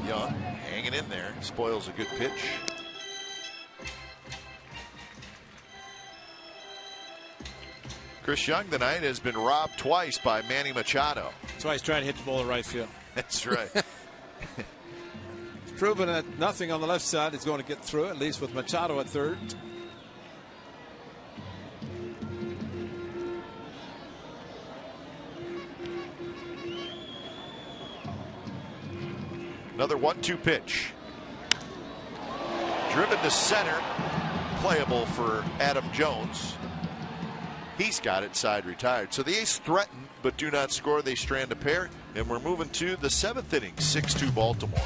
Young hanging in there, spoils a good pitch. Chris Young tonight has been robbed twice by Manny Machado. That's why he's trying to hit the ball to right field. That's right. proven that nothing on the left side is going to get through, at least with Machado at third. Another 1-2 pitch. Driven to center. Playable for Adam Jones. He's got it, side retired. So the A's threaten but do not score. They strand a pair, and we're moving to the 7th inning. 6-2 Baltimore.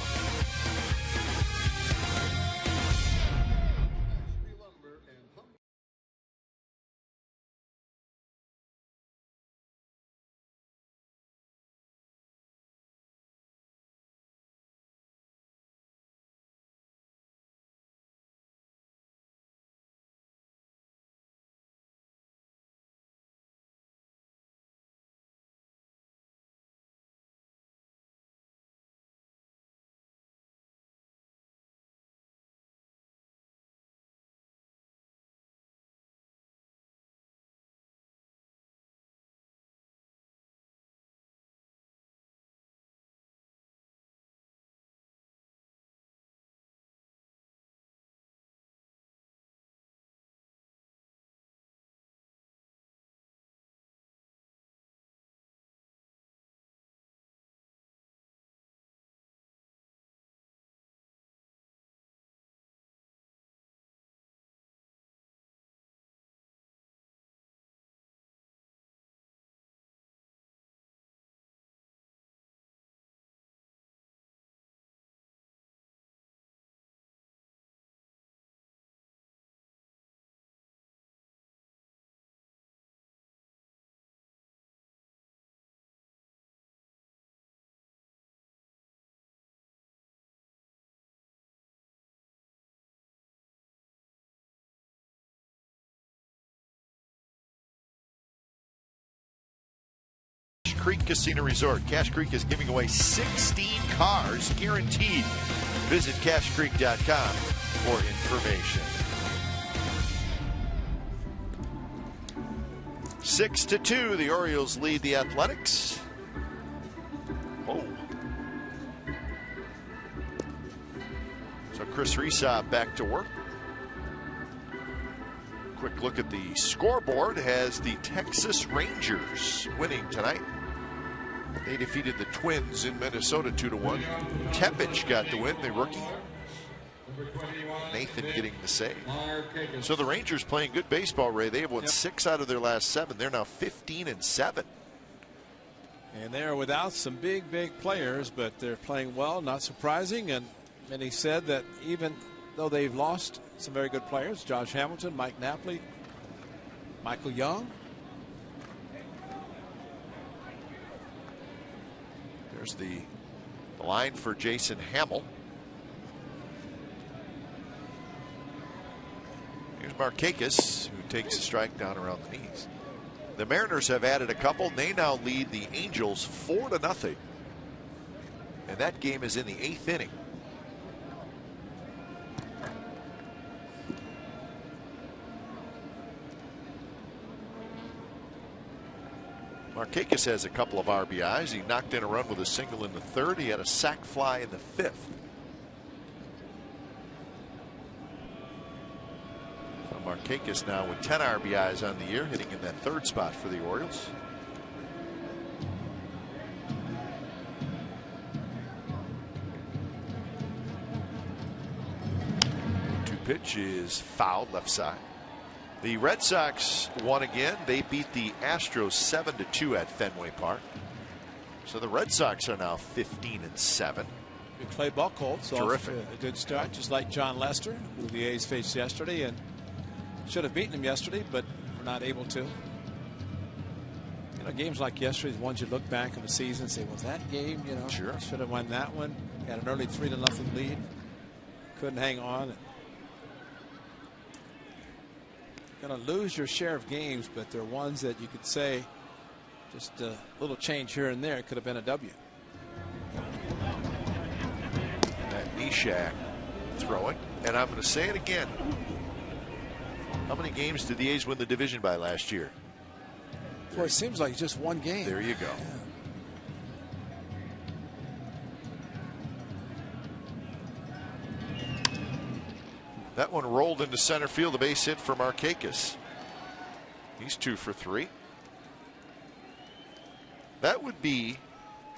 Creek Casino Resort. Cache Creek is giving away 16 cars guaranteed. Visit cachecreek.com for information. 6-2, the Orioles lead the Athletics. Oh. So Chris Risa back to work. Quick look at the scoreboard has the Texas Rangers winning tonight. They defeated the Twins in Minnesota 2-1. Tepich got the win, the rookie. Nathan getting the save. So the Rangers playing good baseball, Ray. They have won 6 out of their last 7. They're now 15-7. And they're without some big players, but they're playing well, not surprising. And he said that even though they've lost some very good players, Josh Hamilton, Mike Napoli, Michael Young. There's the line for Jason Hamill. Here's Markakis, who takes a strike down around the knees. The Mariners have added a couple. They now lead the Angels 4-0. And that game is in the 8th inning. Markakis has a couple of RBIs. He knocked in a run with a single in the 3rd. He had a sac fly in the 5th. So Markakis now with 10 RBIs on the year, hitting in that 3rd spot for the Orioles. Pitch is fouled left side. The Red Sox won again. They beat the Astros 7-2 at Fenway Park. So the Red Sox are now 15-7. Good Clay Buchholz. Terrific. A good start, just like John Lester, who the A's faced yesterday and should have beaten him yesterday, but were not able to. You know, games like yesterday, the ones you look back in the season and say, well, that game, you know, sure, should have won that one. Had an early 3-0 lead. Couldn't hang on. Going to lose your share of games, but there are ones that you could say just a little change here and there. It could have been a W. That Neshek throwing, and I'm going to say it again. How many games did the A's win the division by last year? Boy, it seems like just one game. There you go. Yeah. That one rolled into center field, a base hit for Markakis. He's 2 for 3. That would be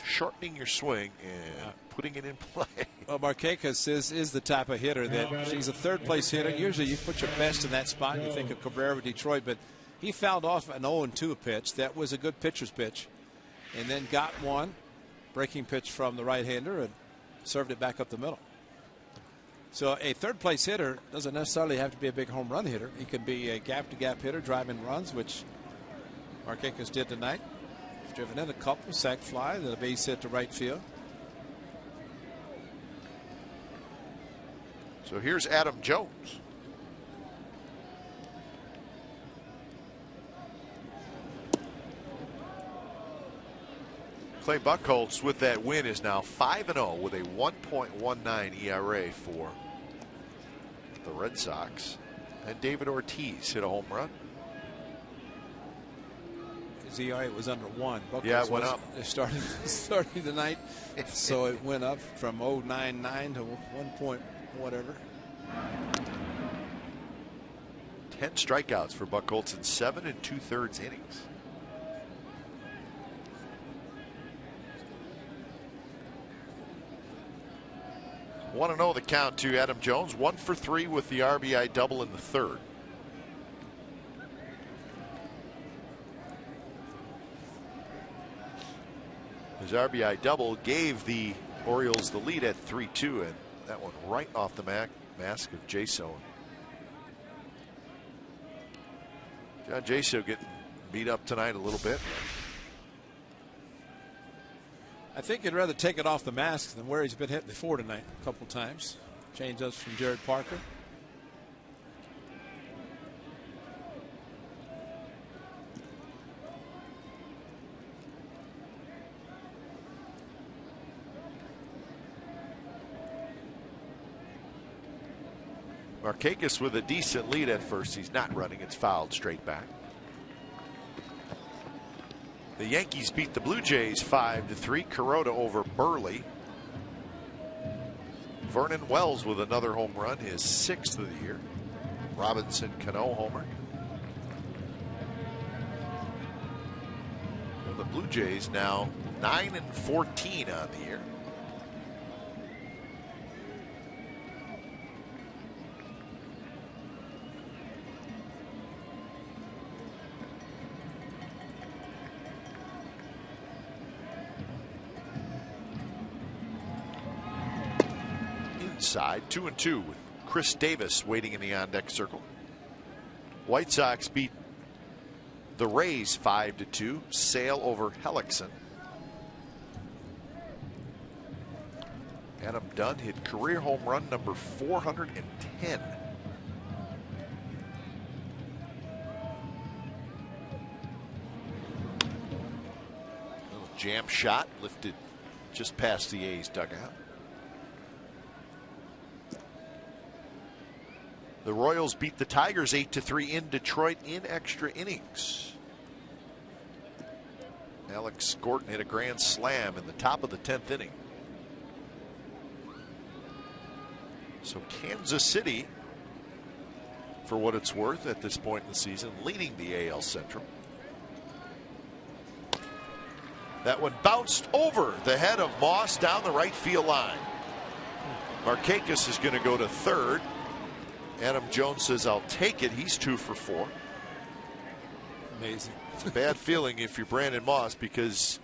shortening your swing and putting it in play. Well, Markakis is the type of hitter that she's a third place hitter. Usually you put your best in that spot. You think of Cabrera with Detroit, but he fouled off an 0-2 pitch. That was a good pitcher's pitch. And then got one breaking pitch from the right-hander and served it back up the middle. So a third place hitter doesn't necessarily have to be a big home run hitter. He can be a gap-to-gap hitter driving runs, which Markakis did tonight. He's driven in a couple, sac fly, then a base hit to right field. So here's Adam Jones. Clay Buchholz with that win is now 5-0 with a 1.19 ERA for the Red Sox. And David Ortiz hit a home run. His ERA was under 1. Buchholz yeah, it went up. Starting tonight, so it went up from 0.99 to 1 point whatever. 10 strikeouts for Buchholz in 7 2/3 innings. Want to know the count to Adam Jones, 1 for 3 with the RBI double in the third. His RBI double gave the Orioles the lead at 3-2, and that one right off the mask of Jaso. John Jaso getting beat up tonight a little bit. I think he'd rather take it off the mask than where he's been hit before tonight a couple times. Change-ups from Jared Parker. Markakis with a decent lead at first. He's not running. It's fouled straight back. The Yankees beat the Blue Jays 5-3. Kuroda over Burley. Vernon Wells with another home run, his 6th of the year. Robinson Cano homer. Well, the Blue Jays now 9-14 on the year. Side 2-2 with Chris Davis waiting in the on-deck circle. White Sox beat the Rays 5-2. Sale over Hellickson. Adam Dunn hit career home run number 410. Little jam shot lifted just past the A's dugout. The Royals beat the Tigers 8-3 in Detroit in extra innings. Alex Gordon hit a grand slam in the top of the 10th inning. So Kansas City, for what it's worth at this point in the season, leading the AL Central. That one bounced over the head of Moss down the right field line. Markakis is going to go to third. Adam Jones says, I'll take it. He's 2 for 4. Amazing. It's a bad feeling if you're Brandon Moss, because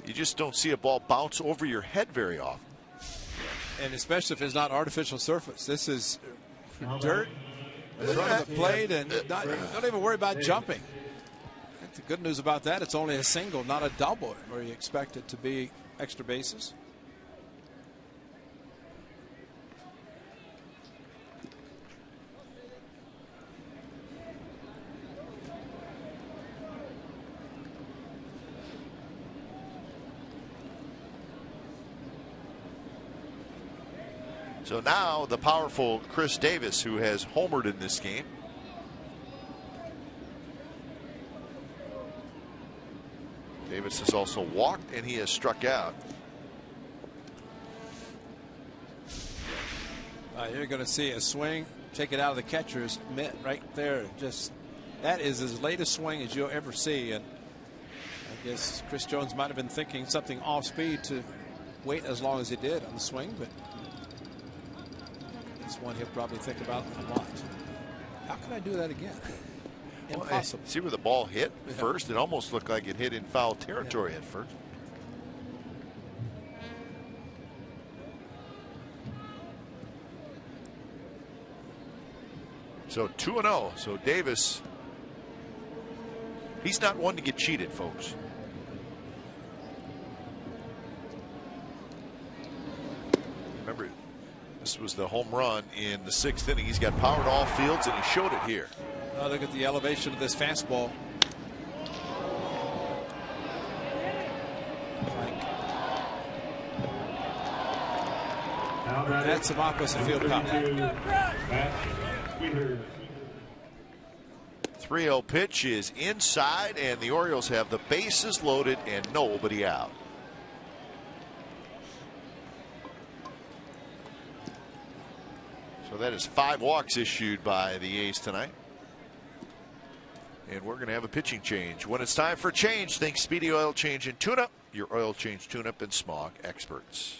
you just don't see a ball bounce over your head very often. And especially if it's not artificial surface. This is dirt in front of the plate, and don't even worry about jumping. I think the good news about that, it's only a single, not a double, where you expect it to be extra bases. So now the powerful Chris Davis, who has homered in this game. Davis has also walked and he has struck out. You're going to see a swing, take it out of the catcher's mitt right there. Just that is as late a swing as you'll ever see. And I guess Chris Jones might have been thinking something off speed to wait as long as he did on the swing, but it's one he'll probably think about a lot. How can I do that again? Impossible. See where the ball hit first? It almost looked like it hit in foul territory at first. So 2-0. So Davis, he's not one to get cheated, folks. Remember, this was the home run in the 6th inning. He's got power to all fields, and he showed it here. Look at the elevation of this fastball. That's some opposite field power. 3-0 pitch is inside, and the Orioles have the bases loaded and nobody out. So that is 5 walks issued by the A's tonight. And we're going to have a pitching change. When it's time for change, think Speedy Oil Change and Tune-Up, your oil change tune-up and smog experts.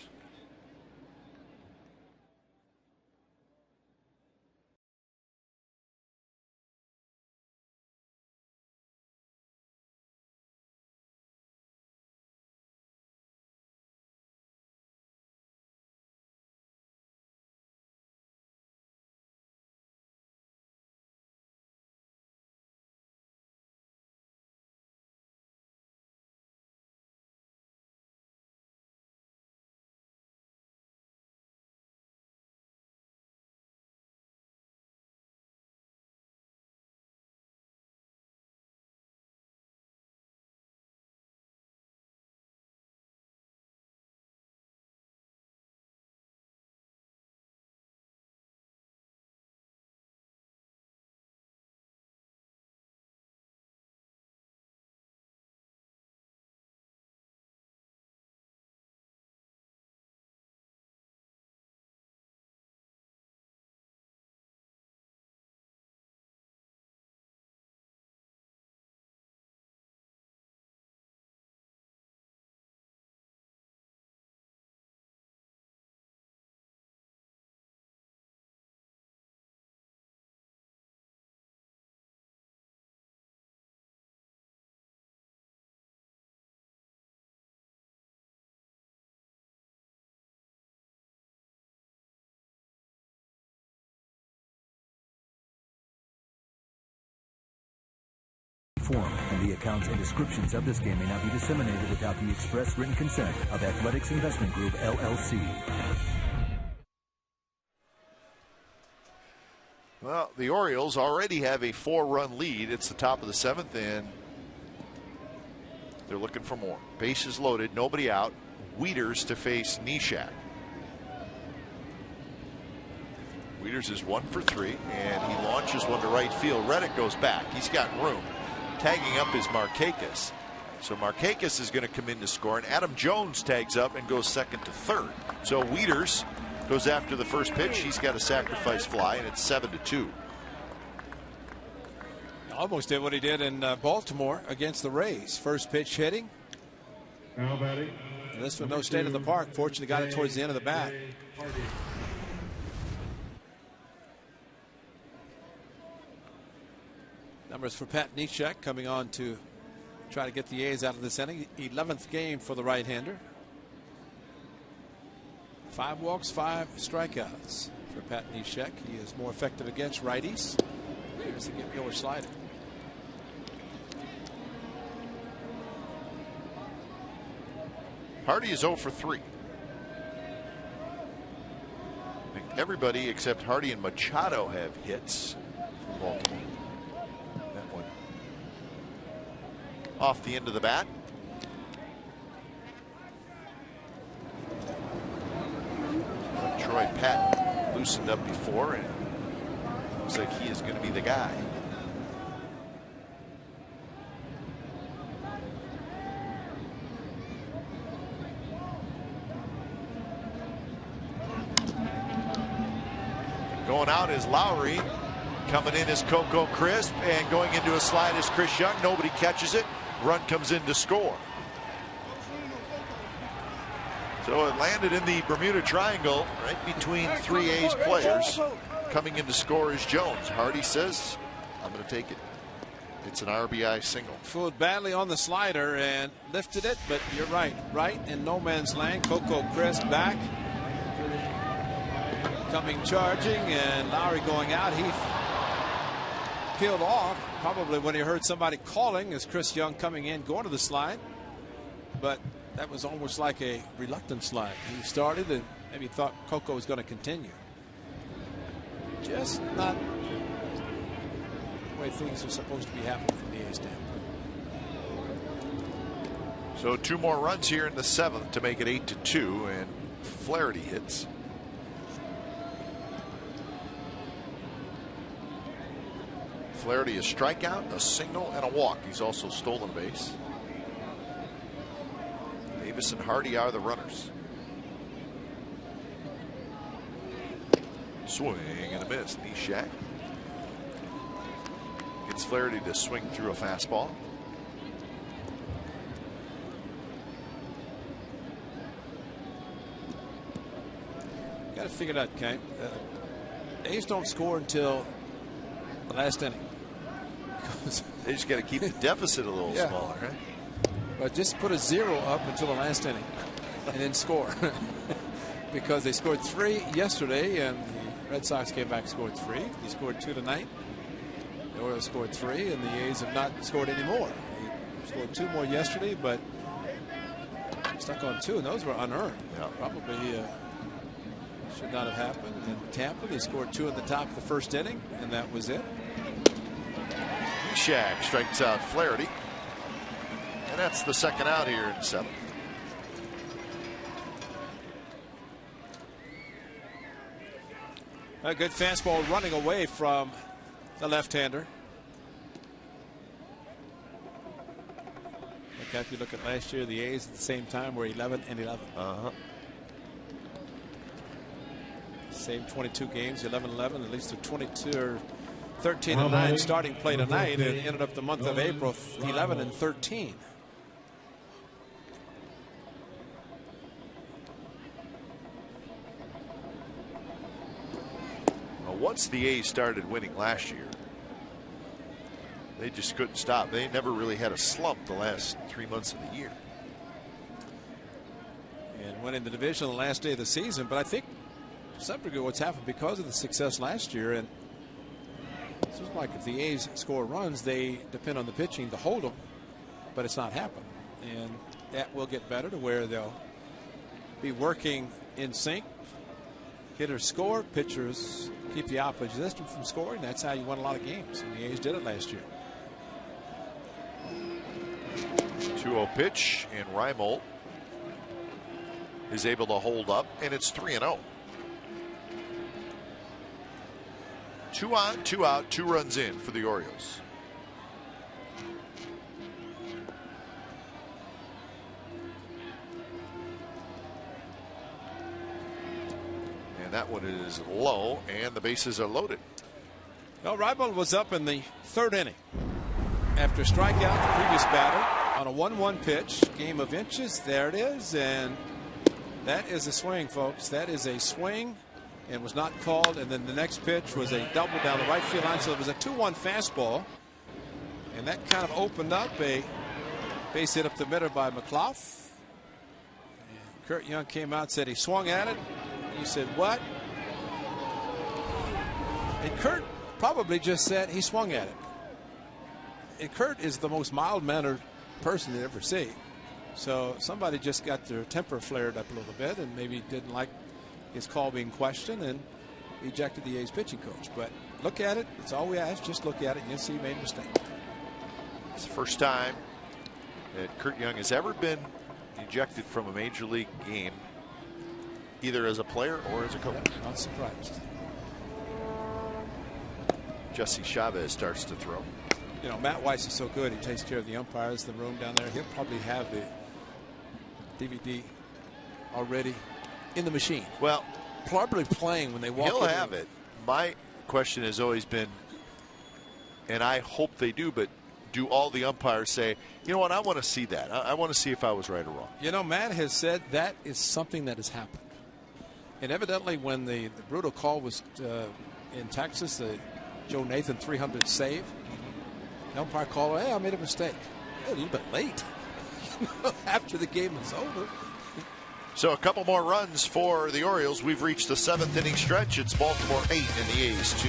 And the accounts and descriptions of this game may not be disseminated without the express written consent of Athletics Investment Group, LLC. Well, the Orioles already have a 4-run lead. It's the top of the 7th, and they're looking for more. Bases loaded, nobody out. Wieters to face Neshek. Wieters is 1 for 3, and he launches one to right field. Reddick goes back. He's got room. Tagging up is Markakis. So Markakis is going to come in to score, and Adam Jones tags up and goes second to third. So Wieters goes after the first pitch. He's got a sacrifice fly, and it's 7-2. Almost did what he did in Baltimore against the Rays. First pitch hitting. Now batting. And this one, no state of the park. Fortunately, got it towards the end of the bat. Numbers for Pat Neshek coming on to try to get the A's out of this inning. 11th game for the right-hander. 5 walks, 5 strikeouts for Pat Neshek. He is more effective against righties. Here's the get-goer slider. Hardy is 0 for 3. I think everybody except Hardy and Machado have hits for Baltimore. That one off the end of the bat. Troy Patton loosened up before, and looks like he is going to be the guy. Going out is Lowry. Coming in is Coco Crisp, and going into a slide is Chris Young. Nobody catches it. Run comes in to score. So it landed in the Bermuda Triangle right between three A's players. Coming in to score is Jones. Hardy says, I'm going to take it. It's an RBI single. Fooled badly on the slider and lifted it, but you're right. Right in no man's land. Coco Crisp back. Coming charging, and Lowry going out. He peeled off probably when he heard somebody calling as Chris Young coming in going to the slide, but that was almost like a reluctant slide. He started and maybe thought Coco was going to continue. Just not the way things are supposed to be happening from the A's standpoint. So 2 more runs here in the 7th to make it 8-2, and Flaherty hits. Flaherty a strikeout, a single, and a walk. He's also stolen base. Davis and Hardy are the runners. Swing and a miss. Neshek gets Flaherty to swing through a fastball. Got to figure it out, Kane. A's don't score until the last inning. They just got to keep the deficit a little smaller, right? But just put a 0 up until the last inning and then score. Because they scored 3 yesterday, and the Red Sox came back and scored 3. They scored 2 tonight. The Orioles scored 3, and the A's have not scored any more. They scored 2 more yesterday, but stuck on 2, and those were unearned. Yeah. Probably should not have happened. In Tampa, they scored 2 in the top of the first inning, and that was it. Neshek strikes out Flaherty, and that's the second out here in the 7th. A good fastball running away from the left-hander. If you look at last year, the A's at the same time were 11-11. Same 22 games, 11-11. At least they're 22 or 13-9 starting play tonight, and ended up the month of April 11-13. Once the A's started winning last year, they just couldn't stop. They never really had a slump the last 3 months of the year. And winning the division on the last day of the season. But I think to some degree what's happened because of the success last year, and it seems like if the A's score runs, they depend on the pitching to hold them, but it's not happened. And that will get better to where they'll be working in sync. Hitters score, pitchers keep the opposition from scoring. That's how you win a lot of games, and the A's did it last year. 2-0 pitch, and Reimold is able to hold up, and it's 3-0. 2 on, 2 out, 2 runs in for the Orioles. And that one is low, and the bases are loaded. Well, Reimold was up in the 3rd inning after strikeout the previous batter on a 1-1 pitch. Game of inches. There it is, and that is a swing, folks. That is a swing, and was not called. And then the next pitch was a double down the right field line. So it was a 2-1 fastball, and that kind of opened up a base hit up the middle by McLaughlin. And Kurt Young came out and said he swung at it. He said, what? And Kurt probably just said he swung at it. And Kurt is the most mild-mannered person you ever see. So somebody just got their temper flared up a little bit and maybe didn't like his call being questioned and ejected the A's pitching coach. But look at it. That's all we ask. Just look at it and you'll see he made a mistake. It's the first time that Kurt Young has ever been ejected from a major league game, either as a player or as a coach. Not surprised. Jesse Chavez starts to throw. You know, Matt Weiss is so good. He takes care of the umpires, the room down there. He'll probably have the DVD already in the machine. Well, probably playing when they walk in. He'll have it. my question has always been, and I hope they do, but do all the umpires say, you know what, I want to see that. I want to see if I was right or wrong. You know, Matt has said that is something that has happened. And evidently when the brutal call was in Texas, the Joe Nathan 300 save, the umpire called, hey, I made a mistake. A little bit late after the game was over. So a couple more runs for the Orioles. We've reached the 7th inning stretch. It's Baltimore 8 and the A's 2.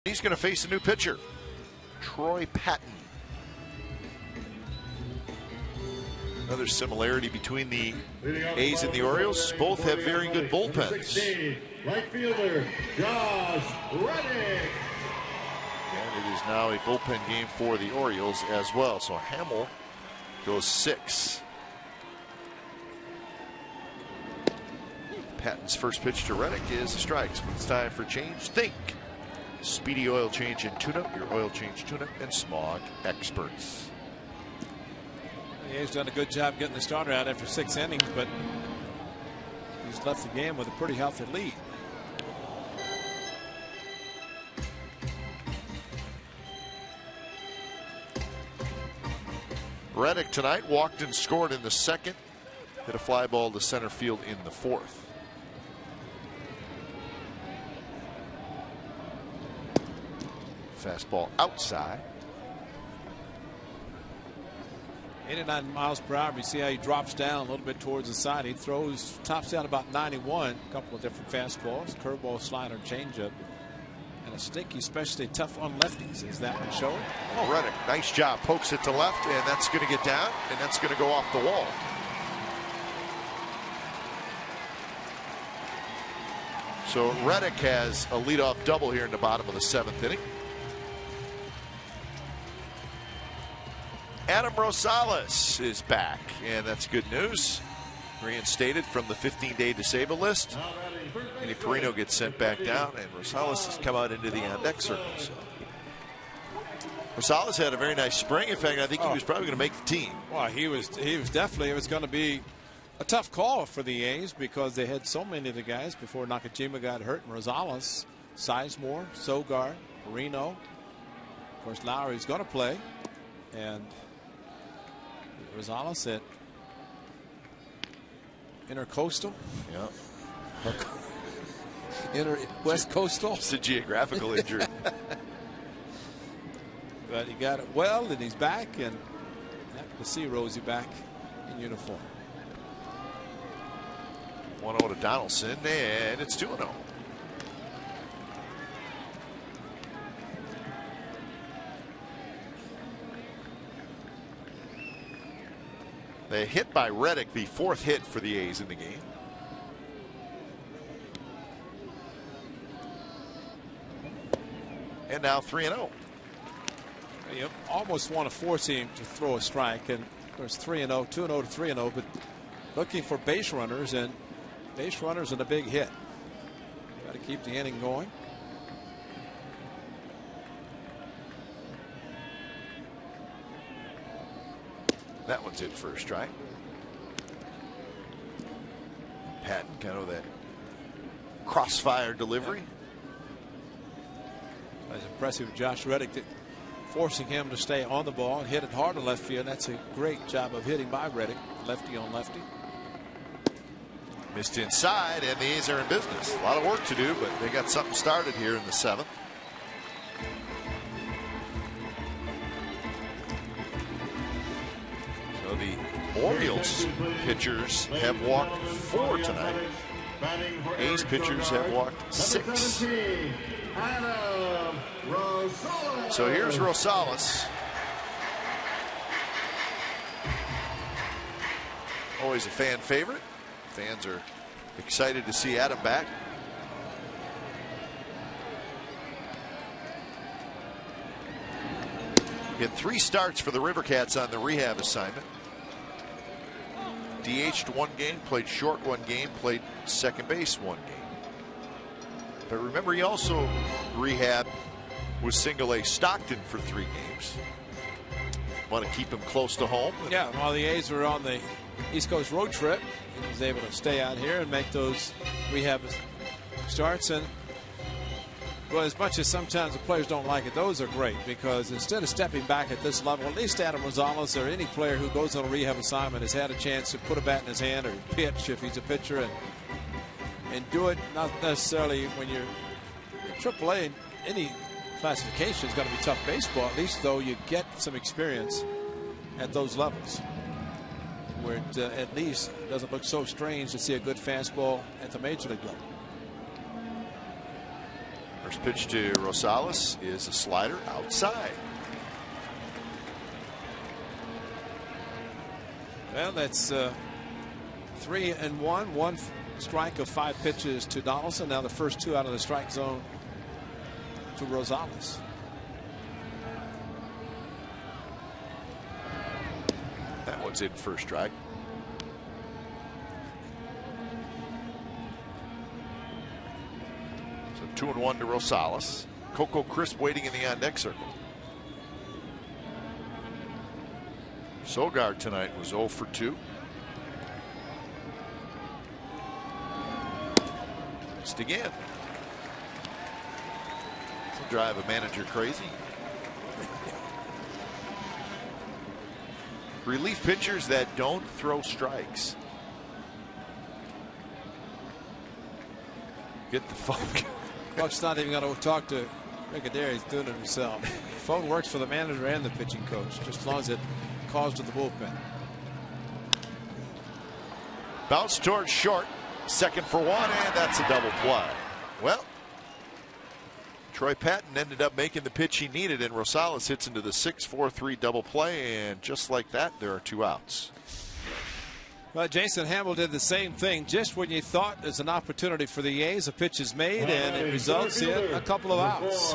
He's going to face a new pitcher, Troy Patton. Another similarity between the A's and the Orioles. Both have very good bullpens. Right fielder, Josh Reddick. And it is now a bullpen game for the Orioles as well. So Hamill goes 6. Patton's first pitch to Reddick is a strike. So it's time for change. Think Speedy Oil Change and Tune-Up, your oil change, tune-up, and smog experts. He's done a good job getting the starter out after 6 innings, but he's left the game with a pretty healthy lead. Reddick tonight walked and scored in the 2nd. Hit a fly ball to center field in the 4th. Fastball outside. 89 miles per hour. You see how he drops down a little bit towards the side. He throws, tops out about 91. A couple of different fastballs, curveball, slider, changeup, and a stinky, especially tough on lefties, as that one showed. Oh, Reddick, nice job. Pokes it to left, and that's going to get down, and that's going to go off the wall. So Reddick has a leadoff double here in the bottom of the 7th inning. Adam Rosales is back, and that's good news. Reinstated from the 15-day disabled list. Andy Perino gets sent back down, and Rosales has come out into the on-deck circle. So Rosales had a very nice spring. In fact, I think he was probably going to make the team. Well, he was definitely. It was going to be a tough call for the A's because they had so many of the guys before Nakajima got hurt. And Rosales, Sizemore, Sogard, Perino. Of course, Lowry's going to play, and Rosales at Intercoastal. Yeah. West Coastal. It's a geographical injury. But he got it well, and he's back, and happy to see Rosie back in uniform. 1-0 to Donaldson, and it's 2-0. The hit by Reddick, the 4th hit for the A's in the game. And now 3-0. You almost want to force him to throw a strike, and of course 3-0, 2-0 to 3-0, but looking for base runners, and base runners and a big hit. Got to keep the inning going. That one's in for a strike. Patton, kind of that crossfire delivery. That's impressive. Josh Reddick forcing him to stay on the ball and hit it hard to left field. That's a great job of hitting by Reddick, lefty on lefty. Missed inside, and the A's are in business. A lot of work to do, but they got something started here in the 7th. So the Orioles pitchers have walked 4 tonight. A's pitchers have walked 6. So here's Rosales. Always a fan favorite. Fans are excited to see Adam back. He had 3 starts for the Rivercats on the rehab assignment. DH'd 1 game, played short 1 game, played second base 1 game. But remember, he also rehabbed with single A Stockton for 3 games. Want to keep him close to home. Yeah, while the A's were on the East Coast road trip, he was able to stay out here and make those rehab starts. And well, as much as sometimes the players don't like it, those are great, because instead of stepping back at this level, at least Adam Rosales or any player who goes on a rehab assignment has had a chance to put a bat in his hand or pitch if he's a pitcher, and do it not necessarily when you're AAA in any classification is going to be tough baseball. At least though you get some experience at those levels where it at least doesn't look so strange to see a good fastball at the major league level. First pitch to Rosales is a slider outside. Well, that's 3-1, 1 strike of 5 pitches to Donaldson. Now the first 2 out of the strike zone to Rosales. That one's in for a strike. So 2-1 to Rosales. Coco Crisp waiting in the on-deck circle. Sogard tonight was 0 for 2. Missed again. This will drive a manager crazy. Relief pitchers that don't throw strikes. Get the phone. Buck's not even going to talk to Brigadier. He's doing it himself. Phone works for the manager and the pitching coach, just as long as it calls to the bullpen. Bounce towards short. Second for 1, and that's a double play. Well, Troy Patton ended up making the pitch he needed, and Rosales hits into the 6-4-3 double play, and just like that, there are 2 outs. Well, Jason Hamill did the same thing. Just when you thought there's an opportunity for the A's, a pitch is made, and it results in a couple of outs.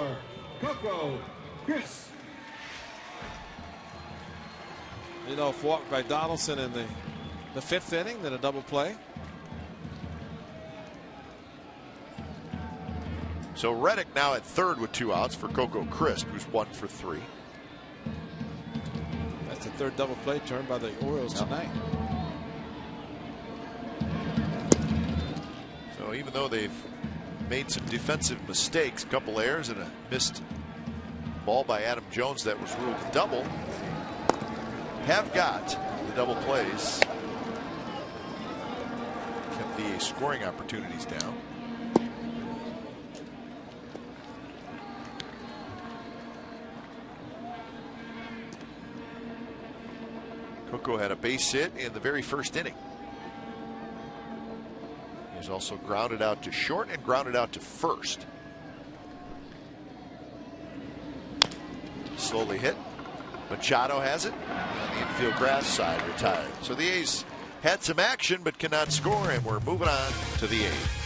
Leadoff walk by Donaldson in the 5th inning, then a double play. So Reddick now at 3rd with 2 outs for Coco Crisp, who's 1 for 3. That's the 3rd double play turn by the Orioles tonight. So even though they've made some defensive mistakes, a couple errors and a missed ball by Adam Jones that was ruled a double, have got the double plays. Kept the scoring opportunities down. Coco had a base hit in the very first inning. He's also grounded out to short and grounded out to first. Slowly hit. Machado has it on the infield grass side, retired. So the A's had some action but cannot score, and we're moving on to the 8th.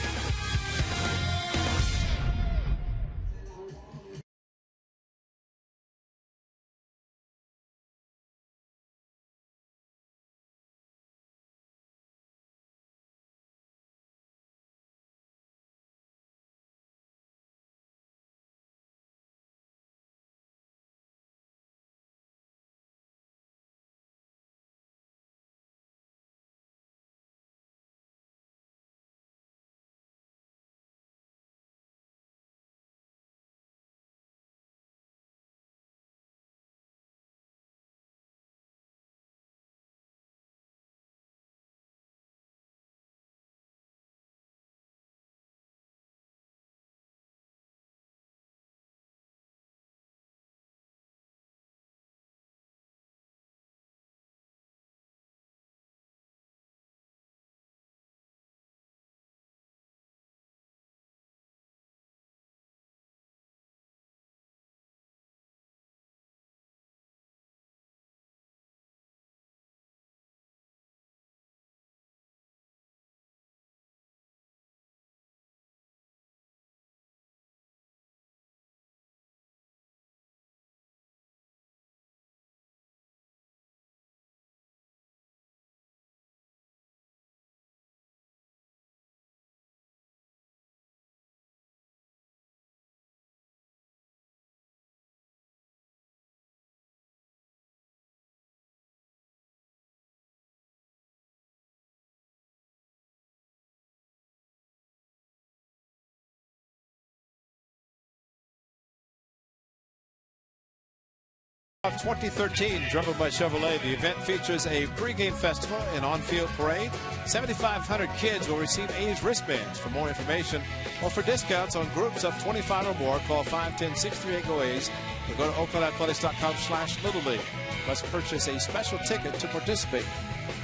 Of 2013, driven by Chevrolet, the event features a pregame festival and on-field parade. 7,500 kids will receive A's wristbands. For more information or for discounts on groups of 25 or more, call 510-638-GO-A's or go to oaklandathletics.com/Little League. Must purchase a special ticket to participate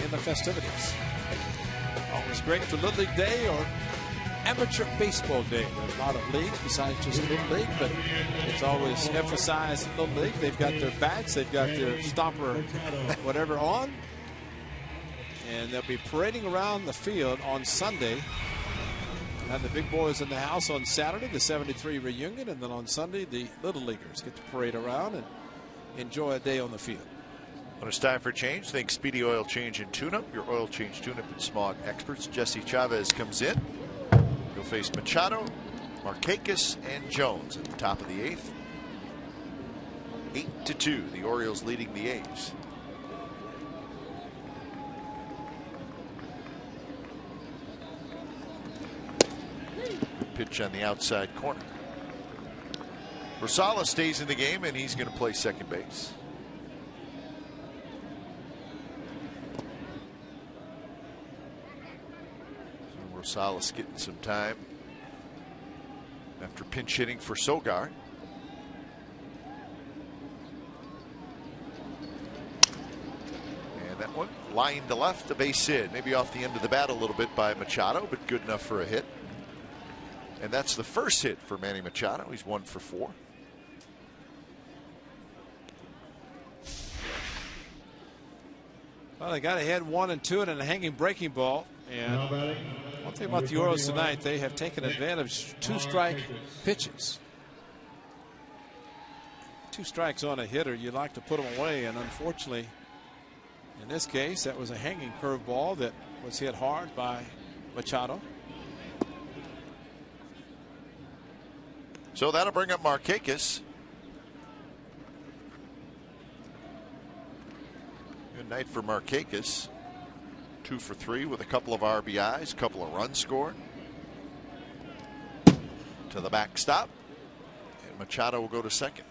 in the festivities. Always great for Little League Day or Amateur Baseball Day. There's a lot of leagues besides just Little League, but it's always emphasized in Little League. They've got their bats, they've got their stopper, whatever on, and they'll be parading around the field on Sunday. And the big boys in the house on Saturday, the 73 reunion, and then on Sunday, the Little Leaguers get to parade around and enjoy a day on the field. When it's time for change, think Speedy Oil Change and Tune-Up. Your oil change tune-up and smog experts. Jesse Chavez comes in. He'll face Machado, Markakis, and Jones at the top of the 8th. 8-2, the Orioles leading the A's. Good pitch on the outside corner. Rosales stays in the game, and he's going to play second base. Rosales getting some time after pinch hitting for Sogard. And that one lined to left, a base hit. Maybe off the end of the bat a little bit by Machado, but good enough for a hit. And that's the first hit for Manny Machado. He's 1 for 4. Well, they got ahead 1 and 2 and a hanging breaking ball. And one thing about the Orioles tonight, they have taken advantage of 2-strike pitches. 2 strikes on a hitter, you'd like to put them away, and unfortunately, in this case, that was a hanging curveball that was hit hard by Machado. So that'll bring up Markakis. Good night for Markakis. 2 for 3 with a couple of RBIs, a couple of runs scored. To the backstop, and Machado will go to second.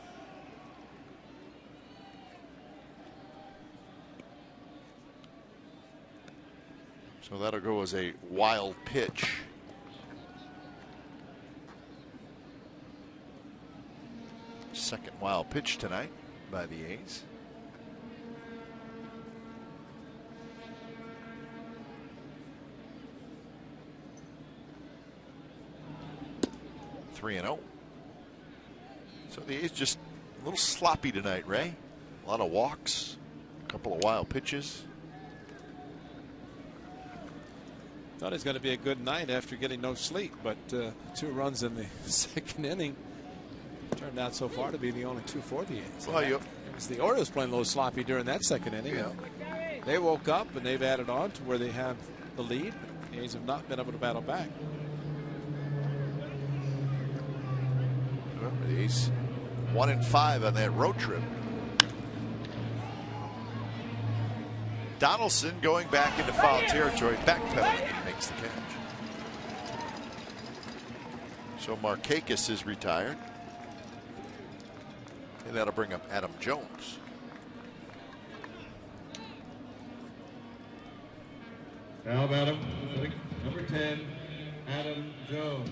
So that'll go as a wild pitch. Second wild pitch tonight by the A's. So the A's just a little sloppy tonight, Ray. A lot of walks, a couple of wild pitches. Thought it was going to be a good night after getting no sleep, but 2 runs in the second inning turned out so far to be the only 2 for the A's. Well, It was the Orioles playing a little sloppy during that second inning. Yeah. They woke up and they've added on to where they have the lead. The A's have not been able to battle back. The A's 1-5 on that road trip. Donaldson going back into foul territory, backpedaling, makes the catch. So Markakis is retired. And that'll bring up Adam Jones. Now Adam, number 10, Adam Jones.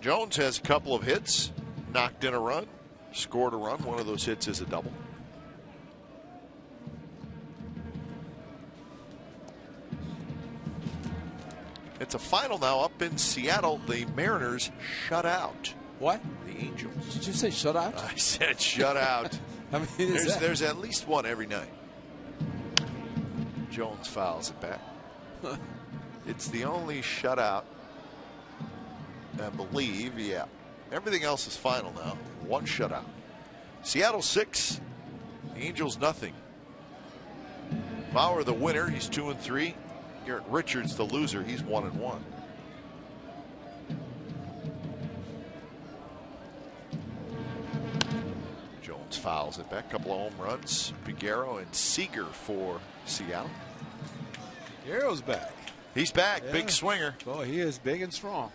Jones has a couple of hits, knocked in a run, scored a run. One of those hits is a double. It's a final now up in Seattle. The Mariners shut out. What? The Angels. Did you say shut out? I said shut out. I mean, there's at least one every night. Jones fouls it back. It's the only shutout, I believe. Yeah. Everything else is final now. One shutout. Seattle 6, Angels nothing. Bauer the winner. He's 2-3. Garrett Richards the loser. He's 1-1. Jones fouls it back. Couple of home runs. Figueroa and Seager for Seattle. Figueroa's back. He's back. Yeah. Big swinger. Boy, he is big and strong.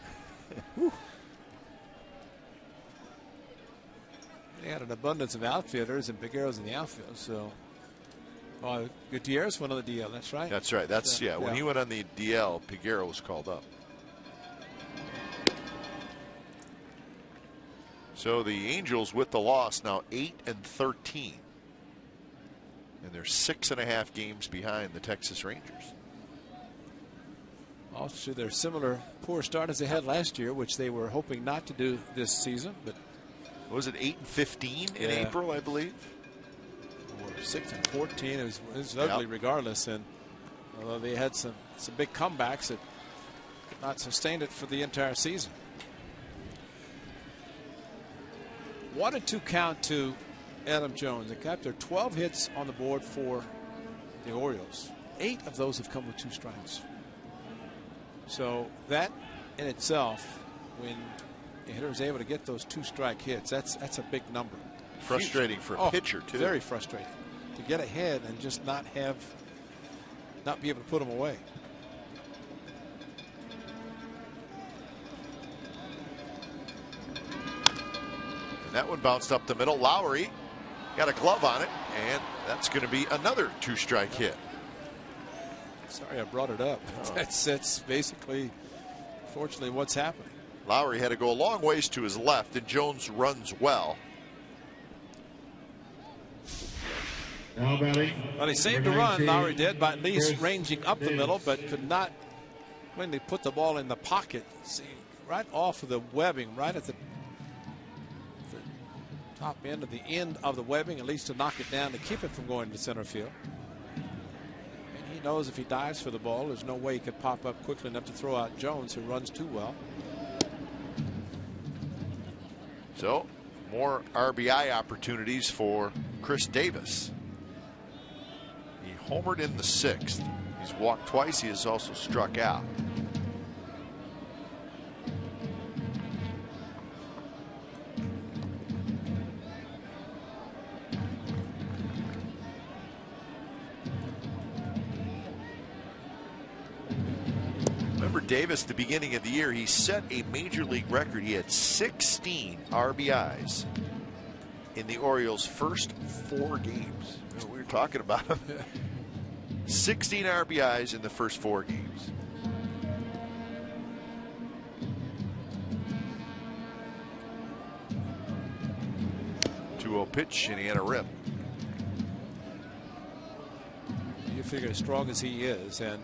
They had an abundance of outfielders, and Figueroa's in the outfield. So, Gutierrez went on the DL. That's right. That's right. That's yeah. When he went on the DL, Figueroa was called up. So the Angels with the loss now 8-13, and they're 6.5 games behind the Texas Rangers. Also, their similar poor start as they had last year, which they were hoping not to do this season. But was it 8-15 in April, I believe? Or 6-14. It was ugly regardless. And although they had some big comebacks, it could not sustain it for the entire season. 1-2 count to Adam Jones. They got their 12 hits on the board for the Orioles. 8 of those have come with 2 strikes. So that in itself, when the hitter is able to get those 2-strike hits, that's a big number. Frustrating for a pitcher too. Very frustrating to get ahead and just not be able to put them away. And that one bounced up the middle. Lowry got a glove on it, and that's going to be another 2-strike hit. Sorry I brought it up. That's basically, fortunately, what's happening. Lowry had to go a long ways to his left, and Jones runs well. Now batting. Well, he saved a run, Lowry did, by at least ranging up the middle, but could not, when they put the ball in the pocket, see, right off of the webbing, right at the top end of the webbing, at least to knock it down to keep it from going to center field. And he knows if he dives for the ball, there's no way he could pop up quickly enough to throw out Jones, who runs too well. So, more RBI opportunities for Chris Davis. He homered in the 6th. He's walked twice. He has also struck out. Remember Davis, the beginning of the year, he set a major league record. He had 16 RBIs in the Orioles' first 4 games. We were talking about him. 16 RBIs in the first 4 games. Pitch, and he had a rip. You figure as strong as he is, and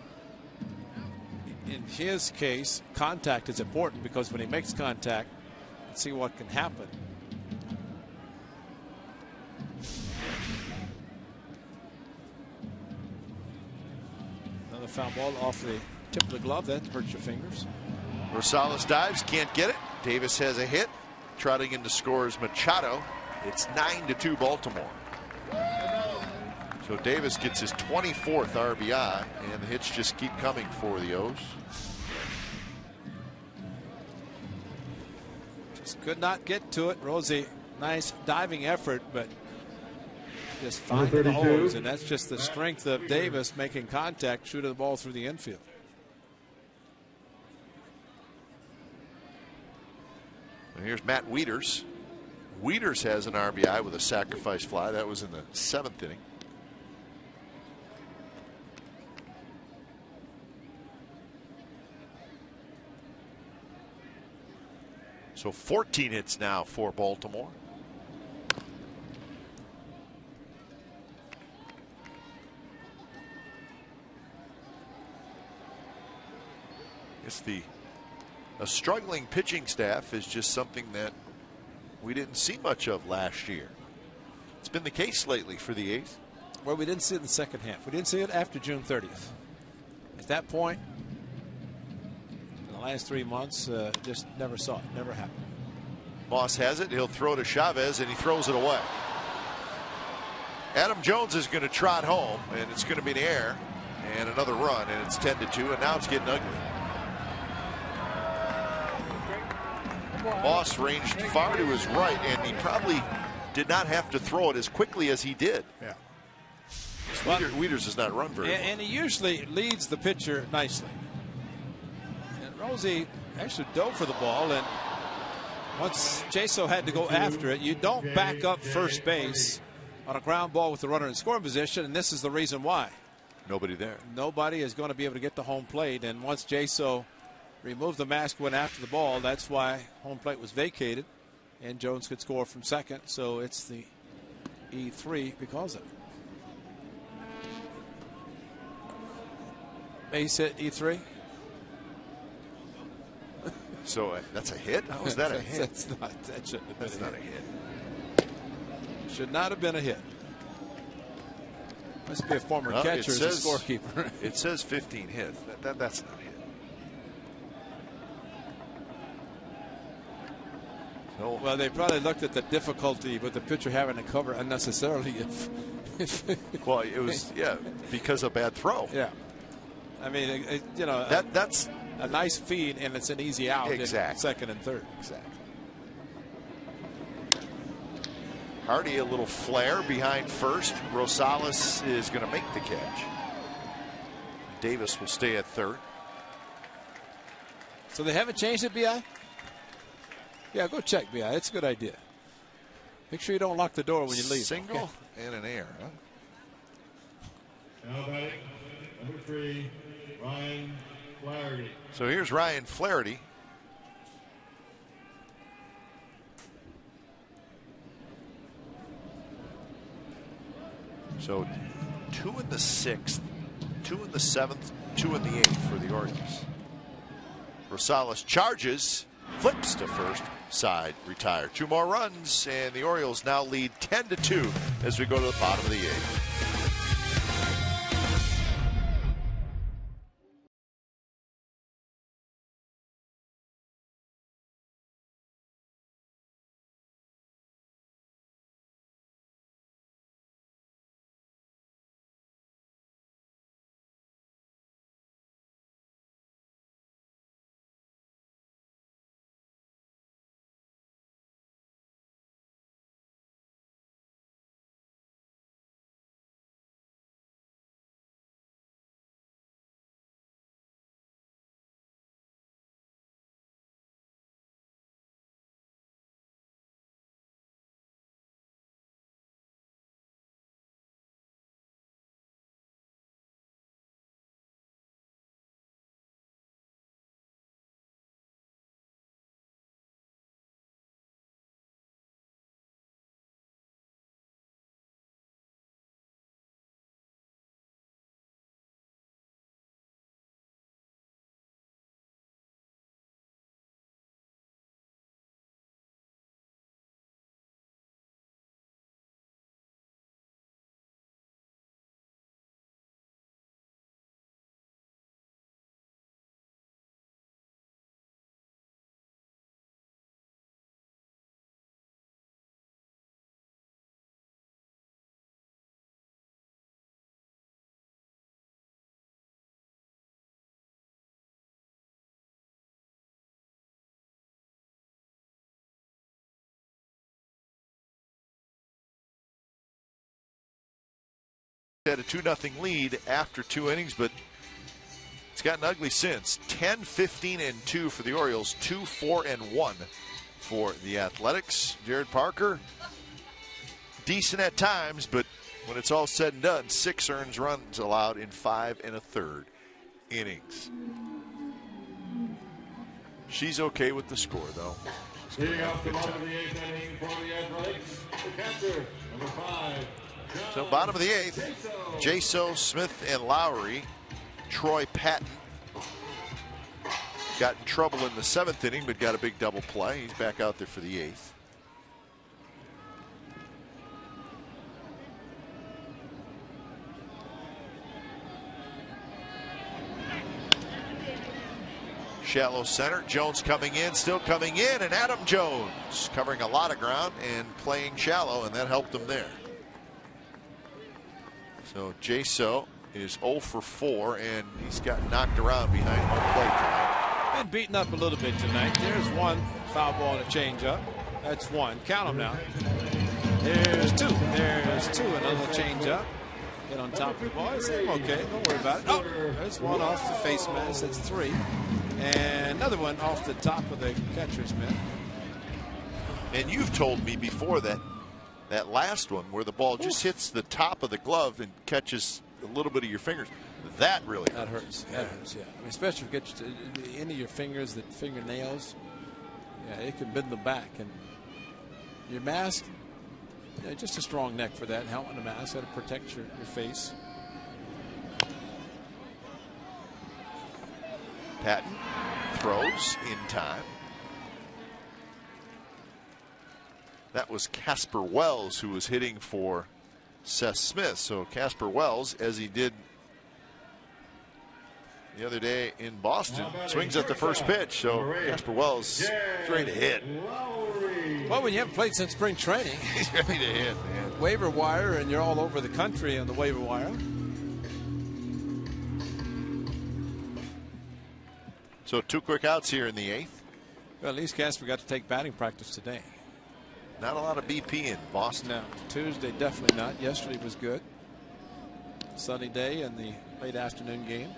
in his case, contact is important, because when he makes contact, let's see what can happen. foul ball off the tip of the glove. That hurts your fingers. Rosales dives, can't get it. Davis has a hit. Trotting in to score is Machado. It's 9-2 Baltimore. So Davis gets his 24th RBI, and the hits just keep coming for the O's. Just could not get to it. Rosie, nice diving effort, but just finding the holes, and that's just the strength of Davis making contact, shooting the ball through the infield. And here's Matt Wieters. Wieters has an RBI with a sacrifice fly. That was in the 7th inning. So 14 hits now for Baltimore. It's a struggling pitching staff is just something that we didn't see much of last year. It's been the case lately for the A's. Well, we didn't see it in the second half. We didn't see it after June 30th. At that point, in the last 3 months, just never saw it. Never happened. Moss has it. He'll throw to Chavez, and he throws it away. Adam Jones is going to trot home, and it's going to be in the air, and another run, and it's 10-2, and now it's getting ugly. Moss ranged far to his right, and he probably did not have to throw it as quickly as he did. Yeah. Wieters does not run very well. And he usually leads the pitcher nicely. And Rosie actually dove for the ball, and once Jaso had to go after it, you don't back up first base on a ground ball with the runner in scoring position, and this is the reason why. Nobody there. Nobody is going to be able to get to home plate, and once Jaso removed the mask, went after the ball, that's why home plate was vacated, and Jones could score from second, so it's the E3 because of it. Base hit, E3. So that's a hit? How is that a hit? That shouldn't have been That's not a hit. Should not have been a hit. Must be a former catcher as a scorekeeper. It says 15 hits. That's not a hit. So, well, they probably looked at the difficulty with the pitcher having to cover unnecessarily. Well, it was, yeah, because of bad throw. Yeah. I mean, you know, that's a nice feed, and it's an easy out. Exactly. In second and third. Exactly. Hardy, a little flare behind first. Rosales is going to make the catch. Davis will stay at third. So they haven't changed it, B.I.? Yeah, go check, B.I. It's a good idea. Make sure you don't lock the door when you leave. Single okay. and an air. Huh? Now batting, number 3, Ryan Flaherty. So here's Ryan Flaherty. So 2 in the 6th, 2 in the 7th, 2 in the 8th for the Orioles. Rosales charges, flips to first, side, retired. 2 more runs, and the Orioles now lead 10-2 as we go to the bottom of the 8th. Had a 2-0 lead after 2 innings, but it's gotten ugly since. 10-15-2 for the Orioles, 2-4-1 for the Athletics. Jared Parker, decent at times, but when it's all said and done, 6 earned runs allowed in 5 1/3 innings. She's okay with the score, though. Leading off the bottom of the 8th inning for the Athletics, the catcher, number 5. So bottom of the 8th, Jaso, Smith, and Lowry. Troy Patton got in trouble in the 7th inning, but got a big double play. He's back out there for the 8th. Shallow center. Jones coming in, still coming in, and Adam Jones covering a lot of ground and playing shallow, and that helped him there. So Jaso is 0 for 4, and he's got knocked around behind home plate tonight. Been beaten up a little bit tonight. There's one foul ball and a changeup. That's one. Count them now. There's two. There's two. Another changeup. Get on top of the ball. It's okay. Don't worry about it. Oh, there's one off the face mask. That's 3. And another one off the top of the catcher's mitt. And you've told me before that that last one where the ball just hits the top of the glove and catches a little bit of your fingers, that really hurts. That hurts. That hurts, yeah. I mean, especially if it gets to the end of your fingers, the fingernails. Yeah, it can bend them back. And your mask, yeah, just a strong neck for that. Helmet and a mask, that'll protect your face. Patton throws in time. That was Casper Wells who was hitting for Seth Smith. So Casper Wells, as he did the other day in Boston, swings at the first pitch. So Casper Wells is ready to hit. Well, when you haven't played since spring training, he's ready to hit, man. Waiver wire, and you're all over the country on the waiver wire. So 2 quick outs here in the 8th. Well, at least Casper got to take batting practice today. Not a lot of BP in Boston. No, Tuesday definitely not. Yesterday was good. Sunny day in the late afternoon game.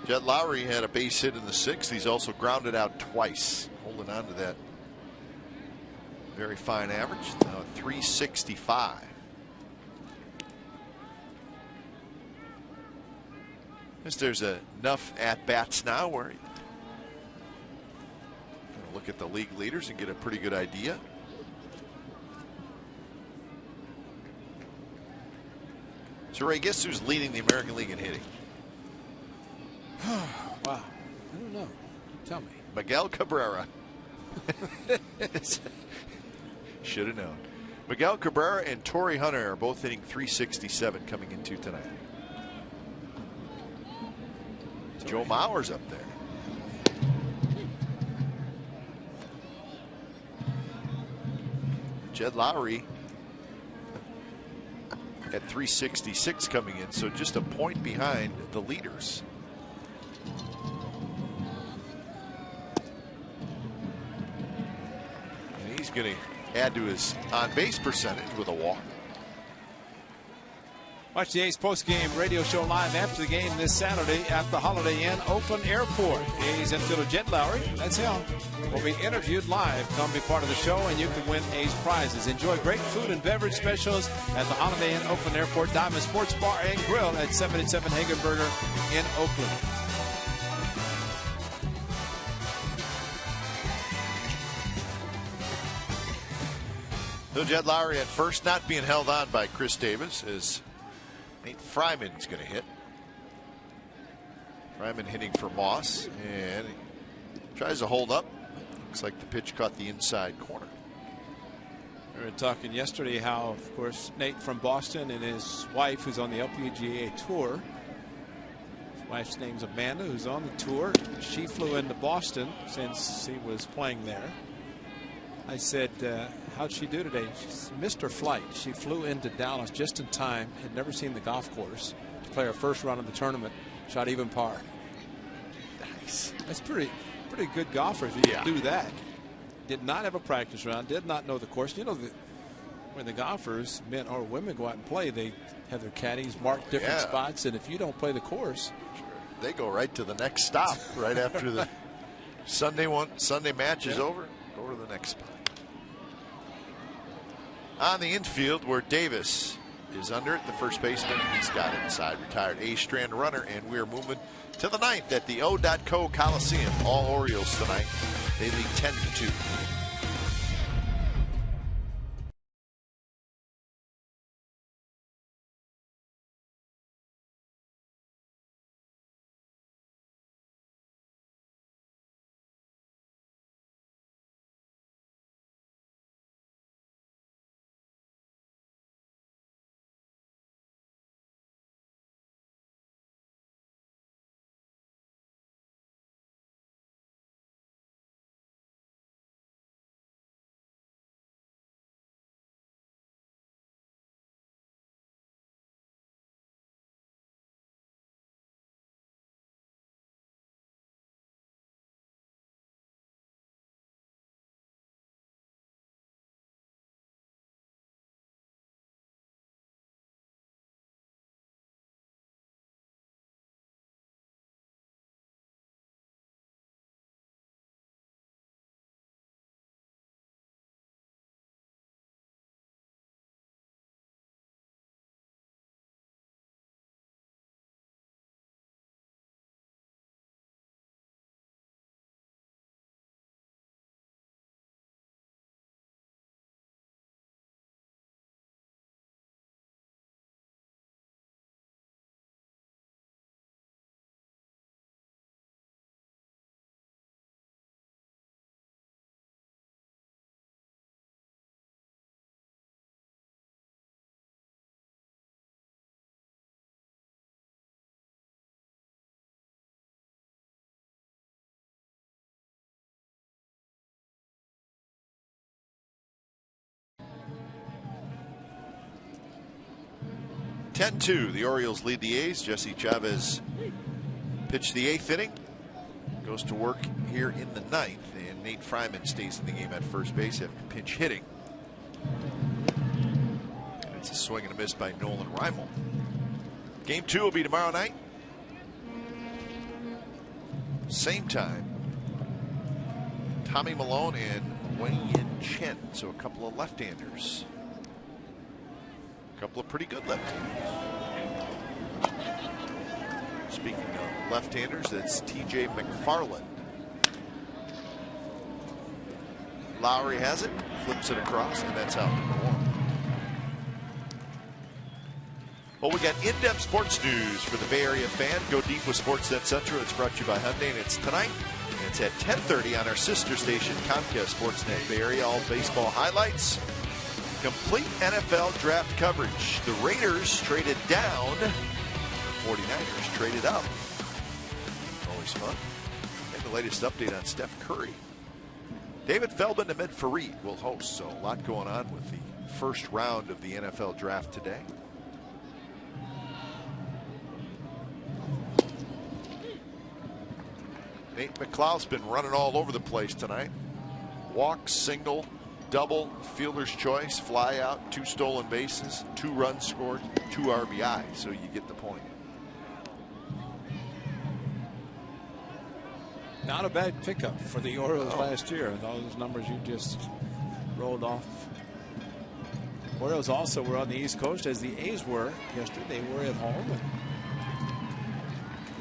Jed Lowry had a base hit in the 6th. He's also grounded out twice, holding on to that very fine average. Now at 365. There's enough at bats now where you look at the league leaders and get a pretty good idea. So Ray, guess who's leading the American League in hitting? Wow, I don't know. Tell me. Miguel Cabrera. Should have known. Miguel Cabrera and Torrey Hunter are both hitting 367 coming into tonight. Joe Mauer's up there. Jed Lowry at 366 coming in, so just a point behind the leaders. And he's going to add to his on-base percentage with a walk. Watch the A's postgame radio show live after the game this Saturday at the Holiday Inn Oakland Airport. A's infielder Jed Lowry, that's him, will be interviewed live. Come be part of the show and you can win A's prizes. Enjoy great food and beverage specials at the Holiday Inn Oakland Airport Diamond Sports Bar and Grill at 77 Hagenberger in Oakland. So Jed Lowry at first, not being held on by Chris Davis, as Nate Fryman's going to hit. Fryman hitting for Moss, and he tries to hold up. Looks like the pitch caught the inside corner. We were talking yesterday how, of course, Nate from Boston and his wife, who's on the LPGA tour. His wife's name's Amanda, who's on the tour. She flew into Boston since he was playing there. I said, how'd she do today? She missed her flight. She flew into Dallas just in time, had never seen the golf course, to play her first run of the tournament, shot even par. Nice. That's pretty good golfer if you can do that. did not have a practice round, did not know the course. You know, when the golfers, men or women, go out and play, they have their caddies mark different spots, and if you don't play the course, they go right to the next stop right after the Sunday match is over. Go to the next spot. On the infield, where Davis is under it, the first baseman, he's got it inside. Retired A-Strand runner, and we're moving to the ninth at the O.co Coliseum. All Orioles tonight. They lead 10-2. The Orioles lead the A's. Jesse Chavez pitched the 8th inning. Goes to work here in the 9th. And Nate Fryman stays in the game at first base after pinch hitting. And it's a swing and a miss by Nolan Reimel. Game 2 will be tomorrow night. Same time. Tommy Malone and Wei-Yin Chen. So a couple of left-handers. Couple of pretty good left-handers. Speaking of left-handers, that's TJ McFarland. Lowry has it, flips it across, and that's out number 1. Well, we got in-depth sports news for the Bay Area fan. Go deep with Sportsnet Central. It's brought to you by Hyundai, and it's tonight. And it's at 10:30 on our sister station, Comcast Sportsnet Bay Area. All baseball highlights. Complete NFL draft coverage. The Raiders traded down. The 49ers traded up. Always fun. And the latest update on Steph Curry. David Feldman and Ahmed Fareed will host. So a lot going on with the first round of the NFL draft today. Nate McLeod's been running all over the place tonight. Walk, single, double, fielder's choice, fly out, 2 stolen bases, 2 runs scored, 2 RBI. So you get the point. Not a bad pickup for the Orioles last year. Those numbers you just rolled off. Orioles also were on the East Coast as the A's were yesterday. They were at home. And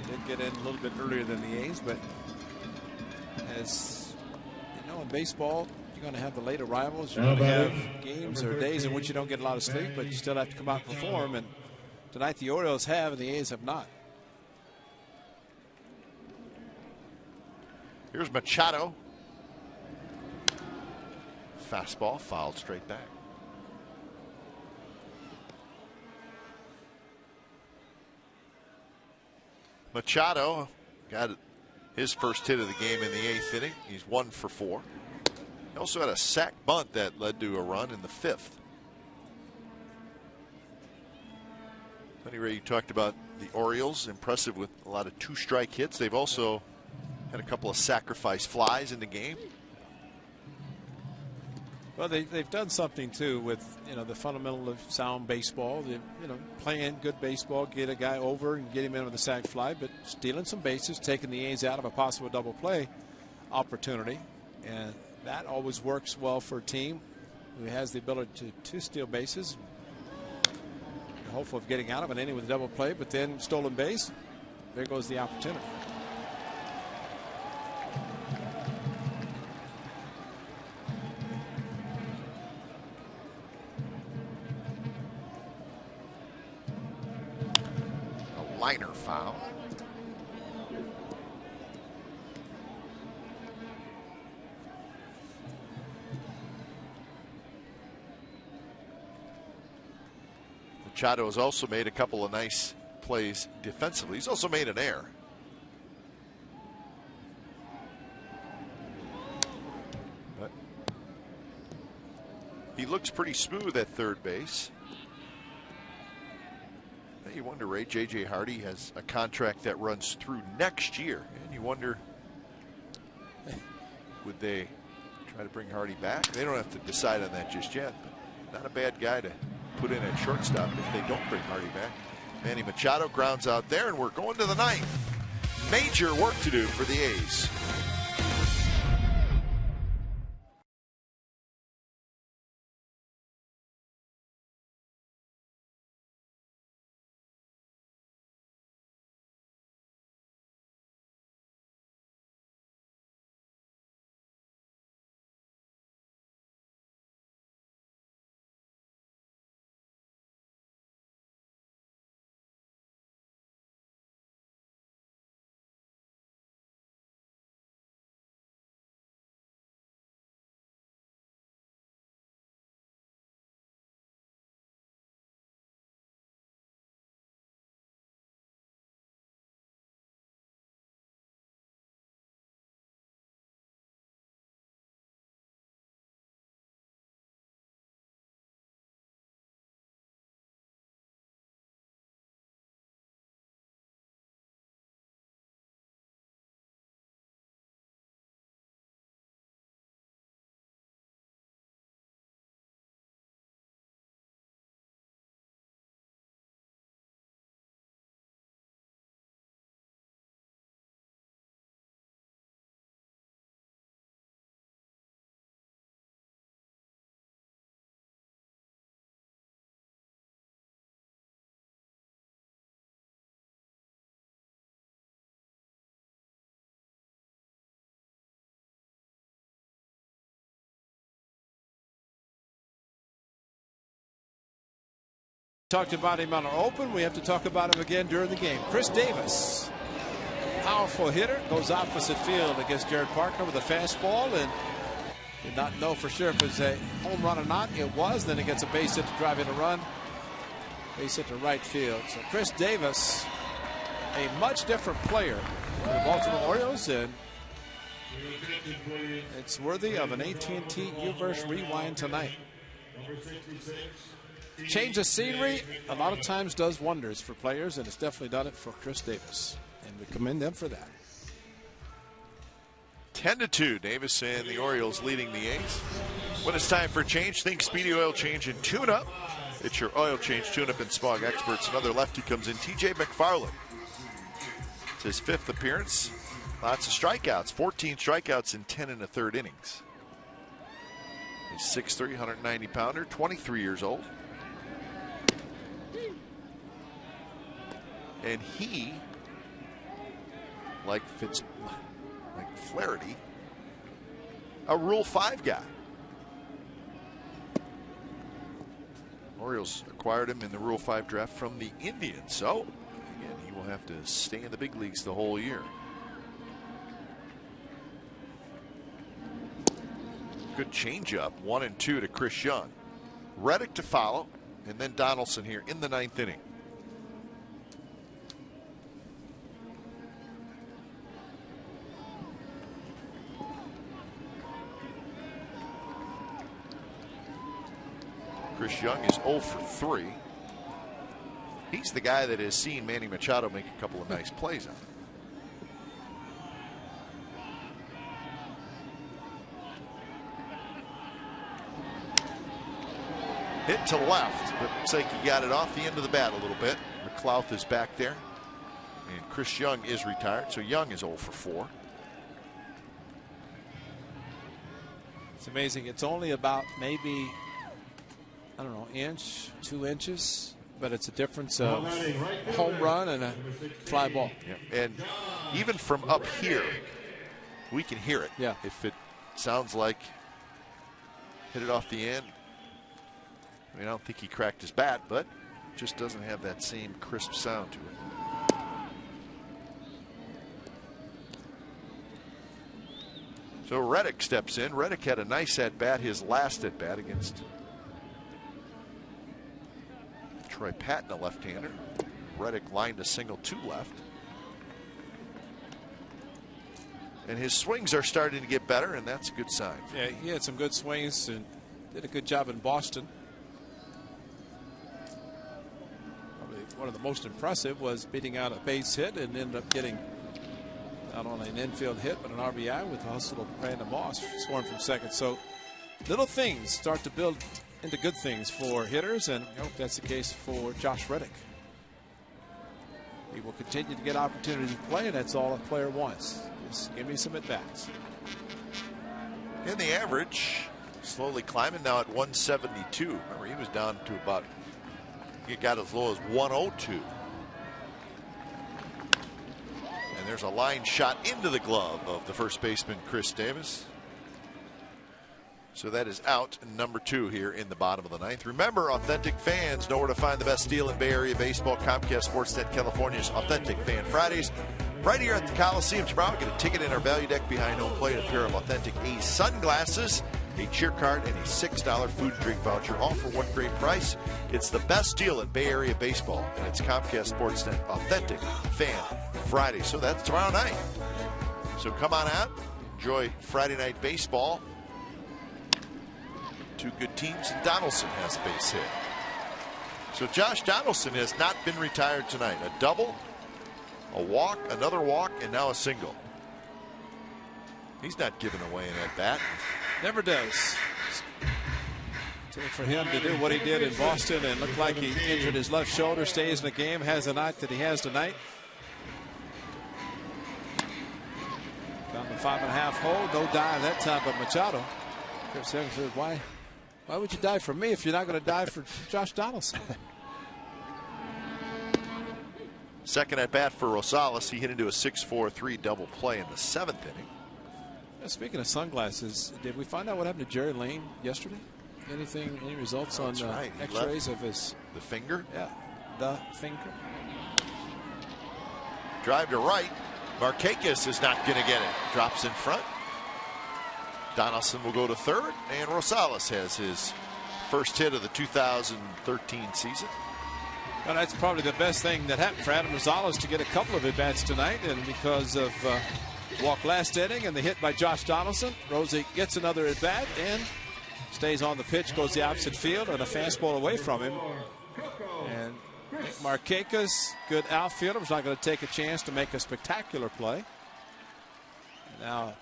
they did get in a little bit earlier than the A's, but as you know, in baseball, you're going to have the late arrivals. You're going to have games or days in which you don't get a lot of sleep, but you still have to come out and perform. And tonight the Orioles have, and the A's have not. Here's Machado. Fastball fouled straight back. Machado got his first hit of the game in the 8th inning. He's 1 for 4. He also had a sac bunt that led to a run in the 5th. Anyway, you talked about the Orioles, impressive with a lot of 2-strike hits. They've also had a couple of sacrifice flies in the game. Well, they've done something too with, you know, the fundamental of sound baseball. They, you know, playing good baseball, get a guy over and get him in with a sac fly, but stealing some bases, taking the A's out of a possible double play opportunity, and that always works well for a team who has the ability to steal bases. You're hopeful of getting out of an inning with a double play, but then stolen base, there goes the opportunity. Liner foul. Machado has also made a couple of nice plays defensively. He's also made an error. But he looks pretty smooth at third base. You wonder, Ray, J.J. Hardy has a contract that runs through next year, and you wonder, would they try to bring Hardy back? They don't have to decide on that just yet, but not a bad guy to put in at shortstop if they don't bring Hardy back. Manny Machado grounds out there, and we're going to the ninth. Major work to do for the A's. Talked about him on our open. We have to talk about him again during the game. Chris Davis, powerful hitter, goes opposite field against Jared Parker with a fastball, and did not know for sure if it was a home run or not. It was. Then he gets a base hit to drive in a run. Base hit to right field. So Chris Davis, a much different player for the Baltimore Orioles, and it's worthy of an AT&T U-verse rewind tonight. Change of scenery a lot of times does wonders for players, and it's definitely done it for Chris Davis, and we commend them for that. 10-2, Davis and the Orioles leading the A's. When it's time for change, think Speedy Oil Change and Tune-Up. It's your oil change, tune-up, and smog experts. Another lefty comes in, T.J. McFarland. It's his 5th appearance. Lots of strikeouts, 14 strikeouts in 10 1/3 innings. He's 6'3", 190-pounder, 23 years old. And he, like Flaherty, a Rule 5 guy. Orioles acquired him in the Rule 5 draft from the Indians. So, again, he will have to stay in the big leagues the whole year. Good changeup, 1-2 to Chris Young. Reddick to follow, and then Donaldson here in the 9th inning. Chris Young is 0 for 3. He's the guy that has seen Manny Machado make a couple of nice plays on him. Hit to left, but looks like he got it off the end of the bat a little bit. McLouth is back there. And Chris Young is retired, so Young is 0 for 4. It's amazing. It's only about maybe, I don't know, inch, 2 inches, but it's a difference of home run and a fly ball. Yeah. And even from up here, we can hear it. Yeah. If it sounds like hit it off the end. I mean, I don't think he cracked his bat, but just doesn't have that same crisp sound to it. So Reddick steps in. Reddick had a nice at bat, his last at bat against Troy Patton, a left-hander. Reddick lined a single to left. And his swings are starting to get better, and that's a good sign. Yeah, he had some good swings and did a good job in Boston. Probably one of the most impressive was beating out a base hit and ended up getting not only an infield hit, but an RBI with the hustle of Brandon Moss scoring from second. So little things start to build into good things for hitters, and I hope that's the case for Josh Reddick. He will continue to get opportunities to play, and that's all a player wants. Just give me some at-bats. And the average slowly climbing now at 172. Remember, he was down to about, he got as low as 102. And there's a line shot into the glove of the first baseman, Chris Davis. So that is out number 2 here in the bottom of the 9th. Remember, authentic fans know where to find the best deal in Bay Area baseball. Comcast Sportsnet California's Authentic Fan Fridays. Right here at the Coliseum tomorrow. Get a ticket in our value deck behind home plate, a pair of authentic A's sunglasses, a cheer card, and a $6 food and drink voucher, all for one great price. It's the best deal in Bay Area baseball, and it's Comcast Sportsnet Authentic Fan Friday. So that's tomorrow night. So come on out, enjoy Friday night baseball. 2 good teams, and Donaldson has a base hit. So Josh Donaldson has not been retired tonight. A double, a walk, another walk, and now a single. He's not giving away an at bat. Never does. For him to do what he did in Boston and look like he injured his left shoulder, stays in the game, has the night that he has tonight. Down the 5.5 hole, no dive that time, but Machado. Chris Evans said, why would you die for me if you're not going to die for Josh Donaldson? Second at bat for Rosales. He hit into a 6-4-3 double play in the 7th inning. Speaking of sunglasses, did we find out what happened to Jerry Lane yesterday? Any results on right. X-rays of his the finger? Yeah, the finger. Drive to right. Markakis is not going to get it. Drops in front. Donaldson will go to third, and Rosales has his first hit of the 2013 season. Well, that's probably the best thing that happened for Adam Rosales to get a couple of at-bats tonight, and because of walk last inning and the hit by Josh Donaldson, Rosie gets another at-bat and stays on the pitch, goes the opposite field, and a fastball away from him. And Nick Markakis, good outfielder, was not going to take a chance to make a spectacular play. Now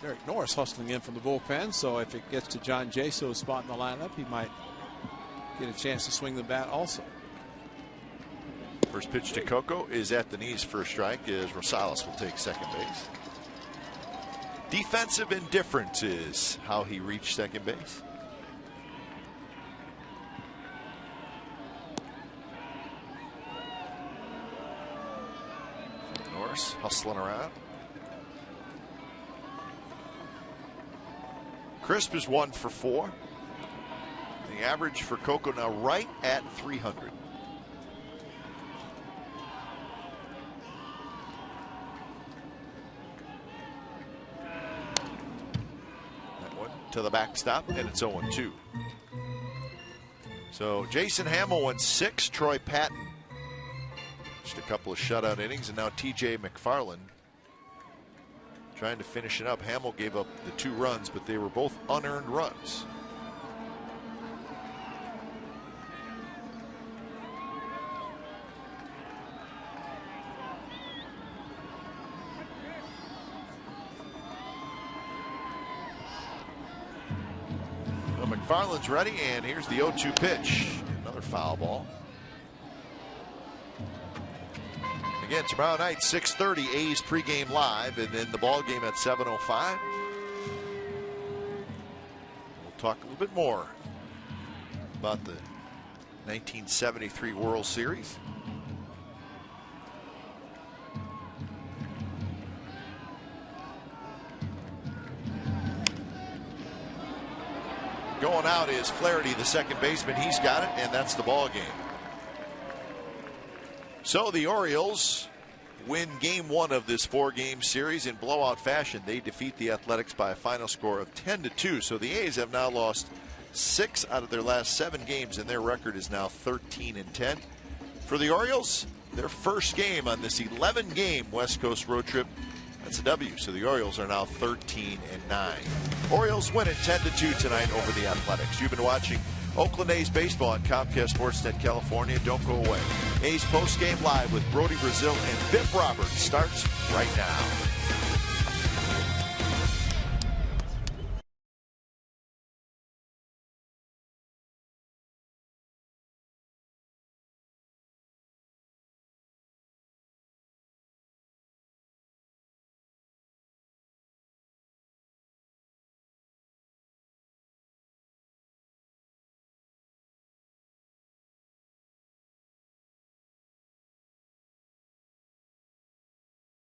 Derek Norris hustling in from the bullpen, so if it gets to John Jaso's spot in the lineup, he might get a chance to swing the bat also. First pitch to Coco is at the knees for a strike, as Rosales will take second base. Defensive indifference is how he reached second base. Norris hustling around. Crisp is 1 for 4. The average for Coco now right at 300. That one to the backstop, and it's 0-2. So Jason Hamill went 6. Troy Patton just a couple of shutout innings, and now TJ McFarland trying to finish it up. Hamill gave up the 2 runs, but they were both unearned runs. Well, McFarland's ready, and here's the 0-2 pitch. Another foul ball. Again, tomorrow night, 6:30, A's pregame live, and then the ball game at 7:05. We'll talk a little bit more about the 1973 World Series. Going out is Flaherty, the second baseman. He's got it, and that's the ball game. So the Orioles win game 1 of this 4-game series in blowout fashion. They defeat the Athletics by a final score of 10-2. So the A's have now lost 6 out of their last 7 games, and their record is now 13-10. For the Orioles, their first game on this 11-game West Coast road trip, that's a W. So the Orioles are now 13-9. Orioles win it 10-2 tonight over the Athletics. You've been watching Oakland A's baseball on Comcast Sportsnet California. Don't go away. A's postgame live with Brody Brazil and Biff Roberts starts right now.